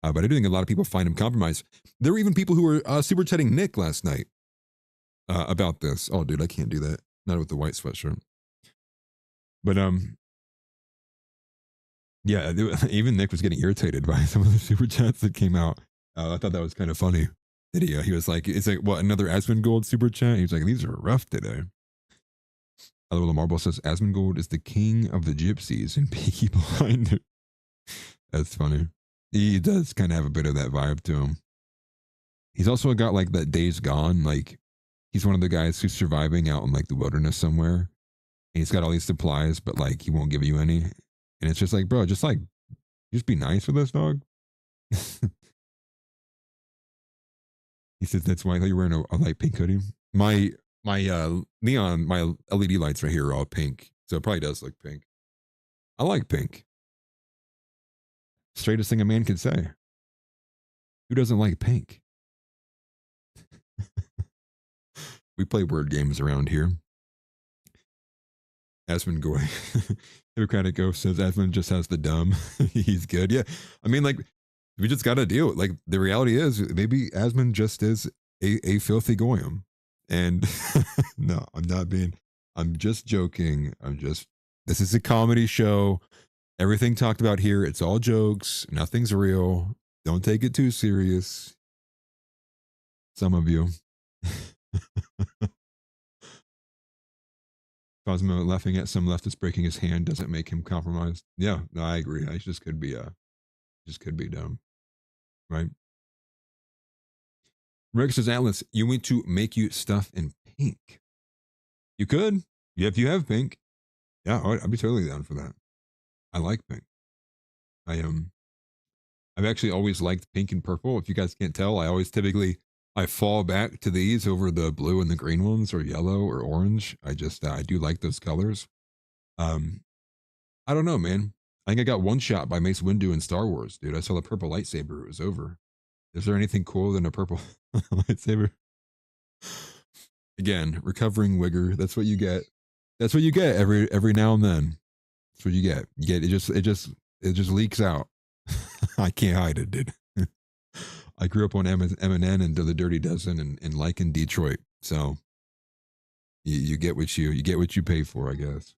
But I do think a lot of people find him compromised. There were even people who were super chatting Nick last night about this. Oh, dude, I can't do that. Not with the white sweatshirt. But yeah, even Nick was getting irritated by some of the super chats that came out. I thought that was kind of funny. Video. He was like, "It's like what, another Asmongold super chat?" He was like, "These are rough today." Other Little Marble says Asmongold is the king of the gypsies and peaky behind it. That's funny. He does kind of have a bit of that vibe to him. He's also got like that Days Gone. Like he's one of the guys who's surviving out in like the wilderness somewhere. And he's got all these supplies, but like he won't give you any. And it's just like, bro, just be nice with us, dog. He says that's why I thought you were wearing a light pink hoodie. My neon, my LED lights right here are all pink, so it probably does look pink. I like pink. Straightest thing a man could say. Who doesn't like pink? We play word games around here. Asmongold. Hippocratic Oath says Asmon just has the dumb. He's good. Yeah, I mean, like, we just got to deal with, like, the reality is maybe Asmon just is a filthy goyim. And no, I'm just joking. This is a comedy show. Everything talked about here, it's all jokes. Nothing's real. Don't take it too serious. Some of you. Cosmo laughing at some leftist breaking his hand doesn't make him compromised. Yeah, no, I agree. I just could be dumb. Right? Rex says, Atlas, you want to make you stuff in pink. You could. Yeah, if you have pink. Yeah, I'd be totally down for that. I like pink. I've actually always liked pink and purple. If you guys can't tell, I fall back to these over the blue and the green ones, or yellow or orange. I do like those colors. I don't know, man. I think I got one shot by Mace Windu in Star Wars, dude. I saw the purple lightsaber. It was over. Is there anything cooler than a purple lightsaber? Again, recovering wigger. That's what you get. That's what you get every now and then. That's what you get. You get it just leaks out. I can't hide it, dude. I grew up on M&N and The Dirty Dozen and like in Detroit. So you get what you pay for, I guess.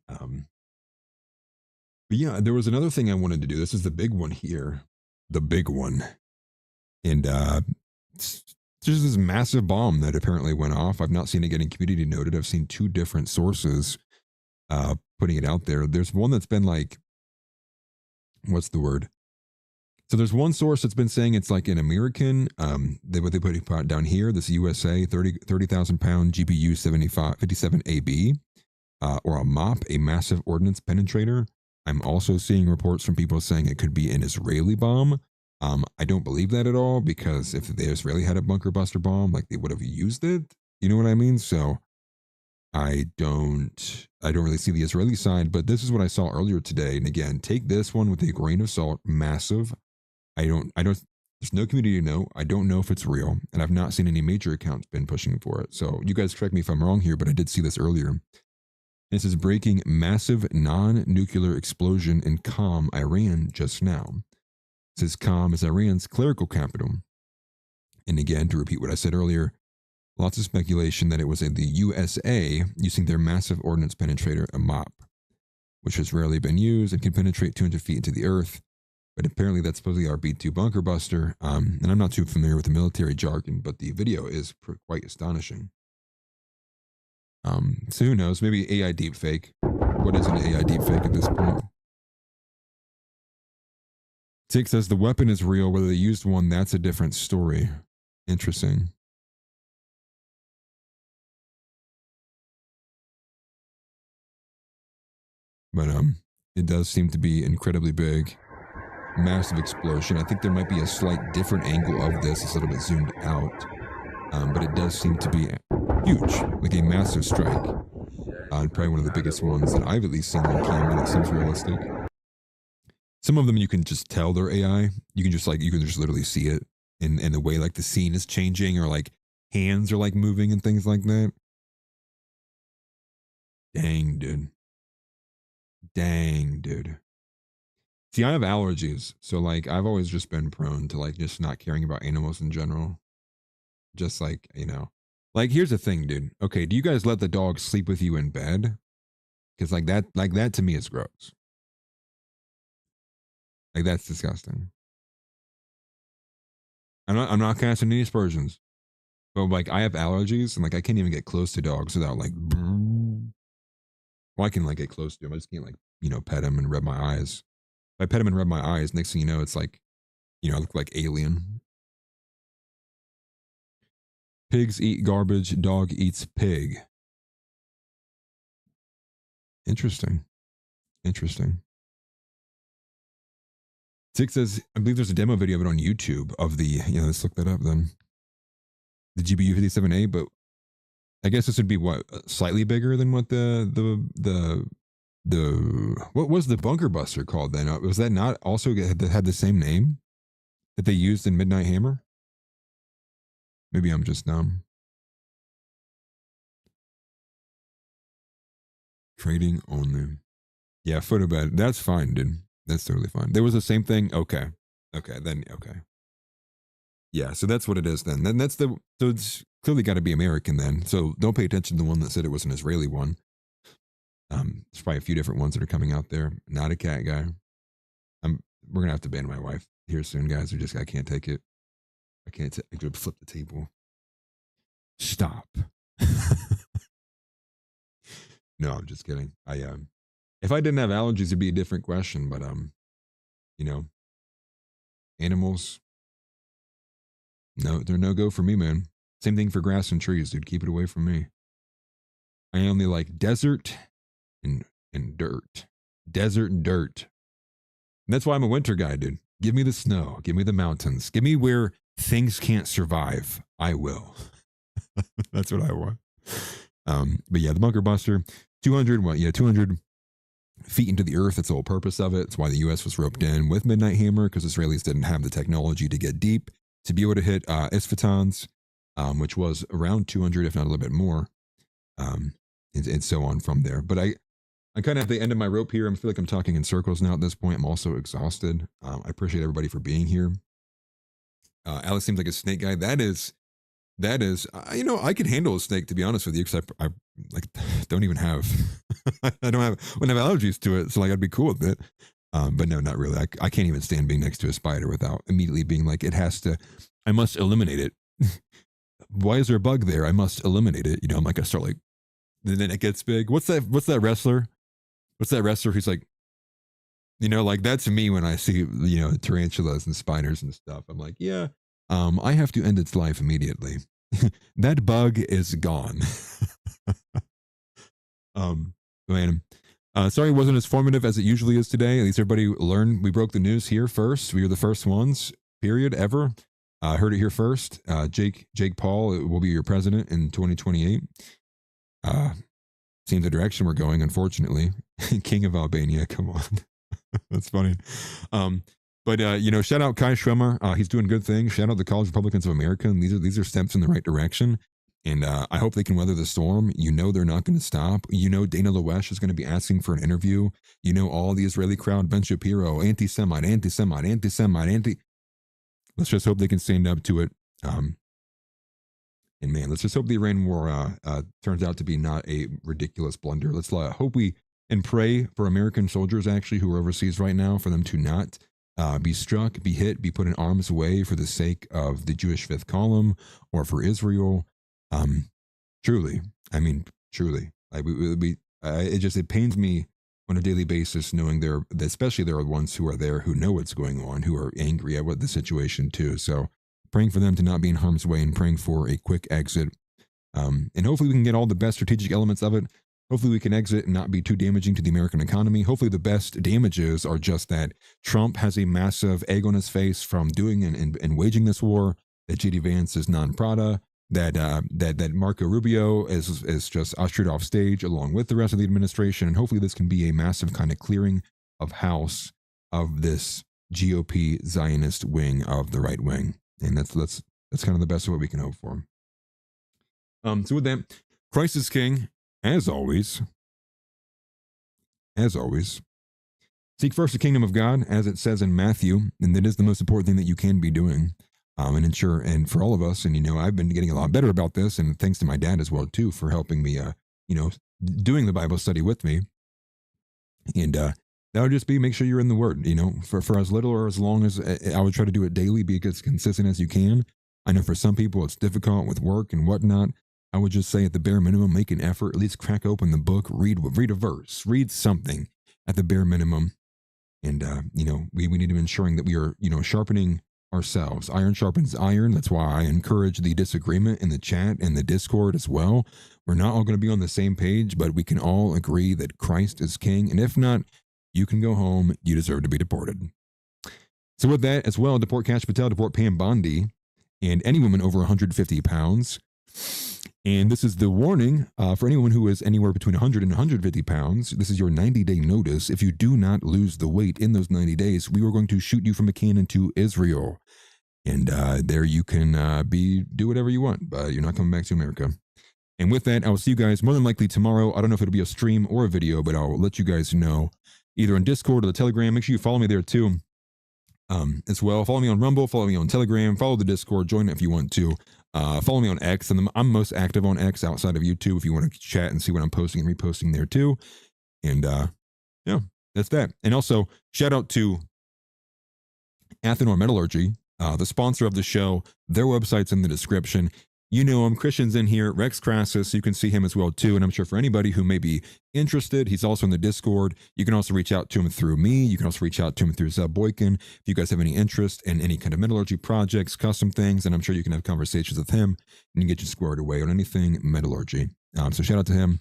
But yeah, there was another thing I wanted to do. This is the big one here. The big one. And it's just this massive bomb that apparently went off. I've not seen it getting community noted. I've seen two different sources putting it out there. There's one that's been like, what's the word? So there's one source that's been saying it's like an American, what they put down here, this USA 30,000 pound GPU 57 AB, or a MOP, a massive ordnance penetrator. I'm also seeing reports from people saying it could be an Israeli bomb. I don't believe that at all, because if the Israeli had a bunker buster bomb, like, they would have used it. You know what I mean? So I don't really see the Israeli side, but this is what I saw earlier today. And again, take this one with a grain of salt. Massive. I don't, there's no community to know. I don't know if it's real, and I've not seen any major accounts been pushing for it. So you guys correct me if I'm wrong here, but I did see this earlier. This is breaking massive non-nuclear explosion in Qom, Iran just now. It says Qom is Iran's clerical capital. And again, to repeat what I said earlier, lots of speculation that it was the USA using their massive ordnance penetrator, a MOP, which has rarely been used and can penetrate 200 feet into the earth. But apparently that's supposedly our B-2 bunker buster. And I'm not too familiar with the military jargon, but the video is quite astonishing. So who knows? Maybe AI deepfake. What is an AI deepfake at this point? Tick says the weapon is real. Whether they used one, that's a different story. Interesting. but it does seem to be incredibly big. Massive explosion. I think there might be a slight different angle of this. It's a little bit zoomed out, but it does seem to be huge, like a massive strike. Probably one of the biggest ones that I've at least seen on camera that seems realistic. Some of them you can just tell they're AI. You can just literally see it in the way like the scene is changing, or like hands are like moving and things like that. Dang, dude. Dang, dude. See, I have allergies, so like I've always just been prone to like just not caring about animals in general. Just like, you know, like here's the thing, dude. Okay, do you guys let the dog sleep with you in bed? Because like that to me is gross. Like that's disgusting. I'm not casting any aspersions, but like I have allergies and like I can't even get close to dogs without like. Well, I can like get close to them. I just can't like, you know, pet them and rub my eyes. If I pet him and rub my eyes, next thing you know, it's like, you know, I look like Alien. Pigs eat garbage, dog eats pig. Interesting. Interesting. Six says, I believe there's a demo video of it on YouTube of the, you know, let's look that up then. The GBU 57A, but I guess this would be what, slightly bigger than what what was the bunker buster called then? Was that not also had the same name that they used in Midnight Hammer? Maybe I'm just dumb. Trading only. Yeah, photobed. That's fine, dude. That's totally fine. There was the same thing. Okay. Then. Yeah, so that's what it is then. Then so it's clearly got to be American then. So don't pay attention to the one that said it was an Israeli one. There's probably a few different ones that are coming out there. Not a cat guy. We're gonna have to ban my wife here soon, guys. I can't take it. I can't. I could flip the table. Stop. No, I'm just kidding. If I didn't have allergies, it'd be a different question. But you know, animals. No, they're no go for me, man. Same thing for grass and trees, dude. Keep it away from me. I only like desert and dirt. Desert and dirt. And that's why I'm a winter guy, dude. Give me the snow. Give me the mountains. Give me where things can't survive. I will. That's what I want. But yeah, the bunker buster, 200 feet into the earth. That's the whole purpose of it. It's why the U.S. was roped in with Midnight Hammer, because Israelis didn't have the technology to get deep to be able to hit Isfatans, which was around 200, if not a little bit more, and so on from there. But I kind of at the end of my rope here. I feel like I'm talking in circles now at this point. I'm also exhausted. I appreciate everybody for being here. Alex seems like a snake guy. That is, you know, I could handle a snake, to be honest with you, because I like don't even have, wouldn't have allergies to it. So like, I'd be cool with it. But no, not really. I can't even stand being next to a spider without immediately being like, I must eliminate it. Why is there a bug there? I must eliminate it. You know, I'm like, I start like, and then it gets big. What's that wrestler? What's that wrestler who's like, you know, like that's me when I see, you know, tarantulas and spiders and stuff. I'm like, yeah, I have to end its life immediately. That bug is gone. Man, sorry it wasn't as formative as it usually is today. At least everybody learned. We broke the news here first. We were the first ones, period, ever. Heard it here first. Jake Paul will be your president in 2028. Seems the direction we're going, unfortunately. King of Albania, come on. That's funny. But you know, shout out Kai Schwemmer. He's doing good things. Shout out the College Republicans of America. And these are steps in the right direction. And I hope they can weather the storm. You know they're not going to stop. You know Dana Loesch is going to be asking for an interview. You know all the Israeli crowd, Ben Shapiro, anti-Semite. Let's just hope they can stand up to it. And man, let's just hope the Iran war turns out to be not a ridiculous blunder. Let's hope and pray for American soldiers actually who are overseas right now, for them to not be struck, be hit, be put in harm's way for the sake of the Jewish fifth column or for Israel. Truly, I mean, truly, it pains me on a daily basis knowing especially there are ones who are there who know what's going on, who are angry at what the situation too. So praying for them to not be in harm's way and praying for a quick exit. And hopefully we can get all the best strategic elements of it. Hopefully we can exit and not be too damaging to the American economy. Hopefully the best damages are just that Trump has a massive egg on his face from doing and waging this war, that J.D. Vance is non-prata, that Marco Rubio is just ushered off stage along with the rest of the administration. And hopefully this can be a massive kind of clearing of house of this GOP Zionist wing of the right wing. And that's kind of the best of what we can hope for. So with that, Christ is King. As always, seek first the kingdom of God, as it says in Matthew, and that is the most important thing that you can be doing. And ensure, and for all of us, and I've been getting a lot better about this, and thanks to my dad as well too for helping me, doing the Bible study with me. And that would just be make sure you're in the Word, for as little or as long as I would try to do it daily, be as consistent as you can. I know for some people it's difficult with work and whatnot. I would just say at the bare minimum, make an effort, at least crack open the book, read a verse, read something at the bare minimum. And, we need to be ensuring that we are, sharpening ourselves. Iron sharpens iron. That's why I encourage the disagreement in the chat and the Discord as well. We're not all going to be on the same page, but we can all agree that Christ is King. And if not, you can go home. You deserve to be deported. So with that as well, deport Kash Patel, deport Pam Bondi, and any woman over 150 pounds. And this is the warning for anyone who is anywhere between 100 and 150 pounds. This is your 90-day notice. If you do not lose the weight in those 90 days, we are going to shoot you from a cannon to Israel. And there you can do whatever you want, but you're not coming back to America. And with that, I will see you guys more than likely tomorrow. I don't know if it'll be a stream or a video, but I'll let you guys know either on Discord or the Telegram. Make sure you follow me there too. As well, follow me on Rumble, follow me on Telegram, follow the Discord, join it if you want to. Follow me on X, and I'm most active on X outside of YouTube if you want to chat and see what I'm posting and reposting there too. And yeah, that's that. And also, shout out to Athenor Metallurgy, the sponsor of the show. Their website's in the description. You know him, Christian's in here, Rex Crassus, you can see him as well too, and I'm sure for anybody who may be interested, he's also in the Discord. You can also reach out to him through me. You can also reach out to him through Zeb Boykin. If you guys have any interest in any kind of metallurgy projects, custom things, and I'm sure you can have conversations with him and get you squared away on anything metallurgy. So shout out to him,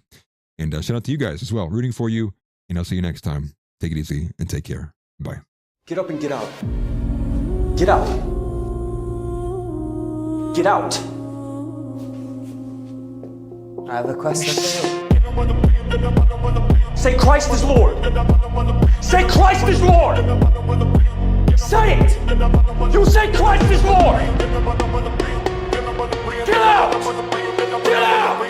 and shout out to you guys as well, rooting for you, and I'll see you next time. Take it easy and take care. Bye. Get up and get out. Get out. Get out. I have a question for you. Say Christ is Lord. Say Christ is Lord. Say it. You say Christ is Lord. Get out. Get out.